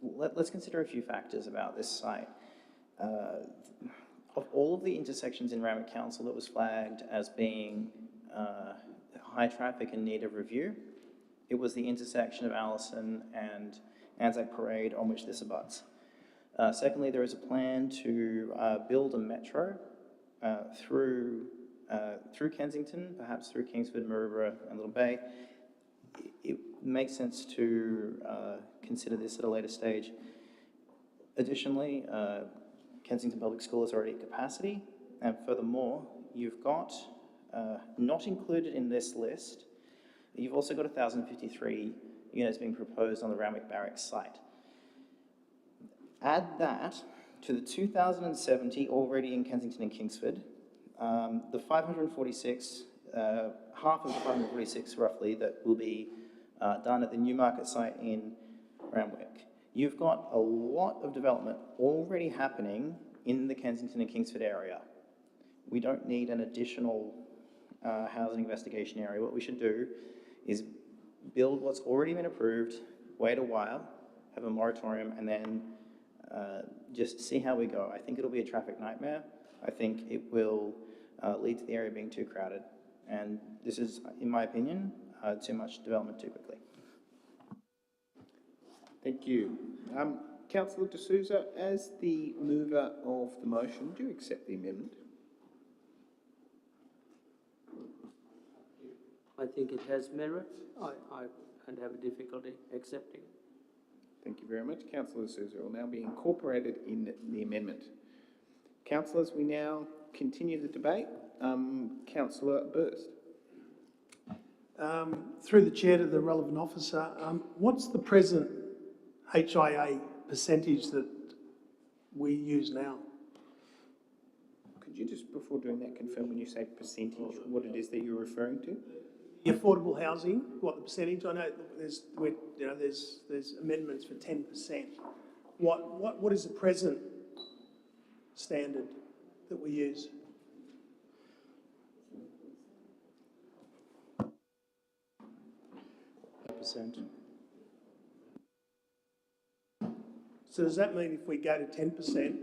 Let's consider a few factors about this site. Of all of the intersections in Randwick Council that was flagged as being high traffic and need of review, it was the intersection of Allison and Anzac Parade on which this abuts. Secondly, there is a plan to build a metro through Kensington, perhaps through Kingsford, Maroubra and Little Bay. It makes sense to consider this at a later stage. Additionally, Kensington Public School is already at capacity, and furthermore, you've got, not included in this list, you've also got 1,053 units being proposed on the Randwick Barracks site. Add that to the 2,070 already in Kensington and Kingsford, the 546, half of the 546 roughly that will be done at the Newmarket site in Randwick. You've got a lot of development already happening in the Kensington and Kingsford area. We don't need an additional housing investigation area. What we should do is build what's already been approved, wait a while, have a moratorium, and then just see how we go. I think it'll be a traffic nightmare. I think it will lead to the area being too crowded. And this is, in my opinion, too much development too quickly. Thank you. Councillor De Souza, as the mover of the motion, do you accept the amendment? I think it has merit. I don't have a difficulty accepting. Thank you very much. Councillor De Souza will now be incorporated in the amendment. Councillors, we now continue the debate. Councillor Burst. Through the chair to the relevant officer, what's the present HIA percentage that we use now? Could you just, before doing that, confirm when you say percentage, what it is that you're referring to? The affordable housing, what the percentage? I know there's amendments for 10%. What is the present standard that we use? %. So does that mean if we go to 10%,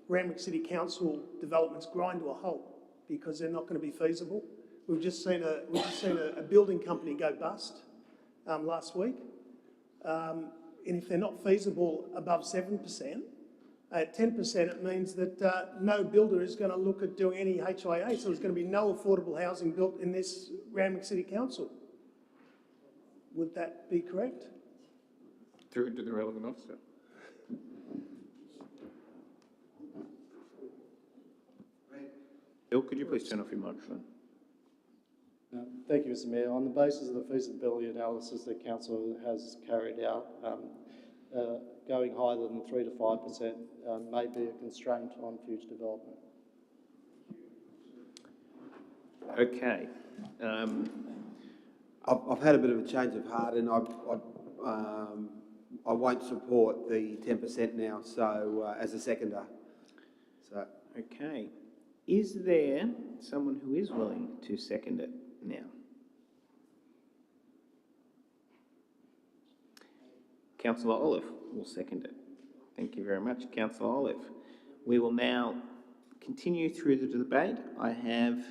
Randwick City Council developments grind to a halt because they're not going to be feasible? We've just seen a building company go bust last week, and if they're not feasible above 7%, At 10%, it means that no builder is going to look at doing any HIA, so there's going to be no affordable housing built in this Randwick City Council. Would that be correct? Through to the relevant officer. Bill, could you please turn off your microphone? Thank you, Mr Mayor. On the basis of the feasibility analysis that Council has carried out, going higher than 3 to 5% may be a constraint on future development. Okay. I've had a bit of a change of heart, and I won't support the 10% now. So as a seconder. So okay. Is there someone who is willing to second it now? Councillor Olive will second it. Thank you very much, Councillor Olive. We will now continue through the debate. I have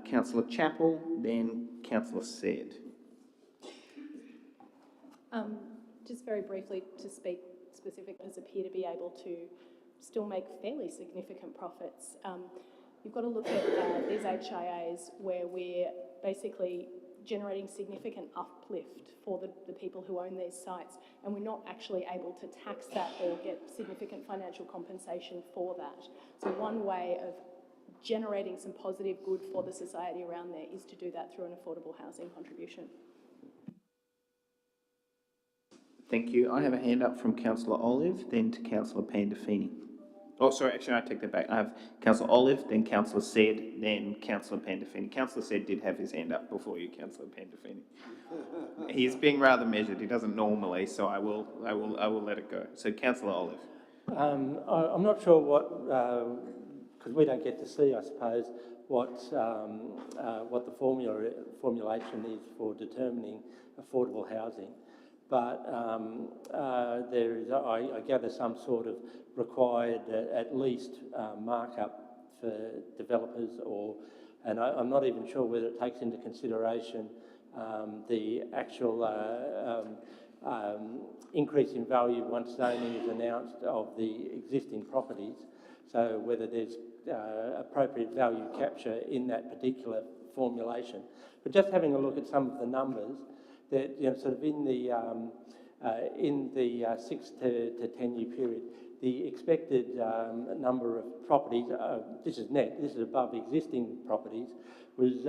Councillor Chappell, then Councillor Said. Just very briefly to speak specifically, appear to be able to still make fairly significant profits. You've got to look at these HIAs where we're basically generating significant uplift for the people who own these sites, and we're not actually able to tax that or get significant financial compensation for that. So one way of generating some positive good for the society around there is to do that through an affordable housing contribution. Thank you. I have a hand up from Councillor Olive, then to Councillor Pandolfini. Oh, sorry, actually, I take that back. I have Councillor Olive, then Councillor Said, then Councillor Pandolfini. Councillor Said did have his hand up before you, Councillor Pandolfini. He's being rather measured. He doesn't normally, so I will let it go. So, Councillor Olive. I'm not sure what, because we don't get to see, I suppose, what the formulation is for determining affordable housing. But there is, I gather, some sort of required at least markup for developers, and I'm not even sure whether it takes into consideration the actual increase in value once zoning is announced of the existing properties. So whether there's appropriate value capture in that particular formulation. But just having a look at some of the numbers, that sort of in the 6 to 10 year period, the expected number of properties, this is net, this is above existing properties, was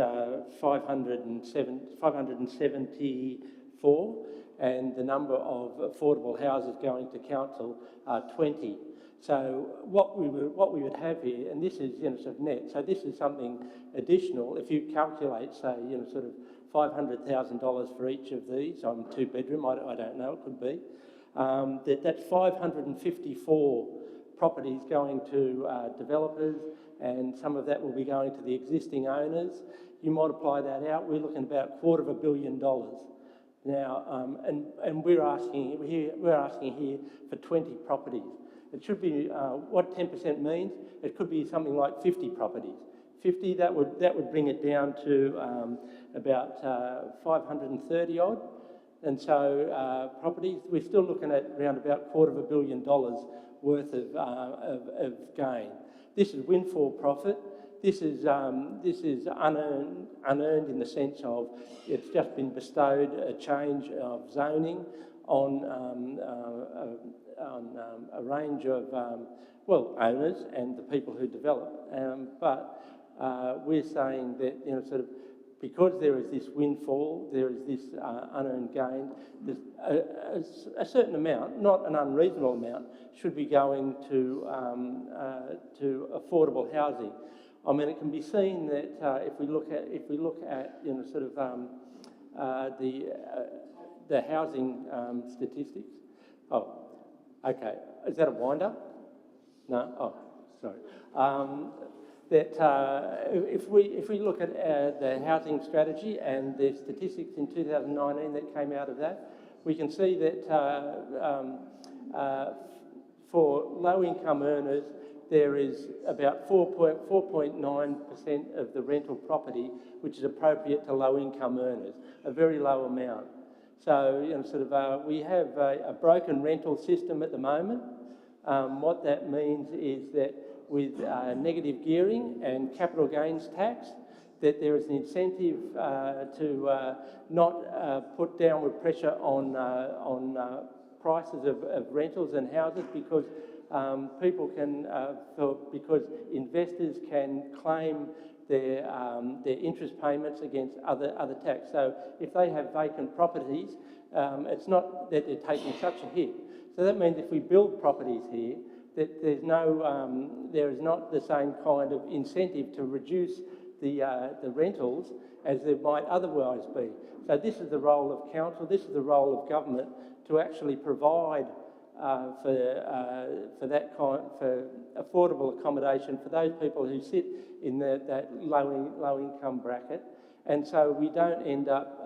574, and the number of affordable houses going to council are 20. So what we would have here, and this is sort of net, so this is something additional. If you calculate, say, sort of $500,000 for each of these on 2-bedroom, I don't know, it could be. That's 554 properties going to developers, and some of that will be going to the existing owners. You multiply that out, we're looking at about $250 million. Now, and we're asking here for 20 properties. It should be what 10% means. It could be something like 50 properties. 50, that would bring it down to about 530 odd. And so properties, we're still looking at around about $250 million worth of gain. This is windfall profit. This is unearned in the sense of it's just been bestowed a change of zoning on a range of owners and the people who develop. But we're saying that sort of because there is this windfall, there is this unearned gain, a certain amount, not an unreasonable amount, should be going to affordable housing. I mean, it can be seen that if we look at sort of the housing statistics. Oh, okay. Is that a wind-up? No. Oh, sorry. If we look at the housing strategy and the statistics in 2019 that came out of that, we can see that for low-income earners, there is about 4.9% of the rental property which is appropriate to low-income earners, a very low amount. So, we have a broken rental system at the moment. What that means is that with negative gearing and capital gains tax, that there is an incentive to not put downward pressure on prices of rentals and houses, because people can, because investors can claim their interest payments against other tax. So if they have vacant properties, it's not that they're taking such a hit. So that means if we build properties here, that there is not the same kind of incentive to reduce the rentals as there might otherwise be. So this is the role of council, this is the role of government, to actually provide for affordable accommodation for those people who sit in that low income bracket, and so we don't end up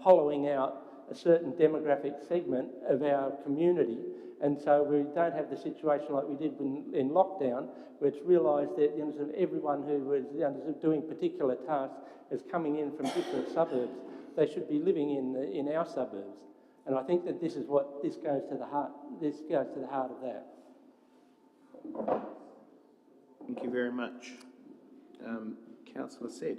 hollowing out a certain demographic segment of our community. And so we don't have the situation like we did in lockdown, where it's realised that everyone who was doing particular tasks is coming in from different suburbs. They should be living in our suburbs. And I think that this goes to the heart of that. Thank you very much. Councillor Said.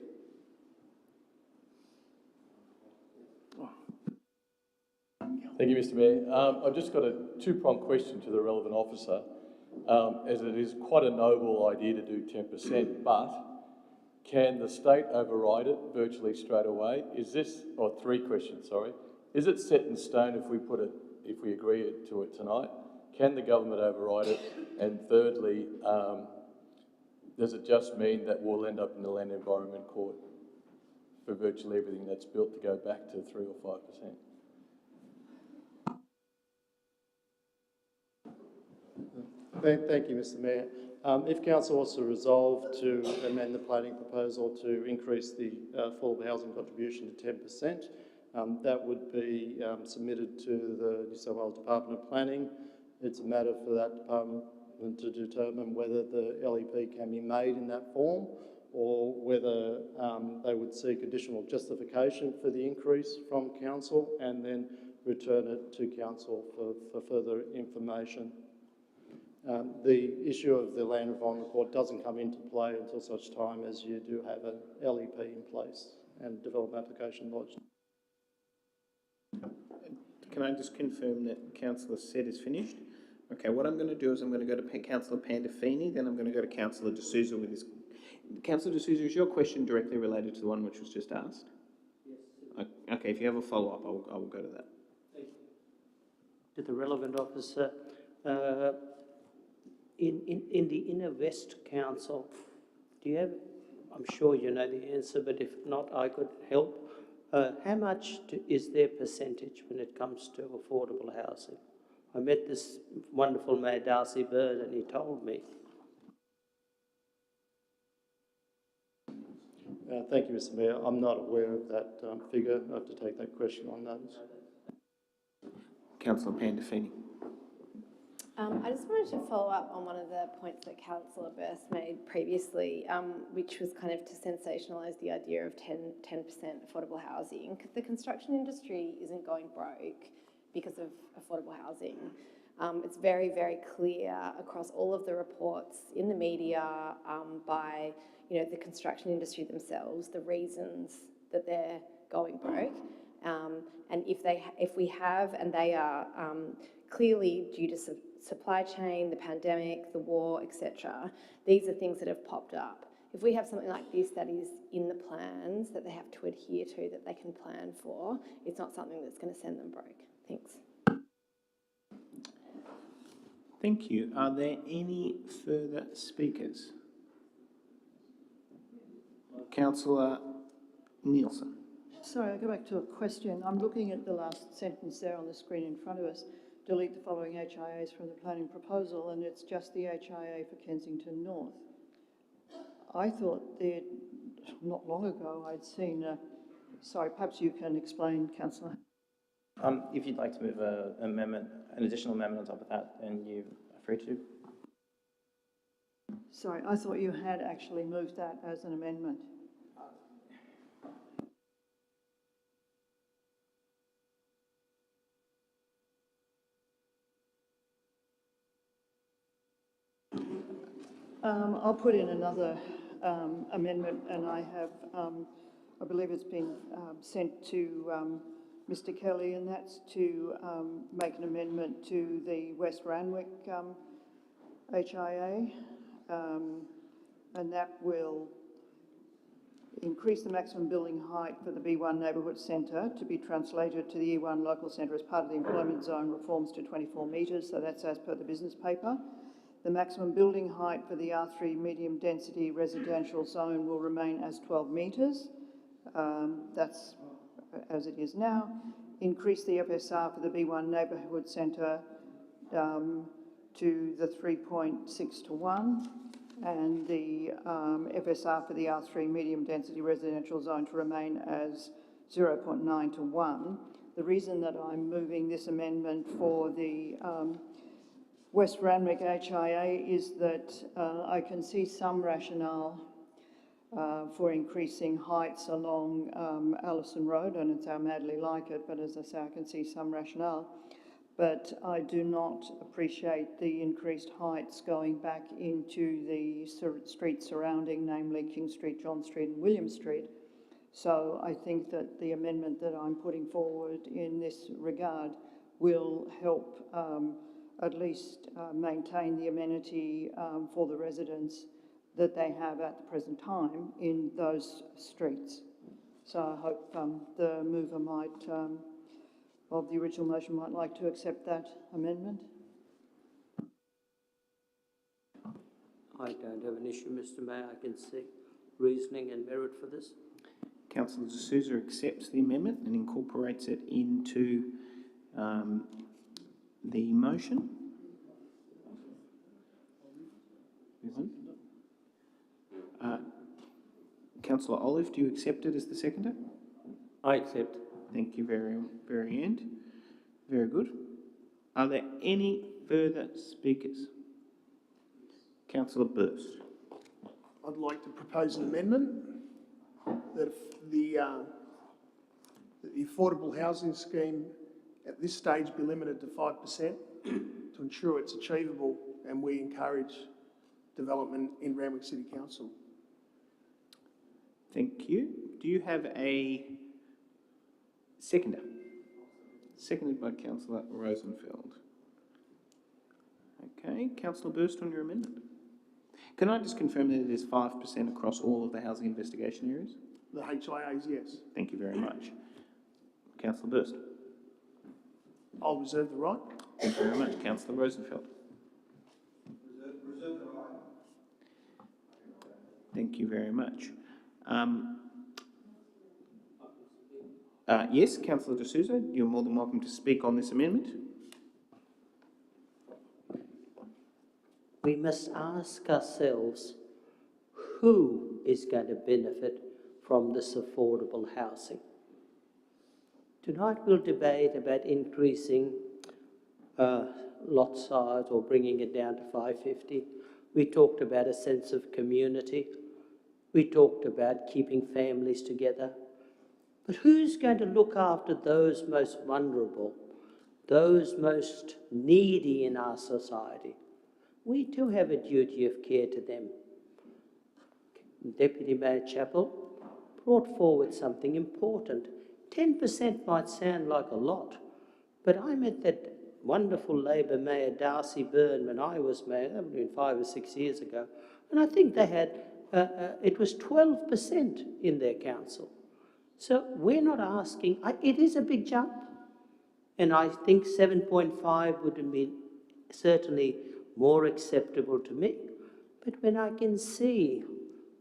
Thank you, Mr Mayor. I've just got a two-pronged question to the relevant officer, as it is quite a noble idea to do 10%, but can the state override it virtually straight away? Or three questions, sorry. Is it set in stone if we agree to it tonight? Can the government override it? And thirdly, does it just mean that we'll end up in the Land Environment Court for virtually everything that's built to go back to 3 or 5%? Thank you, Mr Mayor. If Council was to resolve to amend the planning proposal to increase the affordable housing contribution to 10%, that would be submitted to the New South Wales Department of Planning. It's a matter for that department to determine whether the LEP can be made in that form, or whether they would seek additional justification for the increase from Council and then return it to Council for further information. The issue of the Land Environment Court doesn't come into play until such time as you do have an LEP in place and development application lodged. Can I just confirm that Councillor Said is finished? Okay, what I'm going to do is I'm going to go to Councillor Pandolfini, then I'm going to go to Councillor D'Souza with this. Councillor D'Souza, is your question directly related to the one which was just asked? Yes. Okay, if you have a follow-up, I will go to that. Thank you. To the relevant officer, in the Inner West Council, do you have, I'm sure you know the answer, but if not, I could help. How much is their percentage when it comes to affordable housing? I met this wonderful man, Darcy Bird, and he told me. Thank you, Mr Mayor. I'm not aware of that figure. I have to take that question on notice. Councillor Pandolfini. I just wanted to follow up on one of the points that Councillor Burst made previously, which was kind of to sensationalise the idea of 10% affordable housing. The construction industry isn't going broke because of affordable housing. It's very, very clear across all of the reports in the media by the construction industry themselves, the reasons that they're going broke. And if we have, and they are clearly due to supply chain, the pandemic, the war, etc. These are things that have popped up. If we have something like this that is in the plans that they have to adhere to, that they can plan for, it's not something that's going to send them broke. Thanks. Thank you. Are there any further speakers? Councillor Nielsen. Sorry, I'll go back to a question. I'm looking at the last sentence there on the screen in front of us. Delete the following HIAs from the planning proposal, and it's just the HIA for Kensington North. I thought that not long ago I'd seen sorry, perhaps you can explain, Councillor. If you'd like to move an additional amendment on top of that, then you are free to. Sorry, I thought you had actually moved that as an amendment. I'll put in another amendment, and I have, I believe it's been sent to Mr. Kelly, and that's to make an amendment to the West Randwick HIA, and that will increase the maximum building height for the B1 Neighbourhood Centre to be translated to the E1 Local Centre as part of the employment zone reforms to 24 metres, so that's as per the business paper. The maximum building height for the R3 medium density residential zone will remain as 12 metres. That's as it is now. Increase the FSR for the B1 Neighbourhood Centre to the 3.6 to 1, and the FSR for the R3 medium density residential zone to remain as 0.9 to 1. The reason that I'm moving this amendment for the West Randwick HIA is that I can see some rationale for increasing heights along Allison Road, and it's how madly like it, but as I say, I can see some rationale. But I do not appreciate the increased heights going back into the streets surrounding, namely King Street, John Street and William Street. So I think that the amendment that I'm putting forward in this regard will help at least maintain the amenity for the residents that they have at the present time in those streets. So I hope the mover might, of the original motion, might like to accept that amendment. I don't have an issue, Mr. Mayor. I can see reasoning and merit for this. Councillor De Souza accepts the amendment and incorporates it into the motion. Councillor Olive, do you accept it as the seconder? I accept. Thank you very end. Very good. Are there any further speakers? Councillor Burst. I'd like to propose an amendment that the affordable housing scheme at this stage be limited to 5% to ensure it's achievable, and we encourage development in Randwick City Council. Thank you. Do you have a seconder? Seconded by Councillor Rosenfeld. Okay, Councillor Burst on your amendment. Can I just confirm that it is 5% across all of the housing investigation areas? The HIAs, yes. Thank you very much. Councillor Burst. I'll reserve the right. Thank you very much. Councillor Rosenfeld. Reserve the right. Thank you very much. Yes, Councillor De Souza, you're more than welcome to speak on this amendment. We must ask ourselves, who is going to benefit from this affordable housing? Tonight we'll debate about increasing lot size or bringing it down to 550. We talked about a sense of community. We talked about keeping families together. But who's going to look after those most vulnerable, those most needy in our society? We too have a duty of care to them. Deputy Mayor Chappell brought forward something important. 10% might sound like a lot, but I met that wonderful Labor Mayor Darcy Byrne when I was mayor, that would have been 5 or 6 years ago, and I think they had, it was 12% in their council. So we're not asking, it is a big jump, and I think 7.5 would have been certainly more acceptable to me. But when I can see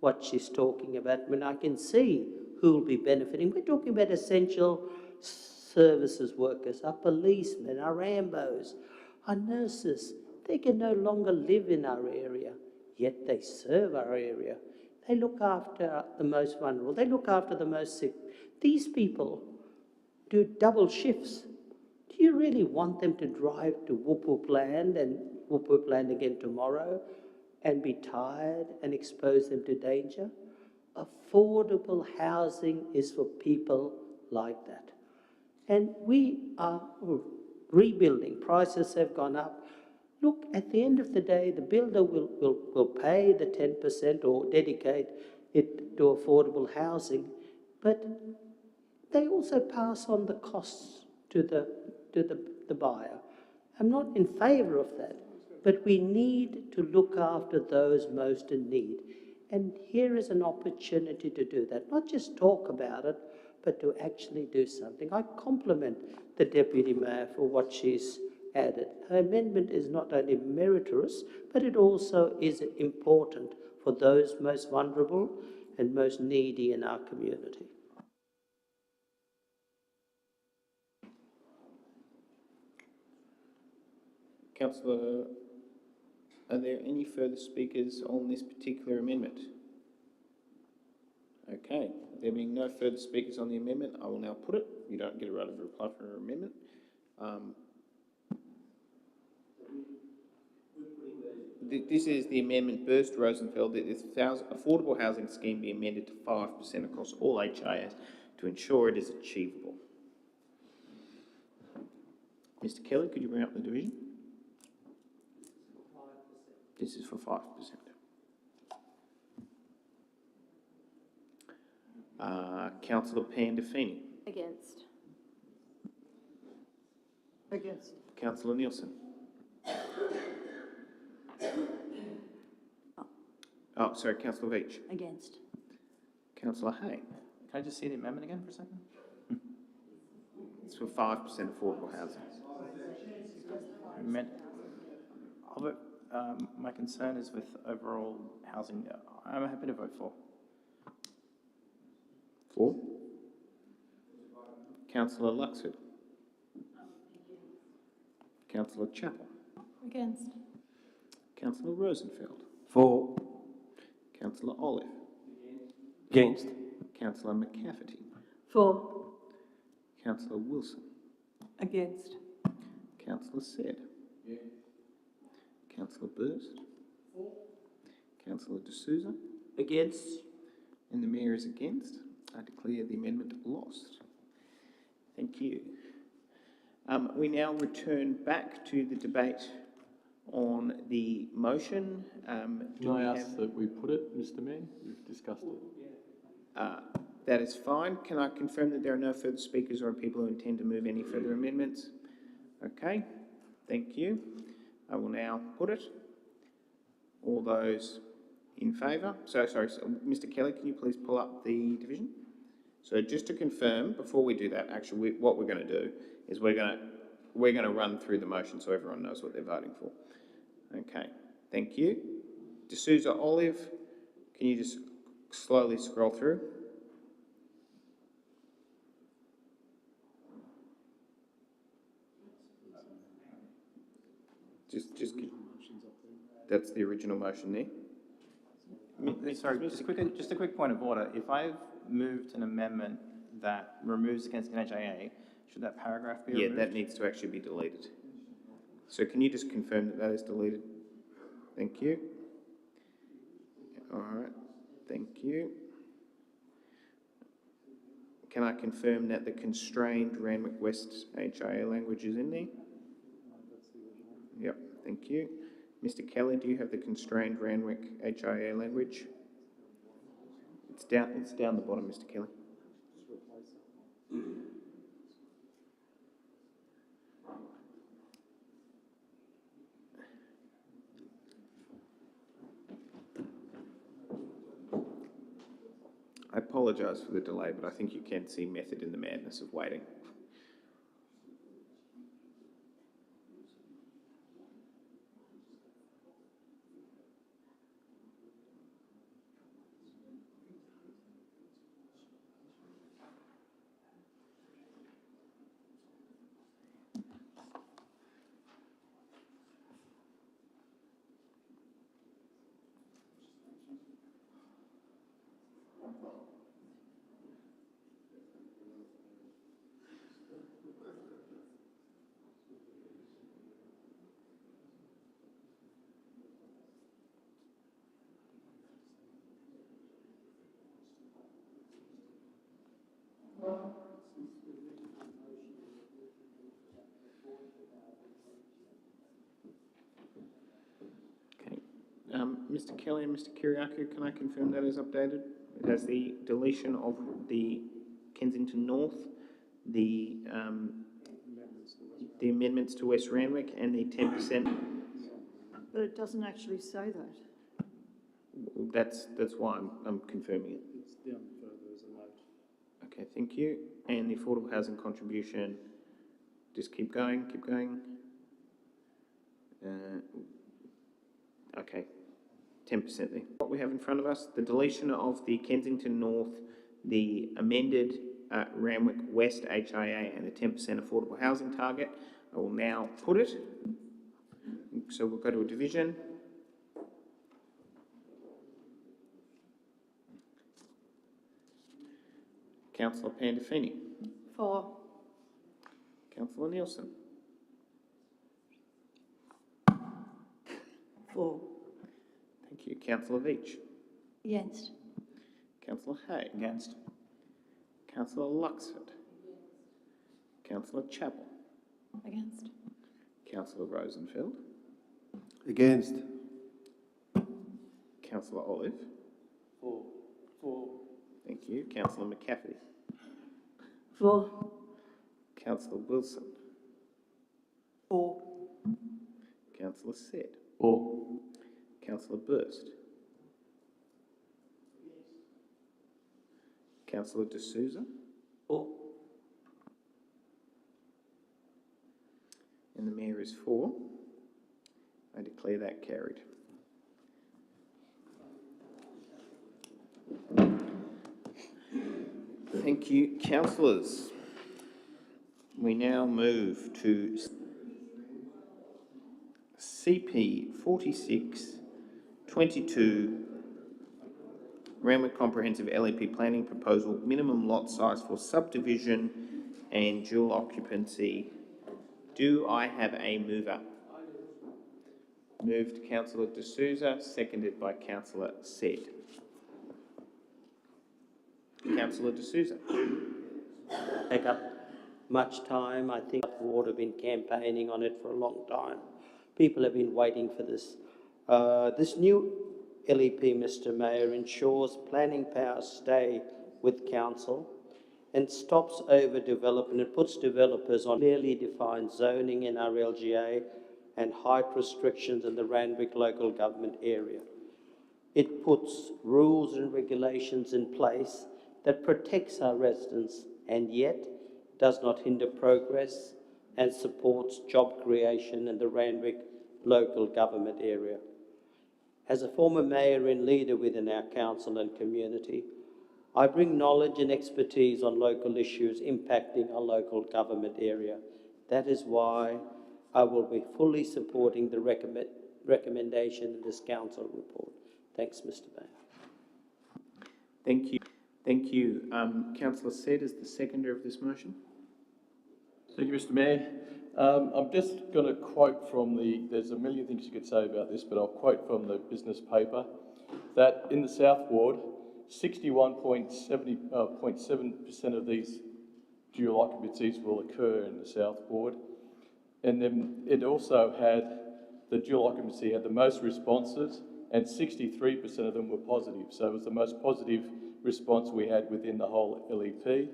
what she's talking about, when I can see who will be benefiting, we're talking about essential services workers, our policemen, our ambos, our nurses. They can no longer live in our area, yet they serve our area. They look after the most vulnerable. They look after the most sick. These people do double shifts. Do you really want them to drive to Whoop Whoop Land and Whoop Whoop Land again tomorrow and be tired and expose them to danger? Affordable housing is for people like that. And we are rebuilding. Prices have gone up. look, at the end of the day, the builder will pay the 10% or dedicate it to affordable housing, but they also pass on the costs to the buyer. I'm not in favour of that, but we need to look after those most in need. And here is an opportunity to do that, not just talk about it, but to actually do something. I compliment the Deputy Mayor for what she's added. Her amendment is not only meritorious, but it also is important for those most vulnerable and most needy in our community. Councillor, are there any further speakers on this particular amendment? Okay, there being no further speakers on the amendment, I will now put it. You don't get a right of reply for an amendment. This is the amendment Burst Rosenfeld that this affordable housing scheme be amended to 5% across all HIAs to ensure it is achievable. Mr. Kelly, could you bring up the division? 5%. This is for 5%. Councillor Pandafini. Against. Against. Councillor Nielsen. Oh, sorry, Councillor Veitch. Against. Councillor Hay. Can I just see the amendment again for a second? It's for 5% affordable housing. My concern is with overall housing. I'm happy to vote for. For? Councillor Luxford. Councillor Chappell. Against. Councillor Rosenfeld. For. Councillor Olive. Against. Councillor McCafferty. For. Councillor Wilson. Against. Councillor Said. Councillor Burst. Councillor D'Souza. Against. And the Mayor is against. I declare the amendment lost. Thank you. We now return back to the debate on the motion. Can I ask that we put it, Mr. Mayor? We've discussed it. That is fine. Can I confirm that there are no further speakers or people who intend to move any further amendments? Okay, thank you. I will now put it. All those in favour? So, Mr. Kelly, can you please pull up the division? So just to confirm, before we do that, actually, what we're going to do is we're going to run through the motion so everyone knows what they're voting for. Okay, thank you. D'Souza Olive, can you just slowly scroll through? Just that's the original motion there. Sorry, just a quick point of order. If I've moved an amendment that removes against an HIA, should that paragraph be removed? Yeah, that needs to actually be deleted. So can you just confirm that that is deleted? Thank you. All right, thank you. Can I confirm that the constrained Randwick West HIA language is in there? Yep, thank you. Mr. Kelly, do you have the constrained Randwick HIA language? It's down the bottom, Mr. Kelly. I apologise for the delay, but I think you can see method in the madness of waiting. Mr. Kelly and Mr. Kiriakou, can I confirm that is updated? It has the deletion of the Kensington North, the amendments to West Randwick, and the 10%. But it doesn't actually say that. That's why I'm confirming it. It's down further as a note. Okay, thank you. And the affordable housing contribution, just keep going, keep going. Okay, 10% there. What we have in front of us, the deletion of the Kensington North, the amended Randwick West HIA, and the 10% affordable housing target. I will now put it. So we'll go to a division. Councillor Pandolfini. For. Councillor Nielsen. For. Thank you. Councillor Veach. Against. Councillor Hay. Against. Councillor Luxford. Councillor Chappell. Against. Councillor Rosenfeld. Against. Councillor Olive. For. Thank you. Councillor McCafferty. For. Councillor Wilson. For. Councillor Said. For. Councillor Burst. Councillor D'Souza. For. And the Mayor is for. I declare that carried. Thank you, councillors. We now move to CP 46-22, Randwick Comprehensive LEP Planning Proposal, minimum lot size for subdivision and dual occupancy. Do I have a mover? Moved Councillor D'Souza, seconded by Councillor Said. Councillor D'Souza. Take up much time. I think the board have been campaigning on it for a long time. People have been waiting for this. This new LEP, Mr. Mayor, ensures planning powers stay with council and stops overdevelopment. It puts developers on clearly defined zoning in our LGA and height restrictions in the Randwick local government area. It puts rules and regulations in place that protects our residents and yet does not hinder progress and supports job creation in the Randwick local government area. As a former mayor and leader within our council and community, I bring knowledge and expertise on local issues impacting our local government area. That is why I will be fully supporting the recommendation in this council report. Thanks, Mr. Mayor. Thank you. Thank you. Councillor Said is the seconder of this motion. Thank you, Mr. Mayor. I'm just going to quote from there's a million things you could say about this, but I'll quote from the business paper that in the South Ward, 61.7% of these dual occupancies will occur in the South Ward. And then it also had, the dual occupancy had the most responses and 63% of them were positive. So it was the most positive response we had within the whole LEP.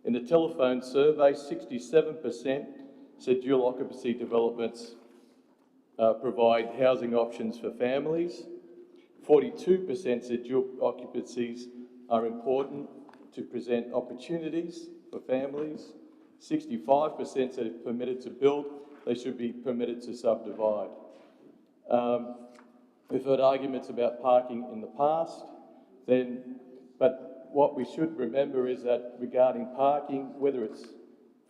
In the telephone survey, 67% said dual occupancy developments provide housing options for families. 42% said dual occupancies are important to present opportunities for families. 65% said if permitted to build, they should be permitted to subdivide. We've heard arguments about parking in the past, but what we should remember is that regarding parking, whether it's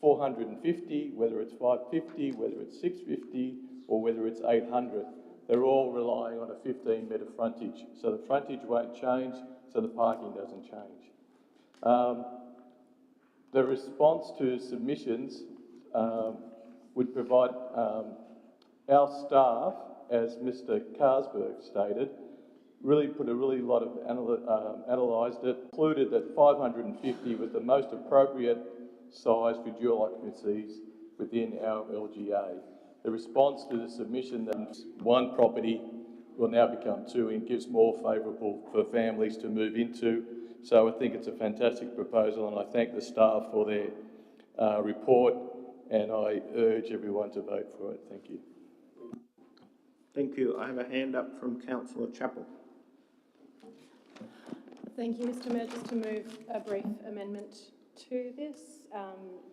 450, whether it's 550, whether it's 650, or whether it's 800, they're all relying on a 15-metre frontage. So the frontage won't change, so the parking doesn't change. The response to submissions would provide our staff, as Mr. Carlsberg stated, analysed it, concluded that 550 was the most appropriate size for dual occupancies within our LGA. The response to the submission that one property will now become 2 and gives more favourable for families to move into. So I think it's a fantastic proposal, and I thank the staff for their report, and I urge everyone to vote for it. Thank you. Thank you. I have a hand up from Councillor Chappell. Thank you, Mr. Mayor. Just to move a brief amendment to this,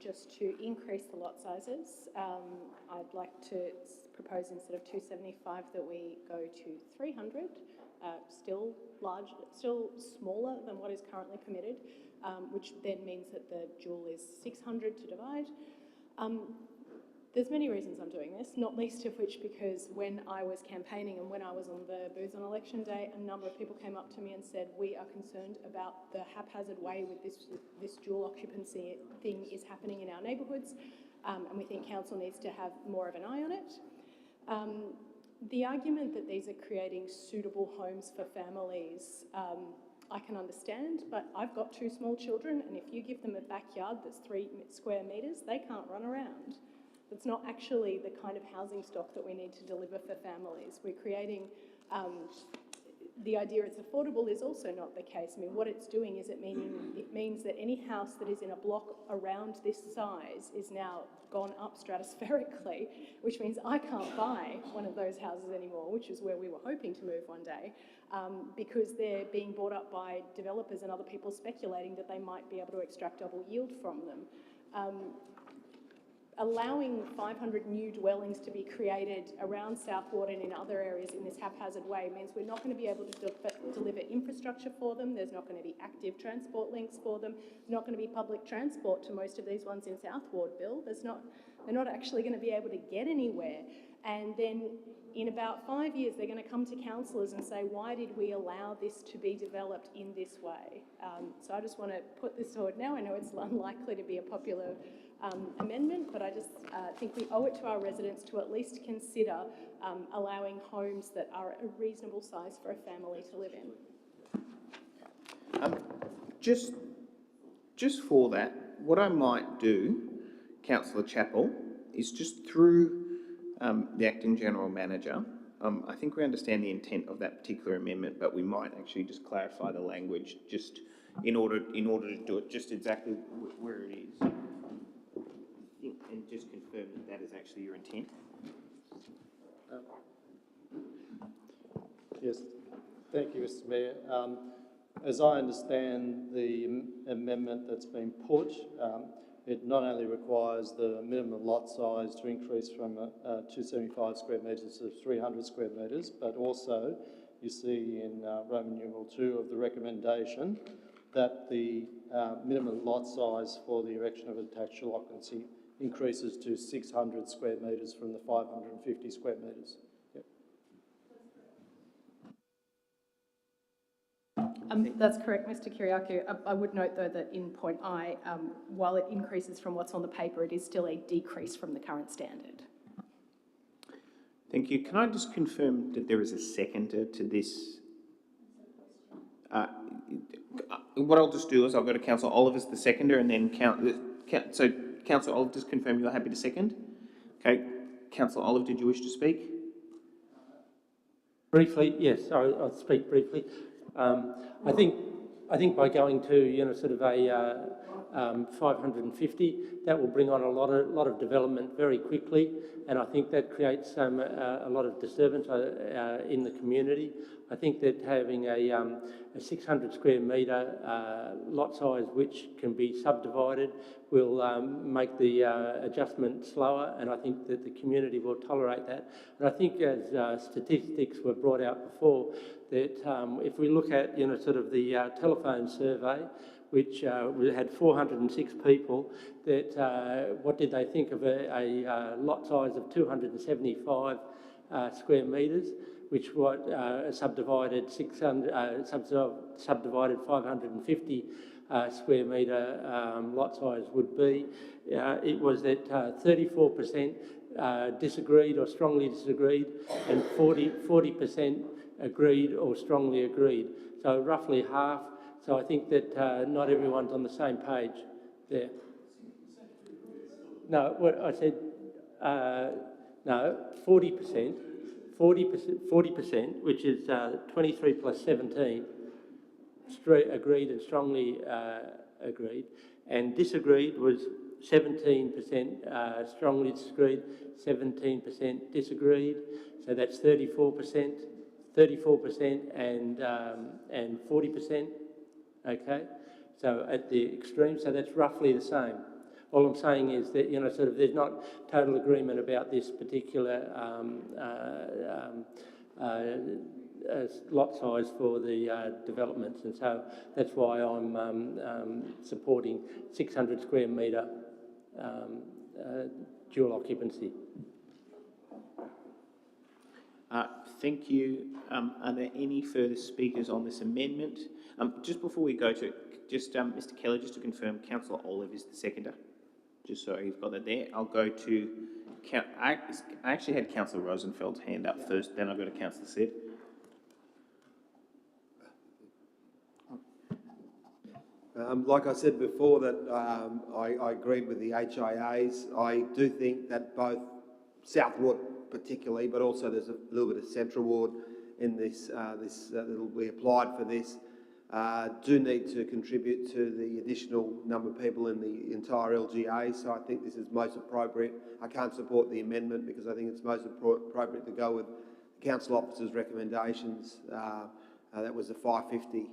just to increase the lot sizes. I'd like to propose instead of 275 that we go to 300, still smaller than what is currently permitted, which then means that the dual is 600 to divide. There's many reasons I'm doing this, not least of which because when I was campaigning and when I was on the booths on election day, a number of people came up to me and said, we are concerned about the haphazard way with this dual occupancy thing is happening in our neighbourhoods, and we think council needs to have more of an eye on it. The argument that these are creating suitable homes for families, I can understand, but I've got 2 small children, and if you give them a backyard that's 3 square metres, they can't run around. It's not actually the kind of housing stock that we need to deliver for families. We're creating, the idea it's affordable is also not the case. I mean, what it's doing is it means that any house that is in a block around this size is now gone up stratospherically, which means I can't buy one of those houses anymore, which is where we were hoping to move one day, because they're being bought up by developers and other people speculating that they might be able to extract double yield from them. Allowing 500 new dwellings to be created around Southward and in other areas in this haphazard way means we're not going to be able to deliver infrastructure for them. There's not going to be active transport links for them. There's not going to be public transport to most of these ones in Southward, Bill. They're not actually going to be able to get anywhere. And then in about 5 years, they're going to come to councillors and say, why did we allow this to be developed in this way? So I just want to put this forward now. I know it's unlikely to be a popular amendment, but I just think we owe it to our residents to at least consider allowing homes that are a reasonable size for a family to live in. Just for that, what I might do, Councillor Chappell, is just through the Acting General Manager, I think we understand the intent of that particular amendment, but we might actually just clarify the language just in order to do it just exactly where it is. And just confirm that that is actually your intent. Yes, thank you, Mr. Mayor. As I understand the amendment that's been put, it not only requires the minimum lot size to increase from 275 square metres to 300 square metres, but also you see in Roman numeral 2 of the recommendation that the minimum lot size for the erection of a detached occupancy increases to 600 square metres from the 550 square metres. Yep. That's correct, Mr. Kyriakou. I would note, though, that in point I, while it increases from what's on the paper, it is still a decrease from the current standard. Thank you. Can I just confirm that there is a seconder to this? What I'll just do is I'll go to Councillor Oliver as the seconder, and then Councillor Oliver, just confirm you're happy to second. Okay. Councillor Oliver, did you wish to speak? Briefly, yes. I'll speak briefly. I think by going to sort of a 550, that will bring on a lot of development very quickly, and I think that creates a lot of disturbance in the community. I think that having a 600 square metre lot size which can be subdivided will make the adjustment slower, and I think that the community will tolerate that. And I think, as statistics were brought out before, that if we look at sort of the telephone survey, which we had 406 people, that what did they think of a lot size of 275 square metres, which what subdivided 550 square metre lot size would be. It was that 34% disagreed or strongly disagreed, and 40% agreed or strongly agreed. So roughly half. So I think that not everyone's on the same page there. No, what I said, no, 40%. 40%, which is 23 plus 17, agreed and strongly agreed, and disagreed was 17% strongly disagreed, 17% disagreed, so that's 34%, 34% and 40%, okay? So at the extreme, so that's roughly the same. All I'm saying is that, you know, sort of there's not total agreement about this particular lot size for the developments, and so that's why I'm supporting 600 square metre dual occupancy. Thank you. Are there any further speakers on this amendment? Just before we go to it, just Mr. Keller, just to confirm, Councillor Olive is the seconder. Just so you've got that there. I'll go to, I actually had Councillor Rosenfeld's hand up first, then I'll go to Councillor Sid. Like I said before, that I agreed with the HIAs. I do think that both South Ward particularly, but also there's a little bit of Central Ward in this, we applied for this, do need to contribute to the additional number of people in the entire LGA, so I think this is most appropriate. I can't support the amendment because I think it's most appropriate to go with the council officer's recommendations. That was the 550.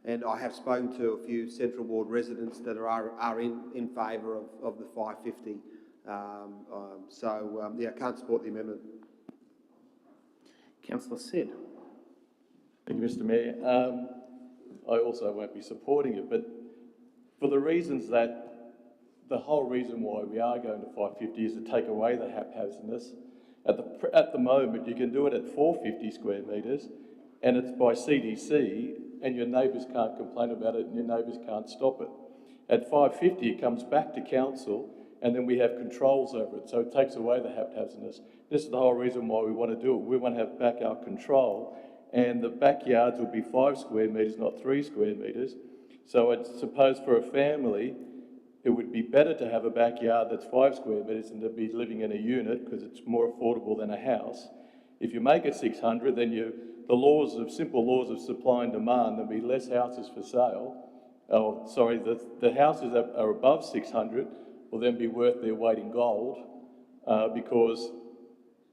And I have spoken to a few Central Ward residents that are in favour of the 550. Yeah, I can't support the amendment. Councillor Sid. Thank you, Mr. Mayor. I also won't be supporting it, but for the reasons that the whole reason why we are going to 550 is to take away the haphazardness. At the moment, you can do it at 450 square metres, and it's by CDC, and your neighbours can't complain about it, and your neighbours can't stop it. At 550, it comes back to council, and then we have controls over it, so it takes away the haphazardness. This is the whole reason why we want to do it. We want to have back our control, and the backyards will be 5 square metres, not 3 square metres. So I suppose for a family, it would be better to have a backyard that's 5 square metres than to be living in a unit because it's more affordable than a house. If you make it 600, then simple laws of supply and demand, there'll be less houses for sale. Oh, sorry, the houses that are above 600 will then be worth their weight in gold because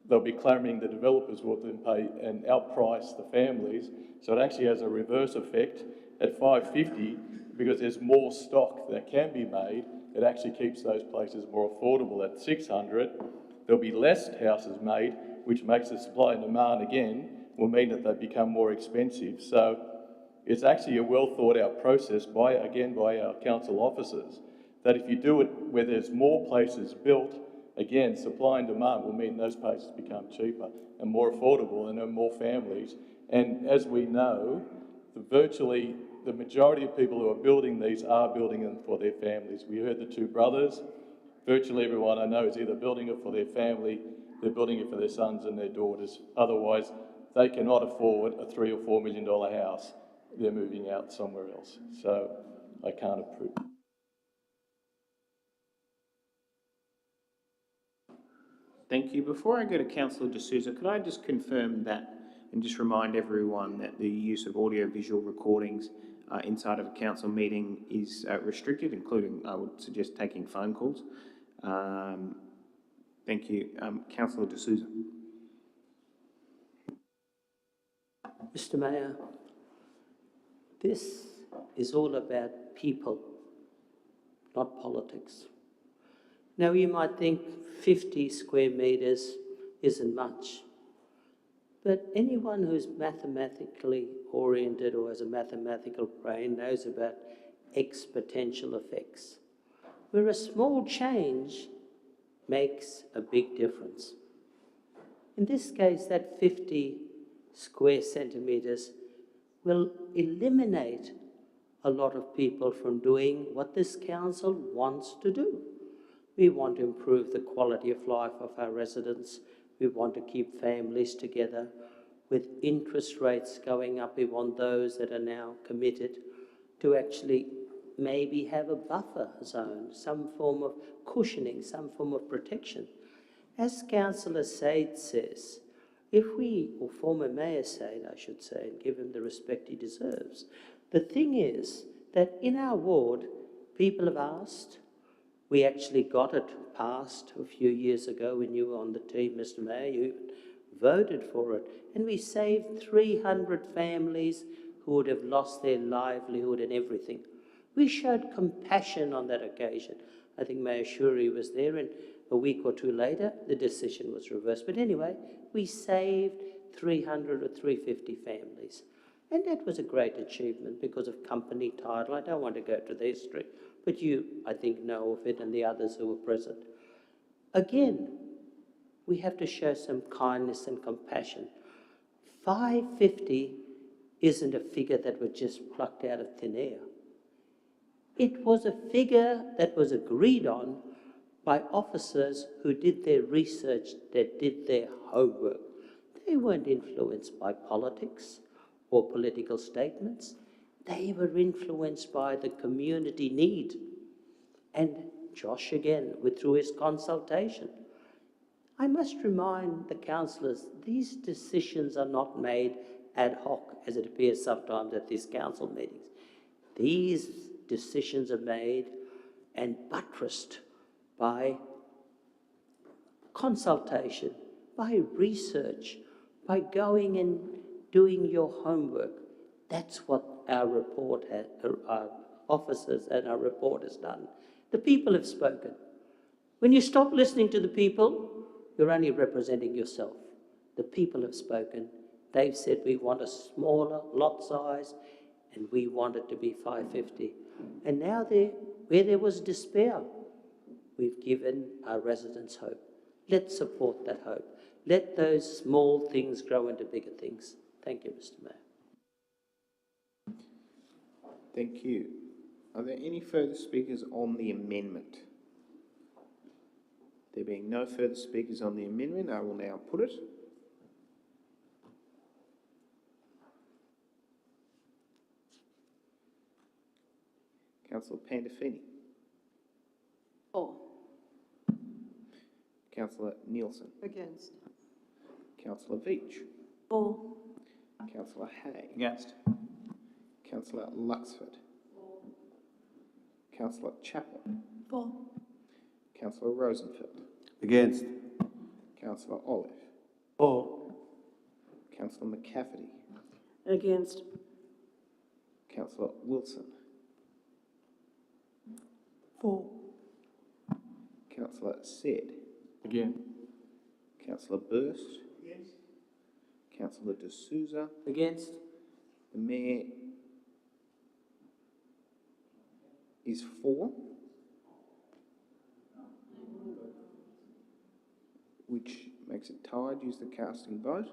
they'll be clamouring the developers will then pay and outprice the families. So it actually has a reverse effect at 550 because there's more stock that can be made. It actually keeps those places more affordable. At 600, there'll be less houses made, which makes the supply and demand again will mean that they become more expensive. So it's actually a well thought out process by our council officers that if you do it where there's more places built, again, supply and demand will mean those places become cheaper and more affordable and there are more families. And as we know, virtually the majority of people who are building these are building them for their families. We heard the two brothers. Virtually everyone I know is either building it for their family, they're building it for their sons and their daughters. Otherwise, they cannot afford a $3 or $4 million house. They're moving out somewhere else. So I can't approve. Thank you. Before I go to Councillor D'Souza, could I just confirm that and just remind everyone that the use of audio-visual recordings inside of a council meeting is restricted, including, I would suggest, taking phone calls. Thank you. Councillor D'Souza. Mr. Mayor, this is all about people, not politics. Now, you might think 50 square metres isn't much, but anyone who's mathematically oriented or has a mathematical brain knows about exponential effects, where a small change makes a big difference. In this case, that 50 square centimetres will eliminate a lot of people from doing what this council wants to do. We want to improve the quality of life of our residents. We want to keep families together. With interest rates going up, we want those that are now committed to actually maybe have a buffer zone, some form of cushioning, some form of protection. As Councillor Said says, if we, or former Mayor Said, I should say, and give him the respect he deserves, the thing is that in our ward, people have asked. We actually got it passed a few years ago when you were on the team, Mr. Mayor. You voted for it. And we saved 300 families who would have lost their livelihood and everything. We showed compassion on that occasion. I think Mayor Shuri was there, and a week or two later, the decision was reversed. But anyway, we saved 300 or 350 families. And that was a great achievement because of company title. I don't want to go to the history, but you, I think, know of it and the others who were present. Again, we have to show some kindness and compassion. 550 isn't a figure that was just plucked out of thin air. It was a figure that was agreed on by officers who did their research, that did their homework. They weren't influenced by politics or political statements. They were influenced by the community need. And Josh, again, through his consultation. I must remind the councillors, these decisions are not made ad hoc, as it appears sometimes at these council meetings. These decisions are made and buttressed by consultation, by research, by going and doing your homework. That's what our report, our officers and our report has done. The people have spoken. When you stop listening to the people, you're only representing yourself. The people have spoken. They've said we want a smaller lot size and we want it to be 550. And now where there was despair, we've given our residents hope. Let's support that hope. Let those small things grow into bigger things. Thank you, Mr. Mayor. Thank you. Are there any further speakers on the amendment? There being no further speakers on the amendment, I will now put it. Councillor Pandolfini. For. Councillor Nielsen. Against. Councillor Veitch. For. Councillor Hay. Against. Councillor Luxford. Councillor Chappell. For. Councillor Rosenfeld. Against. Councillor Olive. For. Councillor McCafferty. Against. Councillor Wilson. For. Councillor Said. Again. Councillor Burst. Against. Councillor De Souza. Against. The Mayor is for, which makes it tied. Use the casting vote.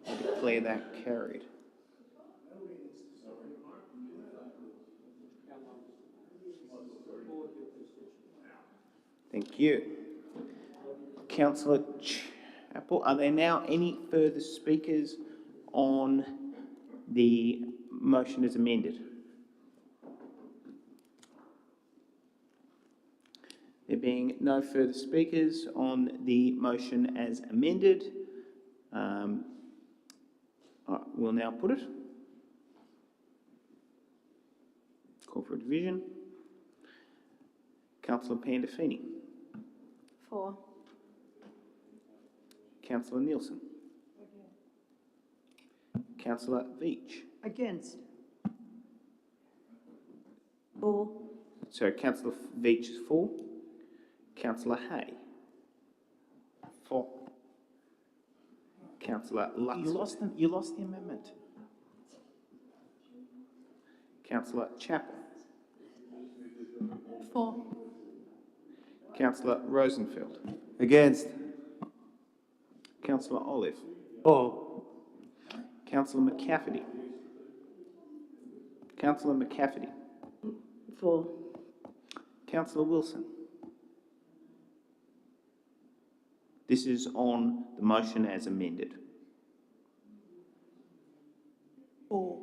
I declare that carried. Thank you. Councillor Chappell, are there now any further speakers on the motion as amended? There being no further speakers on the motion as amended, we'll now put it. Call for a division. Councillor Pandolfini. For. Councillor Nielsen. Councillor Veitch. Against. For. So Councillor Veitch is for. Councillor Hay. For. Councillor Luxford. You lost the amendment. Councillor Chappell. For. Councillor Rosenfeld. Against. Councillor Olive. For. Councillor McCafferty. Councillor McCafferty. For. Councillor Wilson. This is on the motion as amended. For.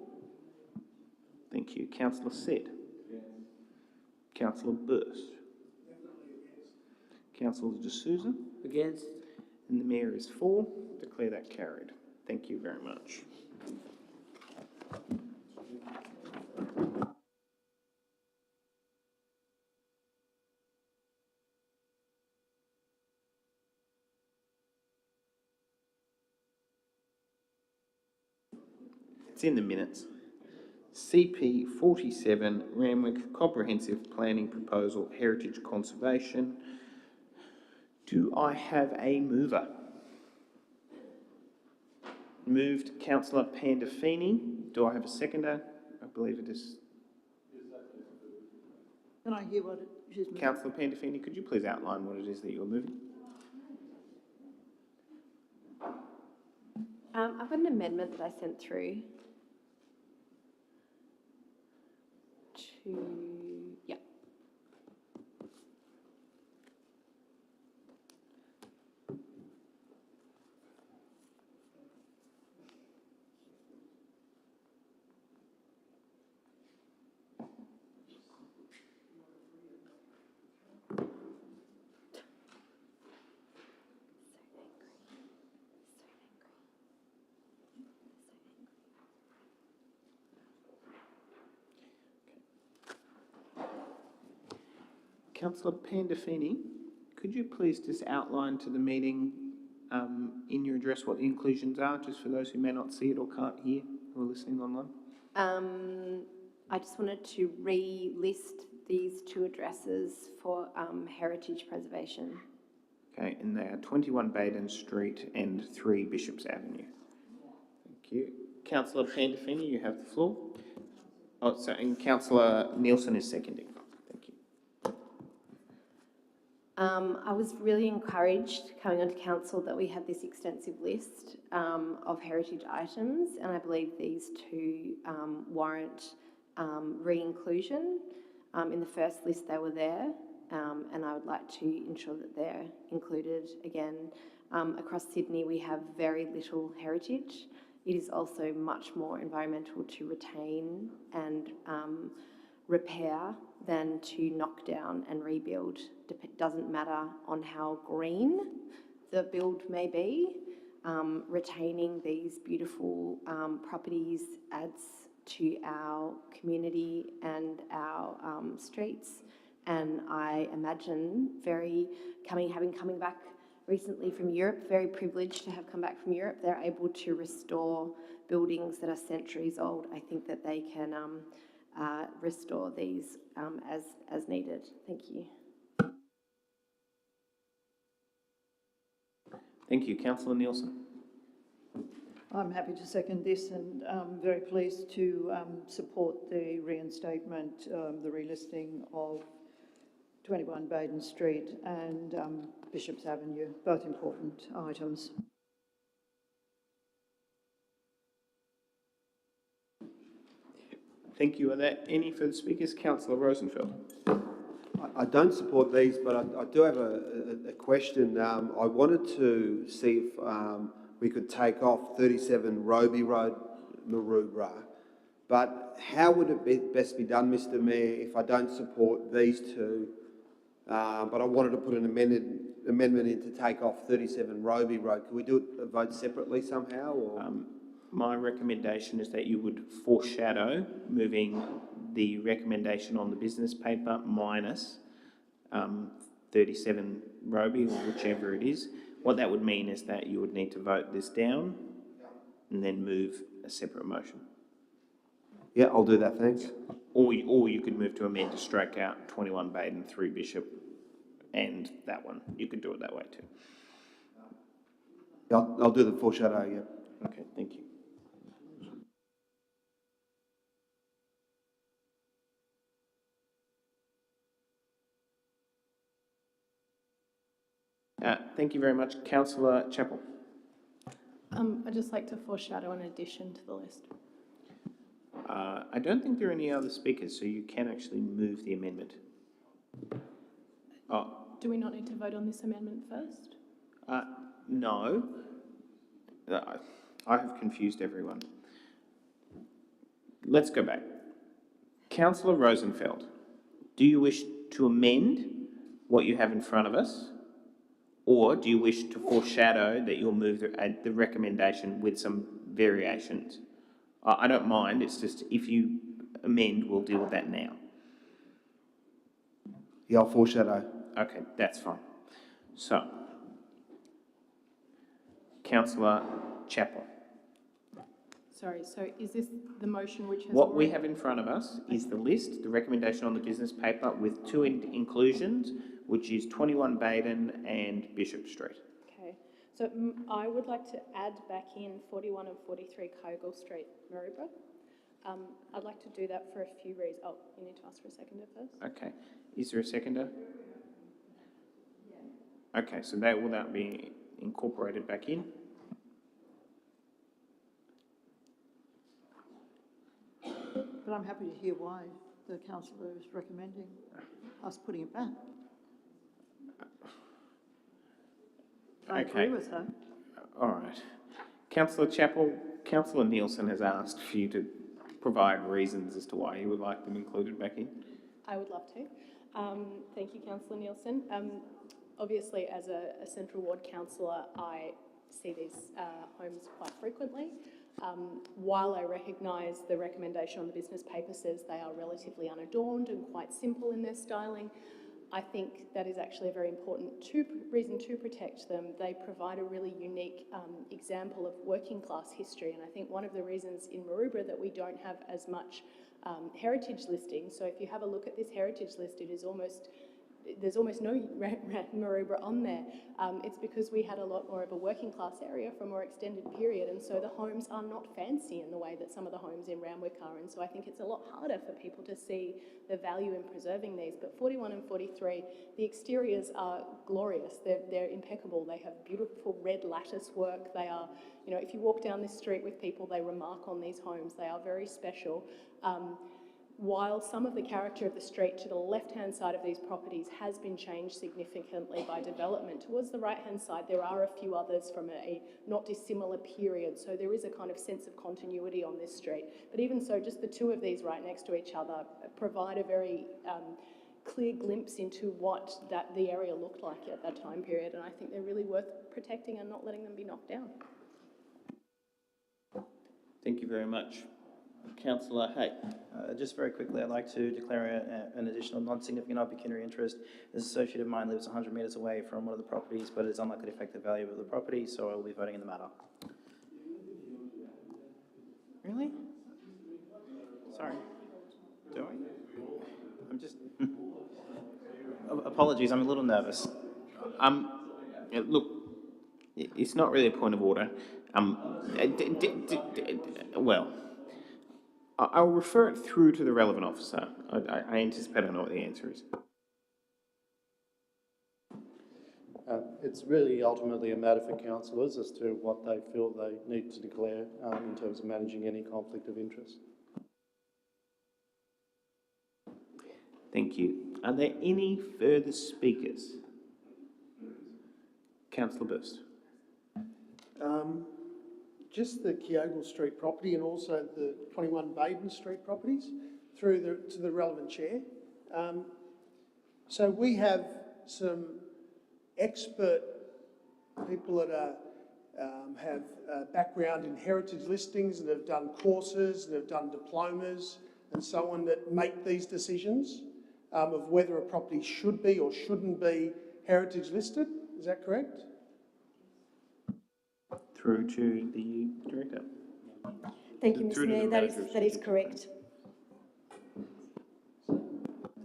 Thank you. Councillor Said. Councillor Burst. Councillor De Souza? Against? And the Mayor is for. Declare that carried. Thank you very much. It's in the minutes. CP 47, Randwick Comprehensive Planning Proposal, Heritage Conservation. Do I have a mover? Moved Councillor Pandolfini. Do I have a seconder? I believe it is. Can I hear what it is? Councillor Pandolfini, could you please outline what it is that you're moving? I've got an amendment that I sent through to, yeah. Councillor Pandolfini, could you please just outline to the meeting in your address what the inclusions are, just for those who may not see it or can't hear who are listening online? I just wanted to relist these two addresses for heritage preservation. Okay, and they are 21 Baden Street and 3 Bishops Avenue. Thank you. Councillor Pandolfini, you have the floor. Oh, so, and Councillor Nielsen is seconding. Thank you. I was really encouraged coming onto council that we had this extensive list of heritage items, and I believe these two warrant re-inclusion. In the first list they were there, and I would like to ensure that they're included again. Across Sydney we have very little heritage. It is also much more environmental to retain and repair than to knock down and rebuild. It doesn't matter on how green the build may be. Retaining these beautiful properties adds to our community and our streets. And I imagine having coming back recently from Europe, very privileged to have come back from Europe, they're able to restore buildings that are centuries old. I think that they can restore these as needed. Thank you. Thank you. Councillor Nielsen. I'm happy to second this, and very pleased to support the reinstatement, the relisting of 21 Baden Street and Bishops Avenue, both important items. Thank you. Are there any further speakers? Councillor Rosenfeld. I don't support these, but I do have a question. I wanted to see if we could take off 37 Roby Road, Maroubra. But how would it best be done, Mr Mayor, if I don't support these two, but I wanted to put an amendment in to take off 37 Roby Road? Could we do a vote separately somehow? Or? My recommendation is that you would foreshadow moving the recommendation on the business paper minus 37 Roby, or whichever it is. What that would mean is that you would need to vote this down and then move a separate motion. Yeah, I'll do that, thanks. Or you could move to amend to strike out 21 Baden, 3 Bishop, and that one. You could do it that way too. I'll do the foreshadow, yeah. Okay, thank you. Thank you very much. Councillor Chappell. I'd just like to foreshadow an addition to the list. I don't think there are any other speakers, so you can actually move the amendment. Do we not need to vote on this amendment first? No. I have confused everyone. Let's go back. Councillor Rosenfeld, do you wish to amend what you have in front of us, Or do you wish to foreshadow that you'll move the recommendation with some variations? I don't mind, it's just if you amend, we'll deal with that now. Yeah, I'll foreshadow. Okay, that's fine. So, Councillor Chappell. Sorry, so is this the motion which has What we already... have in front of us is the list, the recommendation on the business paper with two inclusions, which is 21 Baden and Bishop Street. Okay, so I would like to add back in 41 and 43 Kyogle Street, Maroubra. I'd like to do that for a few reasons. Oh, you need to ask for a seconder first. Okay, is there a seconder? Okay, so will that be incorporated back in? But I'm happy to hear why the councillor is recommending us putting it back. I agree with her. All right. Councillor Chappell, Councillor Nielsen has asked for you to provide reasons as to why you would like them included back in. I would love to. Thank you, Councillor Nielsen. Obviously, as a Central Ward councillor, I see these homes quite frequently. While I recognise the recommendation on the business paper says they are relatively unadorned and quite simple in their styling, I think that is actually a very important reason to protect them. They provide a really unique example of working class history, and I think one of the reasons in Maroubra that we don't have as much heritage listing, so if you have a look at this heritage list, there's almost no Maroubra on there. It's because we had a lot more of a working class area for a more extended period, and so the homes are not fancy in the way that some of the homes in Randwick are, and so I think it's a lot harder for people to see the value in preserving these. But 41 and 43, the exteriors are glorious. They're impeccable. They have beautiful red lattice work. They are, you know, if you walk down this street with people, they remark on these homes. They are very special. While some of the character of the street to the left-hand side of these properties has been changed significantly by development, towards the right-hand side there are a few others from a not dissimilar period, so there is a kind of sense of continuity on this street. But even so, just the two of these right next to each other provide a very clear glimpse into what the area looked like at that time period, and I think they're really worth protecting and not letting them be knocked down. Thank you very much. Councillor Hay. Just very quickly, I'd like to declare an additional non-significant pecuniary interest. This associate of mine lives 100 metres away from one of the properties, but it's unlikely to affect the value of the property, so I will be voting in the matter. Really? Sorry. Do I? I'm just... Apologies, I'm a little nervous. Look, it's not really a point of order. Well, I'll refer it through to the relevant officer. I anticipate I know what the answer is. It's really ultimately a matter for councillors as to what they feel they need to declare in terms of managing any conflict of interest. Thank you. Are there any further speakers? Councillor Burst. Just the Kyogle Street property and also the 21 Baden Street properties to the relevant chair. So we have some expert people that have a background in heritage listings and have done courses and have done diplomas and so on that make these decisions of whether a property should be or shouldn't be heritage listed. Is that correct? Through to the Director. Thank you, Mr. Mayor. That is correct.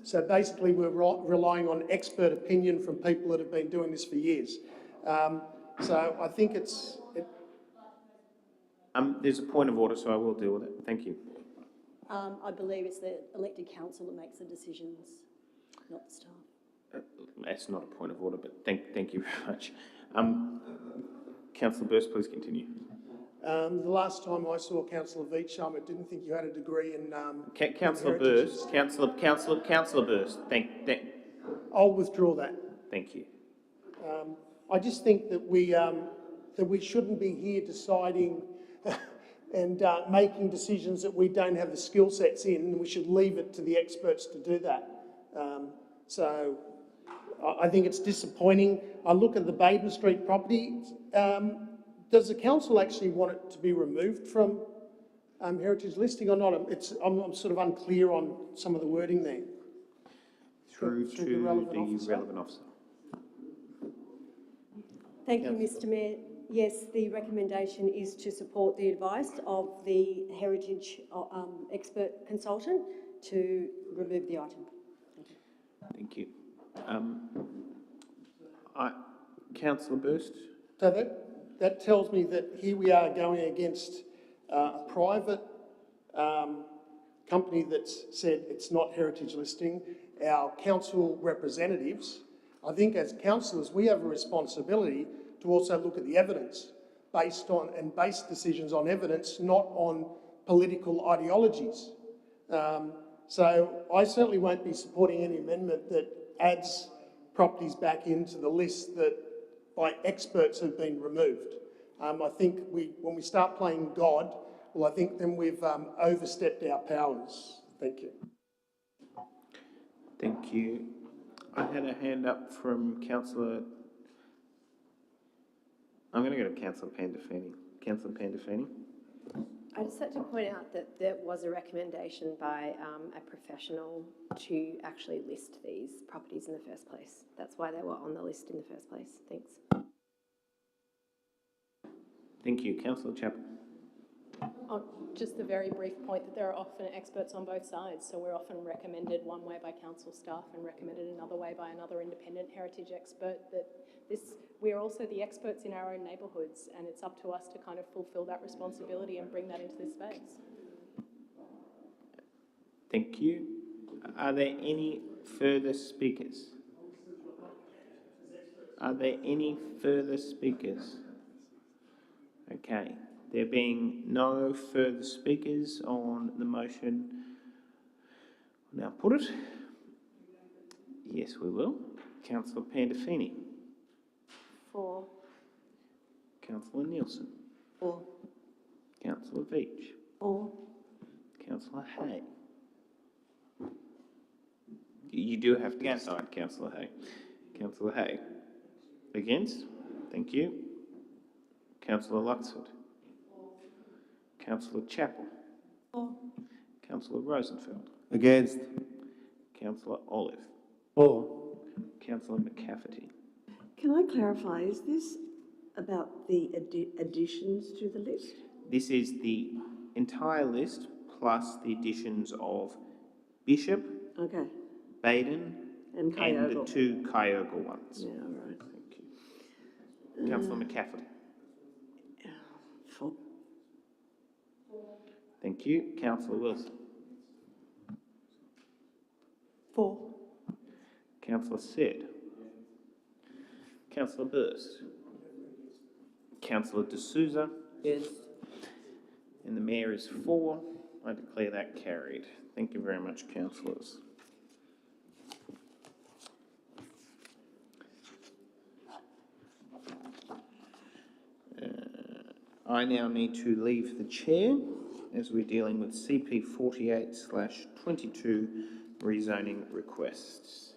So basically we're relying on expert opinion from people that have been doing this for years. So I think there's a point of order, so I will deal with it. Thank you. I believe it's the elected council that makes the decisions, not the staff. That's not a point of order, but thank you very much. Councillor Burst, please continue. The last time I saw Councillor Veach, I didn't think you had a degree in... Councillor Burst, Councillor Burst, I'll withdraw that. Thank you. I just think that we shouldn't be here deciding and making decisions that we don't have the skill sets in, and we should leave it to the experts to do that. So I think it's disappointing. I look at the Baden Street property. Does the council actually want it to be removed from heritage listing or not? I'm sort of unclear on some of the wording there. Through to the relevant officer. Thank you, Mr. Mayor. Yes, the recommendation is to support the advice of the heritage expert consultant to remove the item. Thank you. Councillor Burst. So that tells me that here we are going against a private company that's said it's not heritage listing. Our council representatives, I think as councillors, we have a responsibility to also look at the evidence and base decisions on evidence, not on political ideologies. So I certainly won't be supporting any amendment that adds properties back into the list that by experts have been removed. I think when we start playing God, well, I think then we've overstepped our powers. Thank you. Thank you. I had a hand up from Councillor. I'm going to go to Councillor Pandolfini. Councillor Pandolfini. I'd just like to point out that there was a recommendation by a professional to actually list these properties in the first place. That's why they were on the list in the first place. Thanks. Thank you. Councillor Chapel. Just a very brief point that there are often experts on both sides. So we're often recommended one way by council staff and recommended another way by another independent heritage expert. We're also the experts in our own neighbourhoods, and it's up to us to kind of fulfil that responsibility and bring that into this space. Thank you. Are there any further speakers? Are there any further speakers? Okay. There being no further speakers on the motion, I'll now put it. Yes, we will. Councillor Pandolfini. For. Councillor Nielsen. For. Councillor Veach. For. Councillor Hay. You do have to decide, Councillor Hay. Councillor Hay. Against? Thank you. Councillor Luxford. Councillor Chapel. For. Councillor Rosenfeld. Against. Councillor Olive. For. Councillor McCafferty. Can I clarify, is this about the additions to the list? This is the entire list plus the additions of Bishop, Okay. Baden, And the Kyogle. two Kyogle ones. Yeah, all right. Thank you. Councillor McCafferty. For. Thank you. Councillor Wilson. For. Councillor Said. Councillor Burst. Councillor D'Souza. Yes. And the Mayor is for. I declare that carried. Thank you very much, councillors. I now need to leave the chair as we're dealing with CP 48/22 rezoning requests.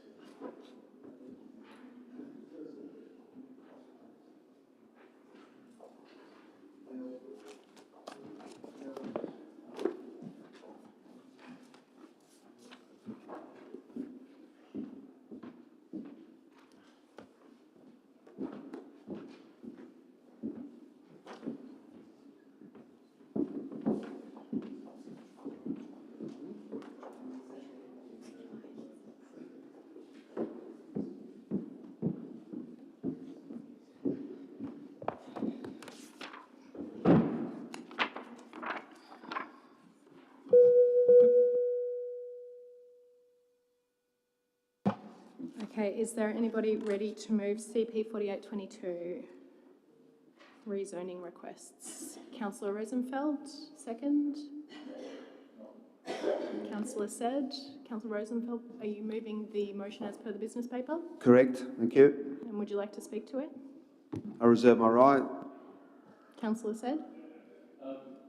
Okay, is there anybody ready to move CP 48/22 rezoning requests? Councillor Rosenfeld, second. Councillor Said. Councillor Rosenfeld, are you moving the motion as per the business paper? Correct. Thank you. And would you like to speak to it? I reserve my right. Councillor Said.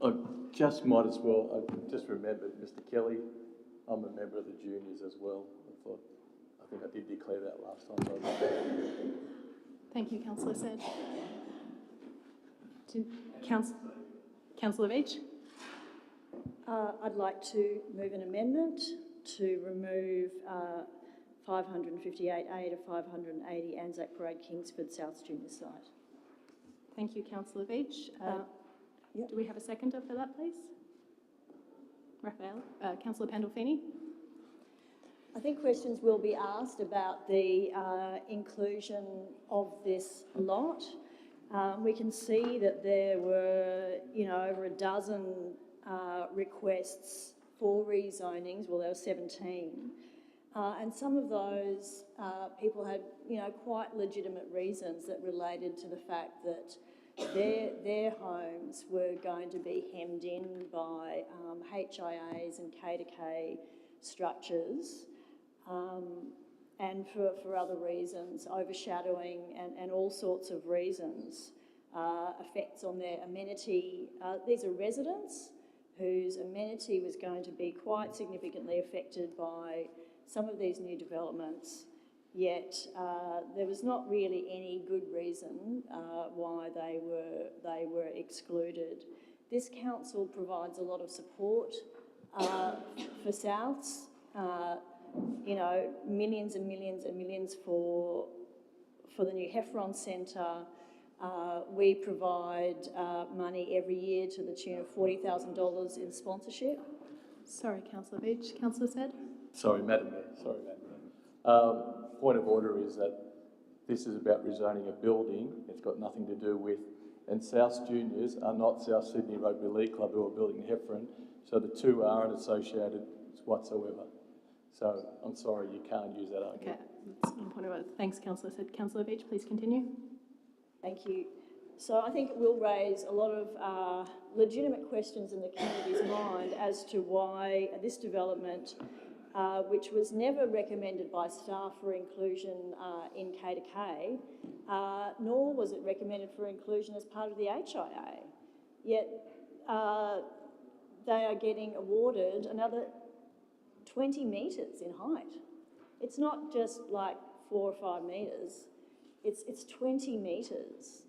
I just might as well, I just remembered Mr. Kelly, I'm a member of the juniors as well. I thought I think I did declare that last time. Thank you, Councillor Said. Councillor Veitch? I'd like to move an amendment to remove 558A to 580 Anzac Parade, Kingsford South Junior Site. Thank you, Councillor Veitch. Yep. Do we have a seconder for that, please? Raphael? Councillor Pandolfini? I think questions will be asked about the inclusion of this lot. We can see that there were, over a dozen requests for rezonings. Well, there were 17. And some of those people had, quite legitimate reasons that related to the fact that their homes were going to be hemmed in by HIAs and K2K structures. And for other reasons, overshadowing and all sorts of reasons, effects on their amenity. These are residents whose amenity was going to be quite significantly affected by some of these new developments, yet there was not really any good reason why they were excluded. This council provides a lot of support for Souths. Millions and millions and millions for the new Heffron Centre. We provide money every year to the tune of $40,000 in sponsorship. Sorry, Councillor Veitch. Councillor Said? Sorry, Madam Mayor. Sorry, Madam Mayor. Point of order is that this is about rezoning a building. It's got nothing to do with, and South Juniors are not South Sydney Rugby League Club who are building Heffron, so the two aren't associated whatsoever. So I'm sorry, you can't use that argument. Okay, that's one point of order. Thanks, Councillor Said. Councillor Veitch, please continue. Thank you. So I think it will raise a lot of legitimate questions in the community's mind as to why this development, which was never recommended by staff for inclusion in K2K, nor was it recommended for inclusion as part of the HIA. Yet they are getting awarded another 20 metres in height. It's not just like 4 or 5 metres, it's 20 metres.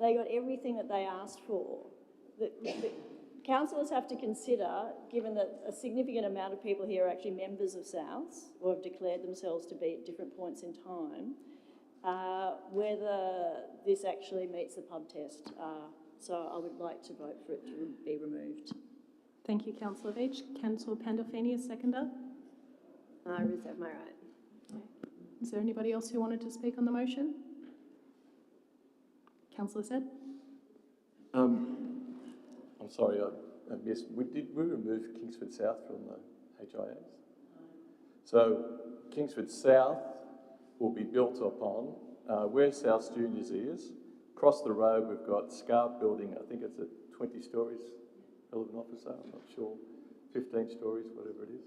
They got everything that they asked for. The councillors have to consider, given that a significant amount of people here are actually members of Souths or have declared themselves to be at different points in time, whether this actually meets the pub test. So I would like to vote for it to be removed. Thank you, Councillor Veitch. Councillor Pandolfini, a seconder. I reserve my right. Okay. Is there anybody else who wanted to speak on the motion? Councillor Said? I'm sorry, I missed. Did we remove Kingsford South from the HIAs? So Kingsford South will be built upon where South Juniors is. Across the road, we've got Scarp Building. I think it's at 20 stories. Relevant officer, I'm not sure. 15 stories, whatever it is.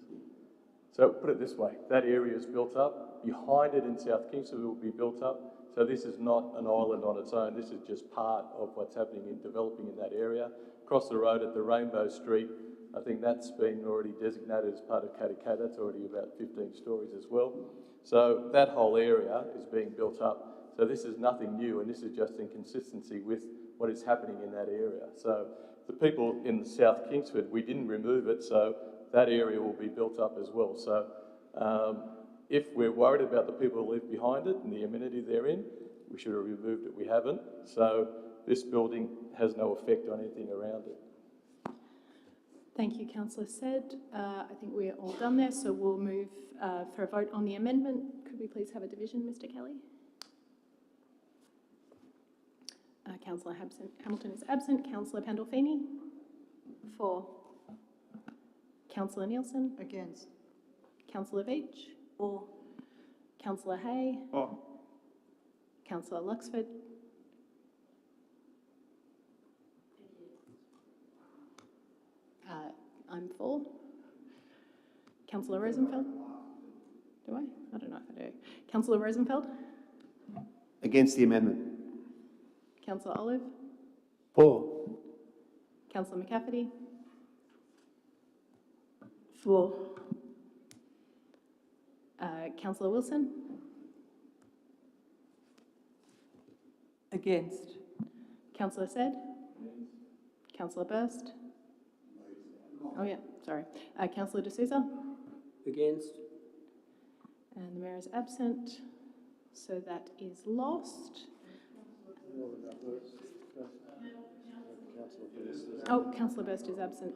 So put it this way, that area is built up. Behind it in South Kingsford will be built up. So this is not an island on its own. This is just part of what's happening in developing in that area. Across the road at the Rainbow Street, I think that's been already designated as part of K2K. That's already about 15 stories as well. So that whole area is being built up. So this is nothing new, and this is just in consistency with what is happening in that area. So the people in the South Kingsford, we didn't remove it, so that area will be built up as well. So if we're worried about the people who live behind it and the amenity they're in, we should have removed it. We haven't. So this building has no effect on anything around it. Thank you, Councillor Said. I think we're all done there, so we'll move for a vote on the amendment. Could we please have a division, Mr. Kelly? Councillor Hamilton is absent. Councillor Pandolfini? For. Councillor Nielsen? Against. Councillor Veitch? For. Councillor Hay? For. Councillor Luxford? I'm for. Councillor Rosenfeld? Do I? I don't know if I do. Councillor Rosenfeld? Against the amendment. Councillor Olive? For. Councillor McCafferty? For. Councillor Wilson? Against. Councillor Said? Councillor Burst? Oh yeah, sorry. Councillor De Souza? Against. And the Mayor is absent, so that is lost. Oh, Councillor Burst is absent,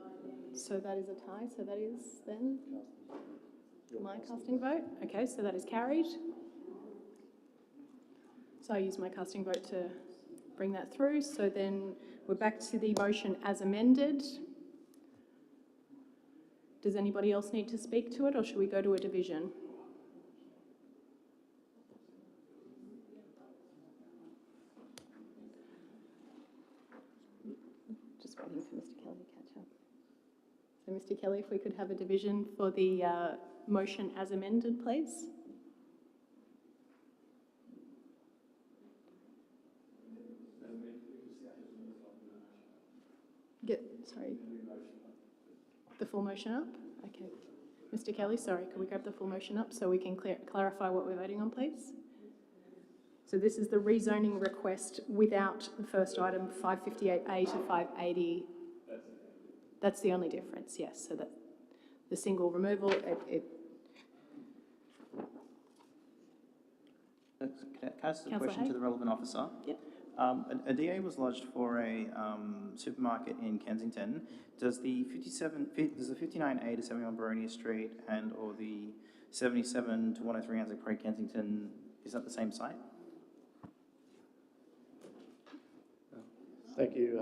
so that is a tie, so that is then my casting vote. Okay, so that is carried. So I use my casting vote to bring that through. So then we're back to the motion as amended. Does anybody else need to speak to it, or should we go to a division? Just waiting for Mr. Kelly to catch up. So Mr. Kelly, if we could have a division for the motion as amended, please. Sorry. The full motion up? Okay. Mr. Kelly, sorry, can we grab the full motion up so we can clarify what we're voting on, please? So this is the rezoning request without the first item, 558A to 580. That's the only difference, yes. So that the single removal, Can I ask a question to the relevant officer? Yep. A DA was lodged for a supermarket in Kensington. Does the 59A to 71 Baronia Street and or the 77 to 103 Anzac Parade Kensington, is that the same site? Thank you,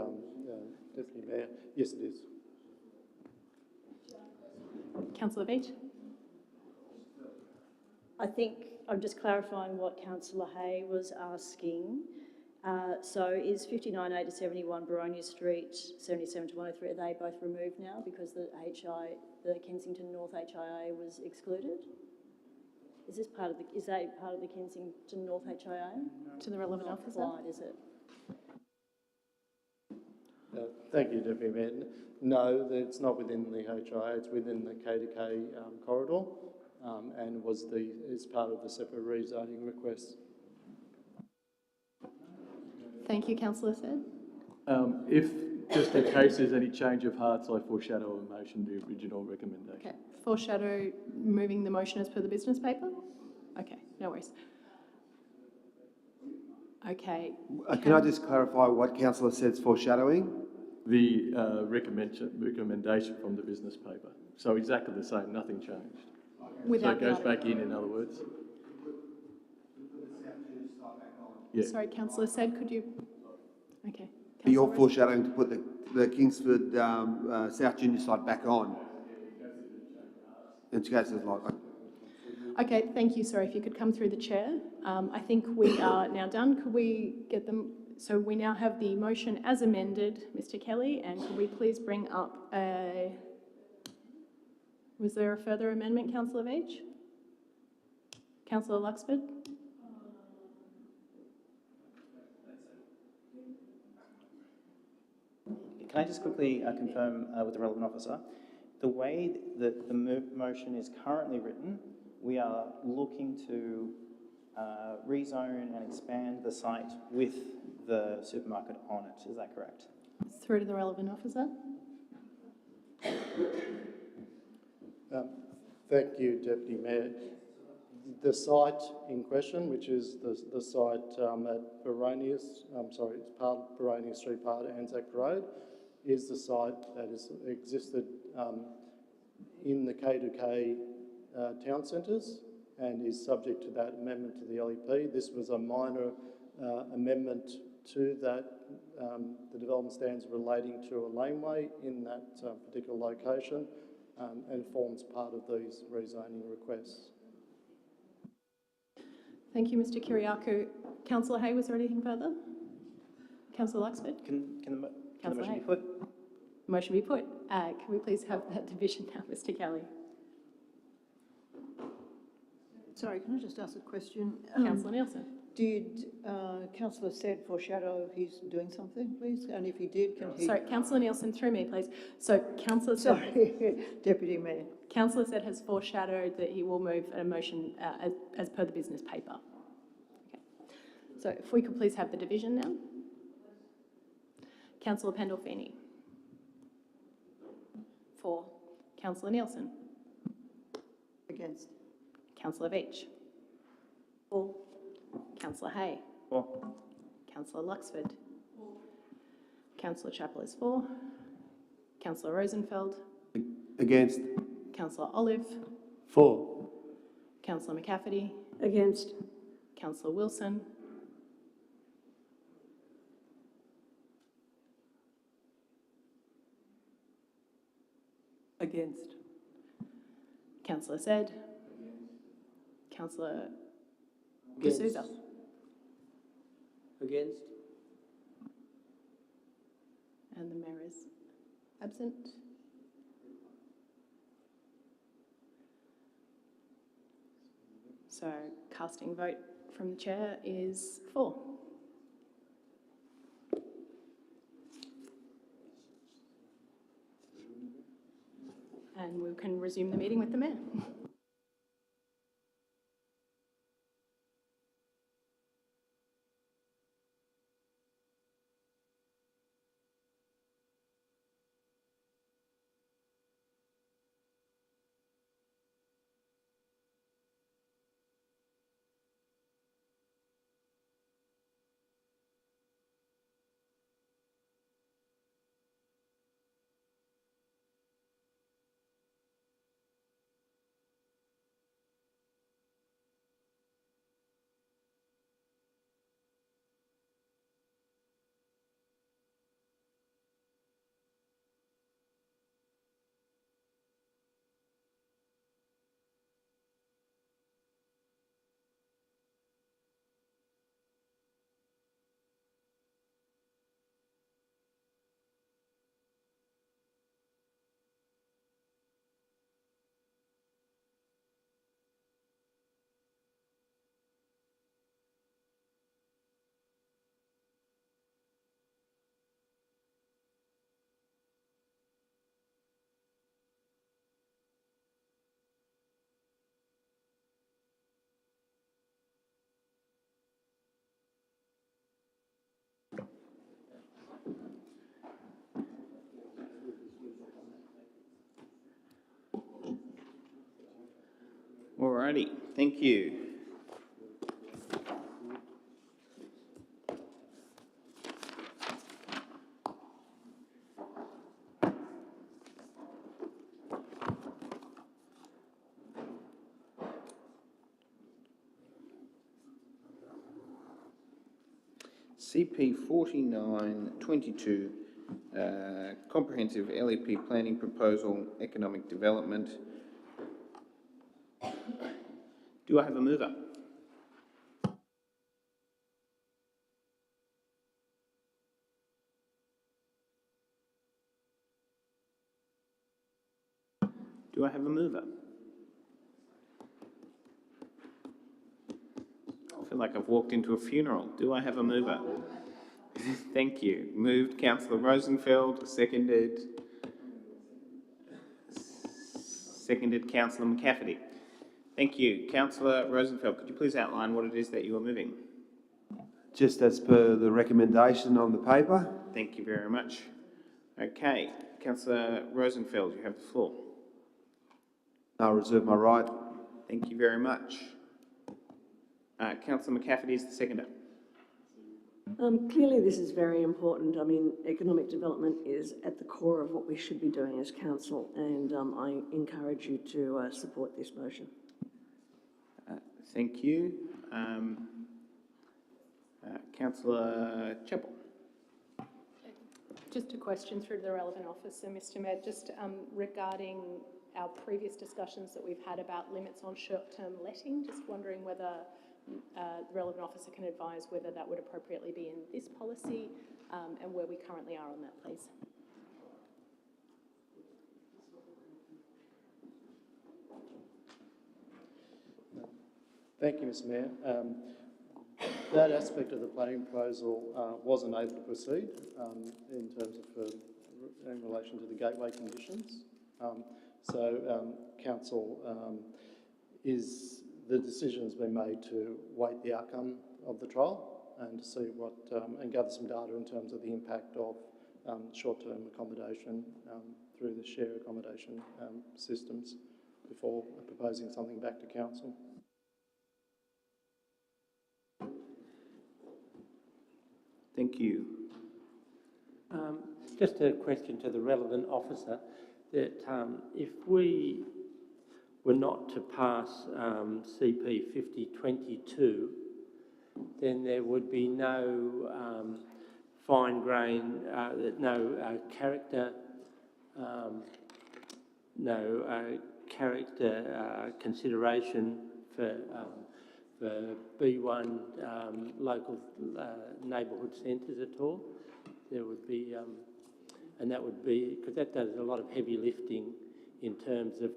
Deputy Mayor. Yes, it is. Councillor Beach? I think I'm just clarifying what Councillor Hay was asking. So is 59A to 71 Baronia Street, 77 to 103, are they both removed now because the Kensington North HIA was excluded? Is that part of the Kensington North HIA? To the relevant officer? Applied, is it? Thank you, Deputy Mayor. No, it's not within the HIA, it's within the K2K corridor and is part of the separate rezoning request. Thank you, Councillor Said. If, just in case there's any change of hearts, I foreshadow a motion, the original recommendation. Okay, foreshadow moving the motion as per the business paper? Okay, no worries. Okay. Can I just clarify what Councillor said's foreshadowing? The recommendation from the business paper. So exactly the same, nothing changed. Without so it goes back in other words. Yeah. Sorry, Councillor Said, could you? Okay. You're foreshadowing to put the Kingsford South Junior site back on. In case there's like. Okay, thank you. Sorry, if you could come through the chair. I think we are now done. Could we get them? So we now have the motion as amended, Mr. Kelly, and could we please bring up a... Was there a further amendment, Councillor Veitch? Councillor Luxford? Can I just quickly confirm with the relevant officer? The way that the motion is currently written, we are looking to rezone and expand the site with the supermarket on it. Is that correct? Through to the relevant officer. Thank you, Deputy Mayor. The site in question, which is the site at Baronius, it's part of Baronia Street, part of Anzac Road, is the site that has existed in the K2K town centres and is subject to that amendment to the LEP. This was a minor amendment to that, the development standards relating to a laneway in that particular location and forms part of these rezoning requests. Thank you, Mr. Kyriakou. Councillor Hay, was there anything further? Councillor Luxford? Can the motion be put? Motion be put. Can we please have that division now, Mr. Kelly? Sorry, can I just ask a question? Councillor Nielsen. Did Councillor Said foreshadow he's doing something, please? And if he did, can he... Sorry, Councillor Nielsen, through me, please. So Councillor Said... Sorry, Deputy Mayor. Councillor Said has foreshadowed that he will move a motion as per the business paper. Okay. So if we could please have the division now. Councillor Pandolfini. For. Councillor Nielsen. Against. Councillor Veitch. For. Councillor Hay. For. Councillor Luxford. For. Councillor Chappell is for. Councillor Rosenfeld. Against. Councillor Olive. For. Councillor McCafferty. Against. Councillor Wilson. Against. Councillor Said. Councillor D'Souza. Against. And the Mayor is absent. So casting vote from the Chair is for. And we can resume the meeting with the Mayor. Alrighty, thank you. CP 4922, Comprehensive LEP Planning Proposal, Economic Development. Do I have a mover? Do I have a mover? I feel like I've walked into a funeral. Do I have a mover? Thank you. Moved Councillor Rosenfeld, seconded Councillor McCafferty. Thank you. Councillor Rosenfeld, could you please outline what it is that you are moving? Just as per the recommendation on the paper. Thank you very much. Okay, Councillor Rosenfeld, you have the floor. I'll reserve my right. Thank you very much. Councillor McCafferty is the seconder. Clearly this is very important. I mean, economic development is at the core of what we should be doing as council, and I encourage you to support this motion. Thank you. Councillor Chappell. Just a question through to the relevant officer, Mr. Mayor, just regarding our previous discussions that we've had about limits on short-term letting, just wondering whether the relevant officer can advise whether that would appropriately be in this policy and where we currently are on that, please. Thank you, Mr. Mayor. that aspect of the planning proposal wasn't able to proceed in terms of in relation to the gateway conditions. Council the decision has been made to wait the outcome of the trial and to see what and gather some data in terms of the impact of short-term accommodation through the share accommodation systems before proposing something back to council. Thank you. Just a question to the relevant officer, that if we were not to pass CP 5022, then there would be no fine grain, no character, consideration for B1 local neighbourhood centres at all. There would be, and that would be, because that does a lot of heavy lifting in terms of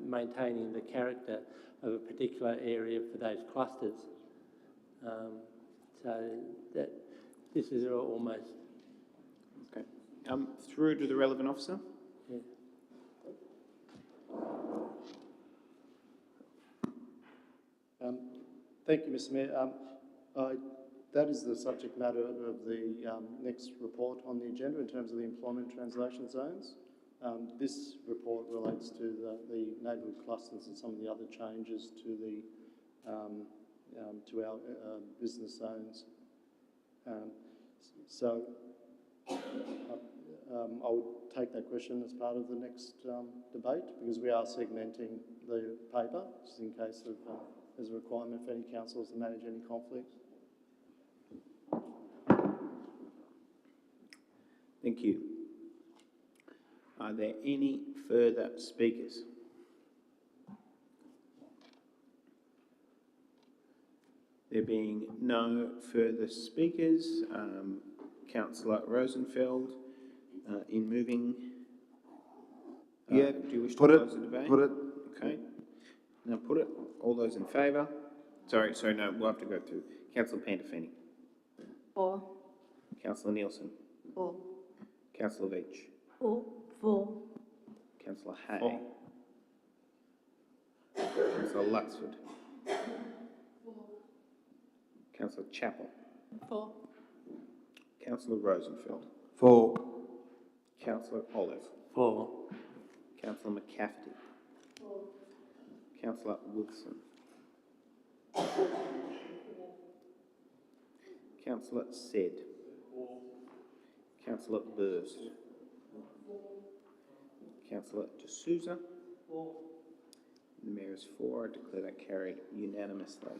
maintaining the character of a particular area for those clusters. So that this is almost... Okay. Through to the relevant officer. Yeah. Thank you, Mr. Mayor. That is the subject matter of the next report on the agenda in terms of the employment translation zones. This report relates to the neighbourhood clusters and some of the other changes to the to our business zones. I would take that question as part of the next debate, because we are segmenting the paper, just in case of there's a requirement for any councillors to manage any conflicts. Thank you. Are there any further speakers? There being no further speakers, Councillor Rosenfeld, in moving... do you wish to close the debate? Put it. Okay. Now put it. All those in favour? Sorry, no, we'll have to go through. Councillor Pantafini. For. Councillor Nielsen. For. Councillor Veitch. For. Councillor Hay. Councillor Luxford. Councillor Chappell. For. Councillor Rosenfeld. For. Councillor Olive. For. Councillor McCafferty. For. Councillor Wilson. Councillor Said. Councillor Burst. Councillor D'Souza. The Mayor is for. I declare that carried unanimously.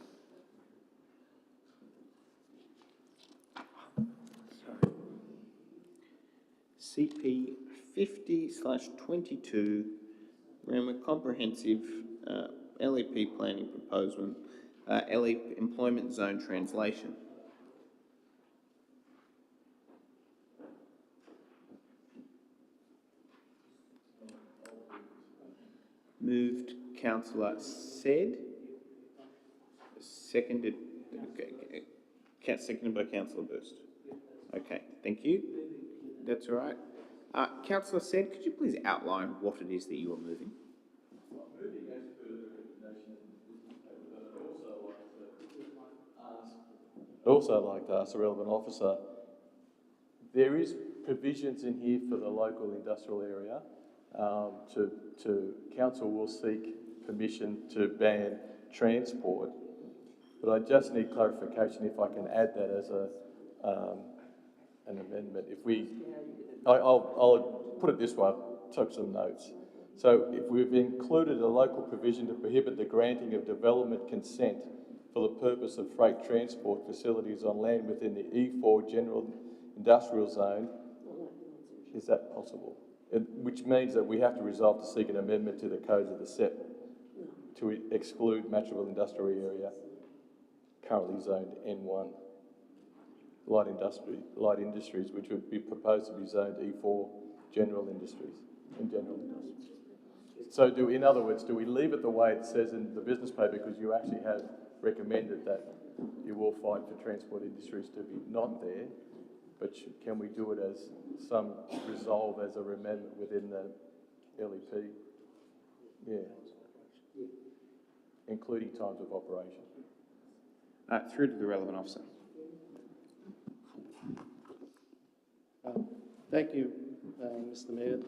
CP 50/22, Randwick Comprehensive LEP Planning Proposal, LEP Employment Zone Translation. Moved Councillor Said, seconded by Councillor Burst. Okay, thank you. That's all right. Councillor Said, could you please outline what it is that you are moving? Moving as per the recommendation, I'd also like to ask the relevant officer, there is provisions in here for the local industrial area. Council will seek permission to ban transport, but I just need clarification if I can add that as an amendment. I'll put it this way, I took some notes. So if we've included a local provision to prohibit the granting of development consent for the purpose of freight transport facilities on land within the E4 General Industrial Zone, is that possible? Which means that we have to resolve to seek an amendment to the codes of the SEP to exclude Matraville Industrial Area, currently zoned N1. Light industries, which would be proposed to be zoned E4 General Industries, So in other words, do we leave it the way it says in the business paper, because you actually have recommended that you will fight for transport industries to be not there, but can we do it as some resolve as a amendment within the LEP? Yeah. Including times of operation. Through to the relevant officer. Thank you, Mr. Mayor.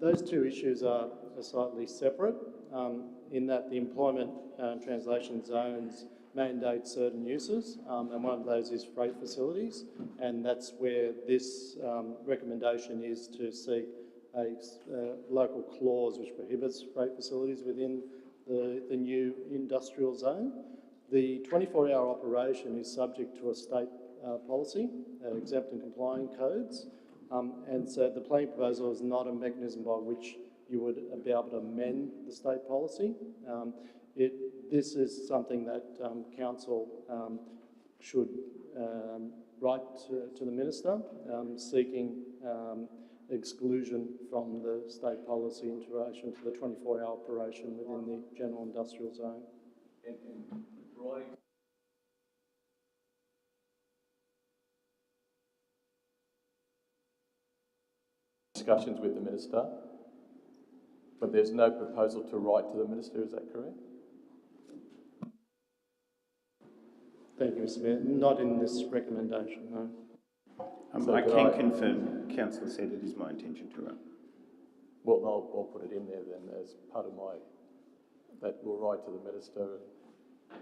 Those two issues are slightly separate in that the employment translation zones mandate certain uses, and one of those is freight facilities, and that's where this recommendation is to seek a local clause which prohibits freight facilities within the new industrial zone. The 24-hour operation is subject to a state policy, exempt and complying codes, and so the planning proposal is not a mechanism by which you would be able to amend the state policy. This is something that council should write to the minister, seeking exclusion from the state policy in relation to the 24-hour operation within the general industrial zone. Discussions with the minister, but there's no proposal to write to the minister, is that correct? Thank you, Mr. Mayor. Not in this recommendation, no. So I can confirm, Councillor said it is my intention to run. Well, I'll put it in there then as part of my, that we'll write to the minister,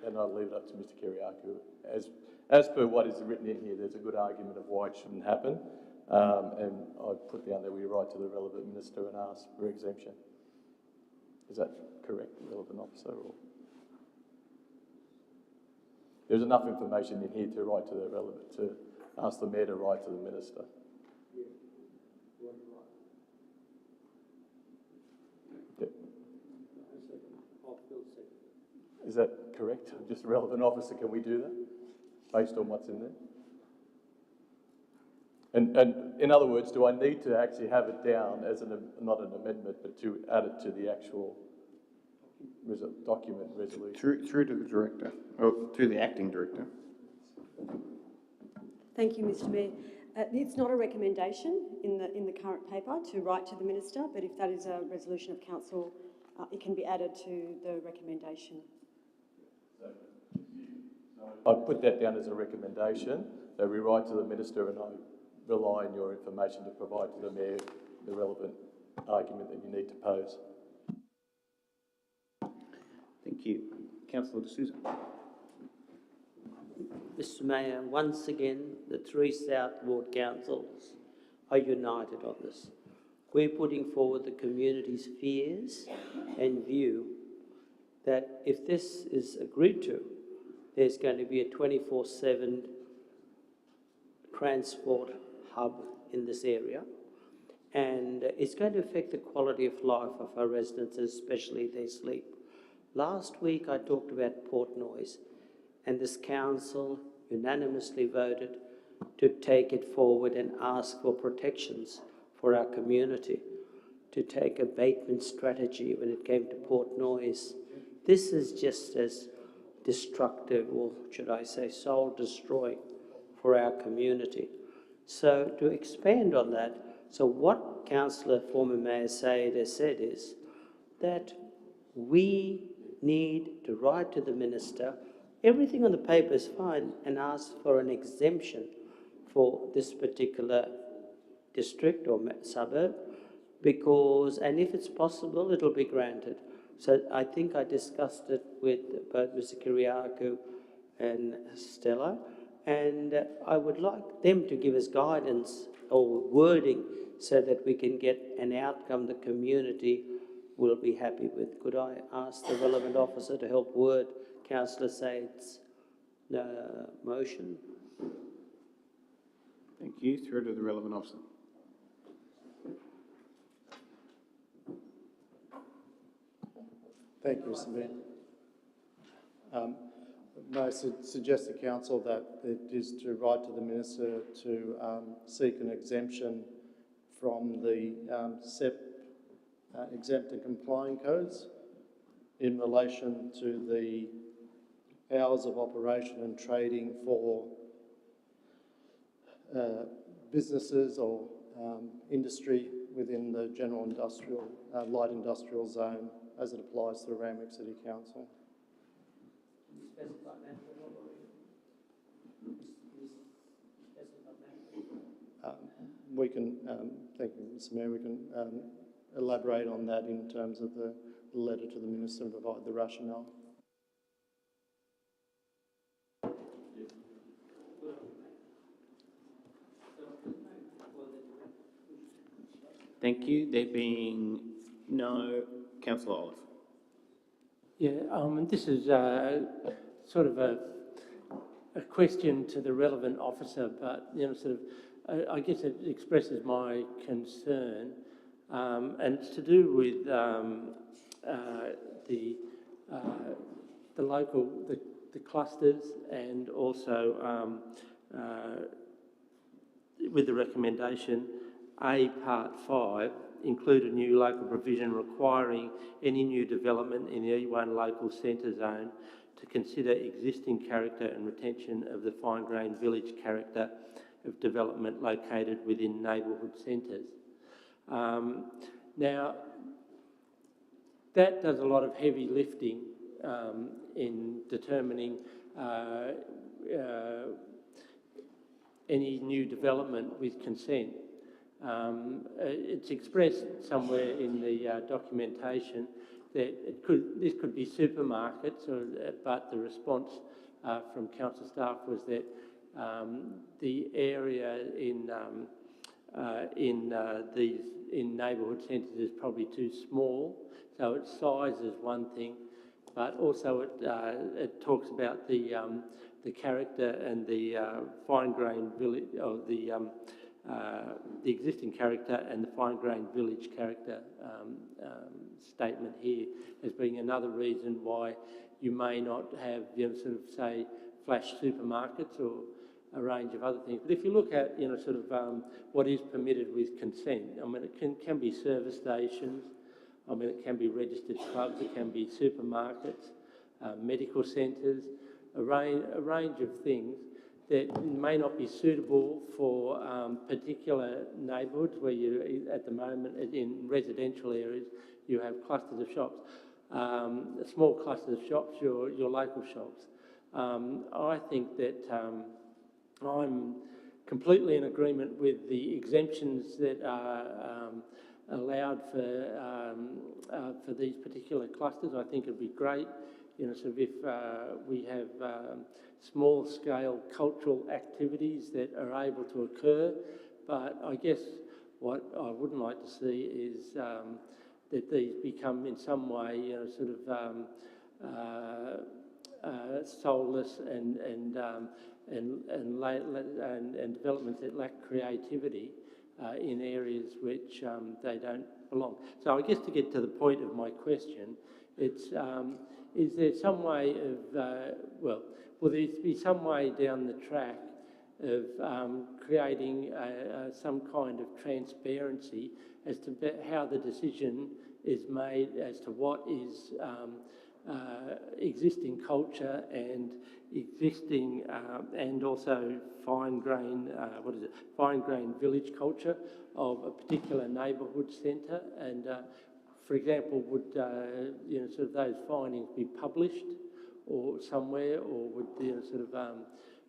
and I'll leave it up to Mr. Kyriakou. As per what is written in here, there's a good argument of why it shouldn't happen, and I put down that we write to the relevant minister and ask for exemption. Is that correct, relevant officer? Or? There's enough information in here to write to the relevant, to ask the mayor to write to the minister. Yep. Is that correct? Just relevant officer, can we do that based on what's in there? And in other words, do I need to actually have it down as not an amendment, but to add it to the actual document resolution? Through to the director, or through the acting director. Thank you, Mr. Mayor. It's not a recommendation in the current paper to write to the minister, but if that is a resolution of council, it can be added to the recommendation. I'd put that down as a recommendation, that we write to the minister, and I rely on your information to provide to the mayor the relevant argument that you need to pose. Thank you. Councillor De Souza. Mr. Mayor, once again, the three South Ward councils are united on this. We're putting forward the community's fears and view that if this is agreed to, there's going to be a 24/7 transport hub in this area, and it's going to affect the quality of life of our residents, especially if they sleep. Last week I talked about port noise, and this council unanimously voted to take it forward and ask for protections for our community, to take abatement strategy when it came to port noise. This is just as destructive, or should I say soul-destroying for our community. So to expand on that, so what Councillor, former Mayor Said has said is that we need to write to the minister, everything on the paper is fine, and ask for an exemption for this particular district or suburb, because, and if it's possible, it'll be granted. So I think I discussed it with both Mr. Kyriakou and Stella, and I would like them to give us guidance or wording so that we can get an outcome the community will be happy with. Could I ask the relevant officer to help word Councillor Said's motion? Thank you. Through to the relevant officer. Thank you, Mr. Mayor. May I suggest to council that it is to write to the minister to seek an exemption from the SEP exempt and complying codes in relation to the hours of operation and trading for businesses or industry within the general industrial, light industrial zone as it applies to the Randwick City Council. We can, thank you, Mr. Mayor, we can elaborate on that in terms of the letter to the Minister and provide the rationale. Thank you. There being no... Councillor Olive. Yeah, this is sort of a question to the relevant officer, but I guess it expresses my concern, and it's to do with the local, the clusters, and also with the recommendation A Part 5, include a new local provision requiring any new development in the E1 local centre zone to consider existing character and retention of the fine-grained village character of development located within neighbourhood centres. Now, that does a lot of heavy lifting in determining any new development with consent. It's expressed somewhere in the documentation that this could be supermarkets, but the response from council staff was that the area in neighbourhood centres is probably too small. So its size is one thing, but also it talks about the character and the fine-grained village, or the existing character and the fine-grained village character statement here as being another reason why you may not have, say, flash supermarkets or a range of other things. But if you look at, what is permitted with consent, I mean, it can be service stations, I mean, it can be registered clubs, it can be supermarkets, medical centres, a range of things that may not be suitable for particular neighbourhoods where you, at the moment, in residential areas, you have clusters of shops. Small clusters of shops, your local shops. I think that I'm completely in agreement with the exemptions that are allowed for these particular clusters. I think it'd be great, if we have small-scale cultural activities that are able to occur. But I guess what I wouldn't like to see is that these become in some way, soulless and developments that lack creativity in areas which they don't belong. So I guess to get to the point of my question, it's is there some way of, will there be some way down the track of creating some kind of transparency as to how the decision is made as to what is existing culture and existing and also fine-grained village culture of a particular neighbourhood centre? And for example, would those findings be published or somewhere, or would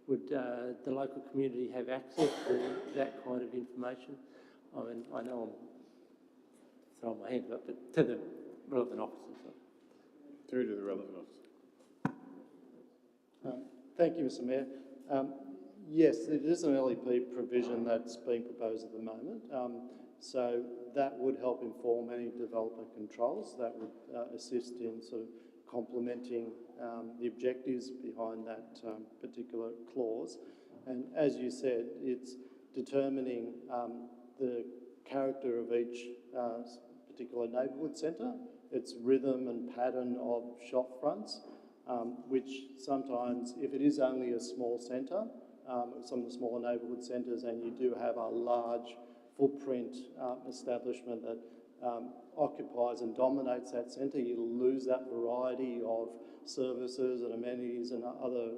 would the local community have access to that kind of information? I mean, I know I'm throwing my hands up, but to the relevant officers. Through to the relevant officer. Thank you, Mr. Mayor. Yes, it is an LEP provision that's being proposed at the moment. So that would help inform any developer controls. That would assist in complementing the objectives behind that particular clause. And as you said, it's determining the character of each particular neighbourhood centre, its rhythm and pattern of shop fronts, which sometimes, if it is only a small centre, some of the smaller neighbourhood centres, and you do have a large footprint establishment that occupies and dominates that centre, you lose that variety of services and amenities and other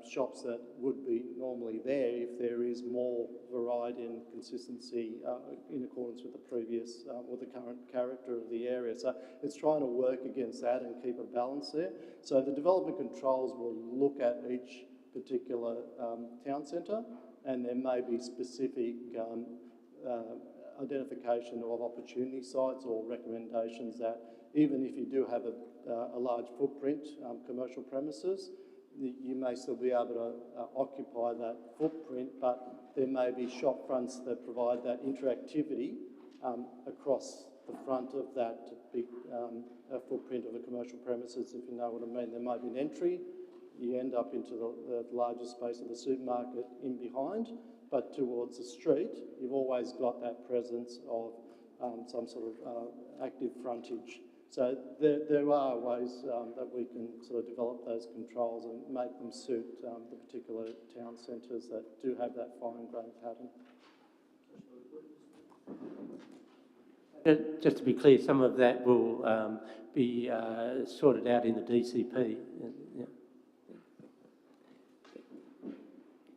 shops that would be normally there if there is more variety and consistency in accordance with the previous or the current character of the area. So it's trying to work against that and keep a balance there. So the development controls will look at each particular town centre, and there may be specific identification of opportunity sites or recommendations that even if you do have a large footprint, commercial premises, you may still be able to occupy that footprint, but there may be shop fronts that provide that interactivity across the front of that big footprint of a commercial premises, if you know what I mean. There might be an entry, you end up into the larger space of the supermarket in behind, but towards the street, you've always got that presence of some sort of active frontage. So there are ways that we can sort of develop those controls and make them suit the particular town centres that do have that fine-grained pattern. Just to be clear, some of that will be sorted out in the DCP. Yeah.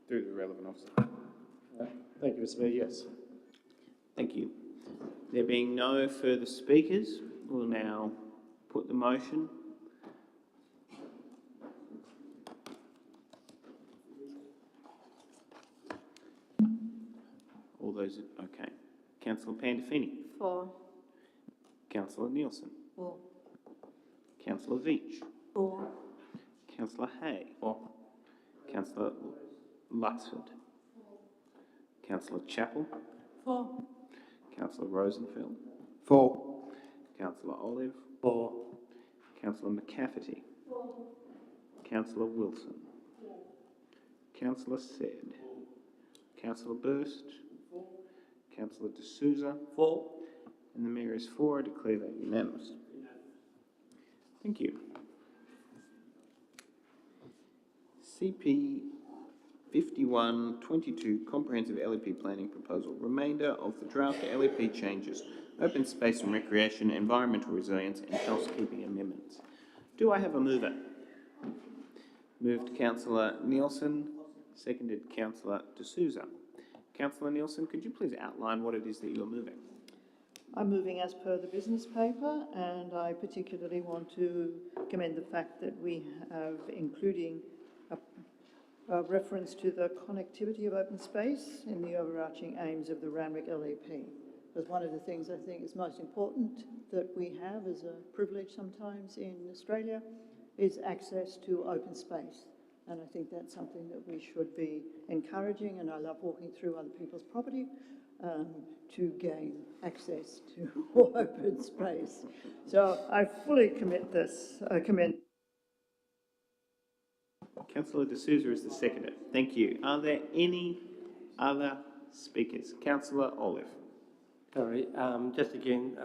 Through the relevant officer. Thank you, Mr. Mayor. Yes. Thank you. There being no further speakers, we'll now put the motion. All those, okay. Councillor Pandolfini. For. Councillor Nielsen. For. Councillor Veach. For. Councillor Hay. For. Councillor Luxford. Councillor Chappell. For. Councillor Rosenfeld. For. Councillor Olive. For. Councillor McCafferty. For. Councillor Wilson. For. Councillor Said. Councillor Burst. For. Councillor D'Souza. For. And the Mayor is for. I declare that unanimous. Thank you. CP 5122 Comprehensive LEP Planning Proposal. Remainder of the draft LEP changes. Open space and recreation, environmental resilience and housekeeping amendments. Do I have a mover? Moved Councillor Nielsen, seconded Councillor D'Souza. Councillor Nielsen, could you please outline what it is that you're moving? I'm moving as per the business paper, and I particularly want to commend the fact that we have including a reference to the connectivity of open space in the overarching aims of the Randwick LEP. Because one of the things I think is most important that we have as a privilege sometimes in Australia is access to open space. And I think that's something that we should be encouraging, and I love walking through other people's property to gain access to open space. So I fully commend. Councillor D'Souza is the seconder. Thank you. Are there any other speakers? Councillor Olive. Sorry, just again,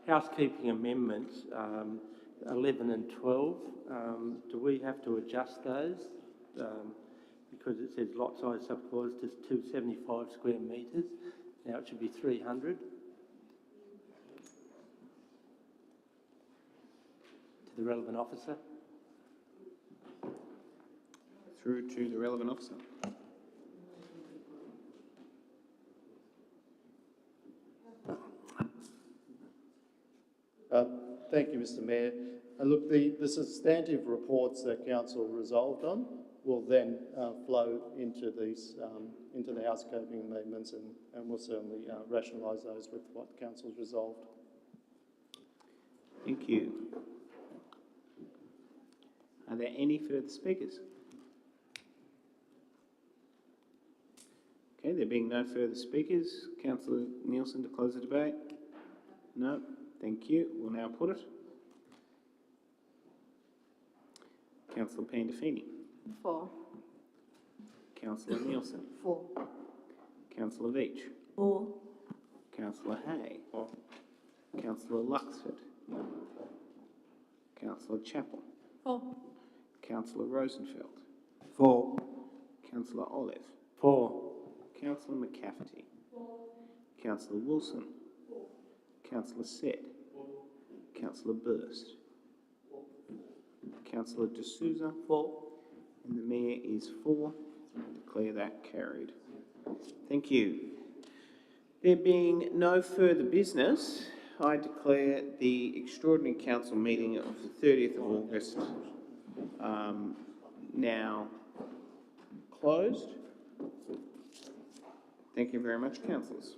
housekeeping amendments, 11 and 12, do we have to adjust those? Because it says lot size subclause to 275 square metres. Now it should be 300. To the relevant officer. Through to the relevant officer. Thank you, Mr. Mayor. Look, the substantive reports that Council resolved on will then flow into these into the housekeeping amendments, and we'll certainly rationalise those with what Council's resolved. Thank you. Are there any further speakers? Okay, there being no further speakers, Councillor Nielsen to close the debate? No, thank you. We'll now put it. Councillor Pandolfini. For. Councillor Nielsen. For. Councillor Veach. For. Councillor Hay. For. Councillor Luxford. Councillor Chappell. For. Councillor Rosenfeld. For. Councillor Olive. For. Councillor McCafferty. For. Councillor Wilson. For. Councillor Sett. Councillor Burst. Councillor D'Souza. And the Mayor is for. I declare that carried. Thank you. There being no further business, I declare the extraordinary council meeting of the 30th of August now closed. Thank you very much, councillors.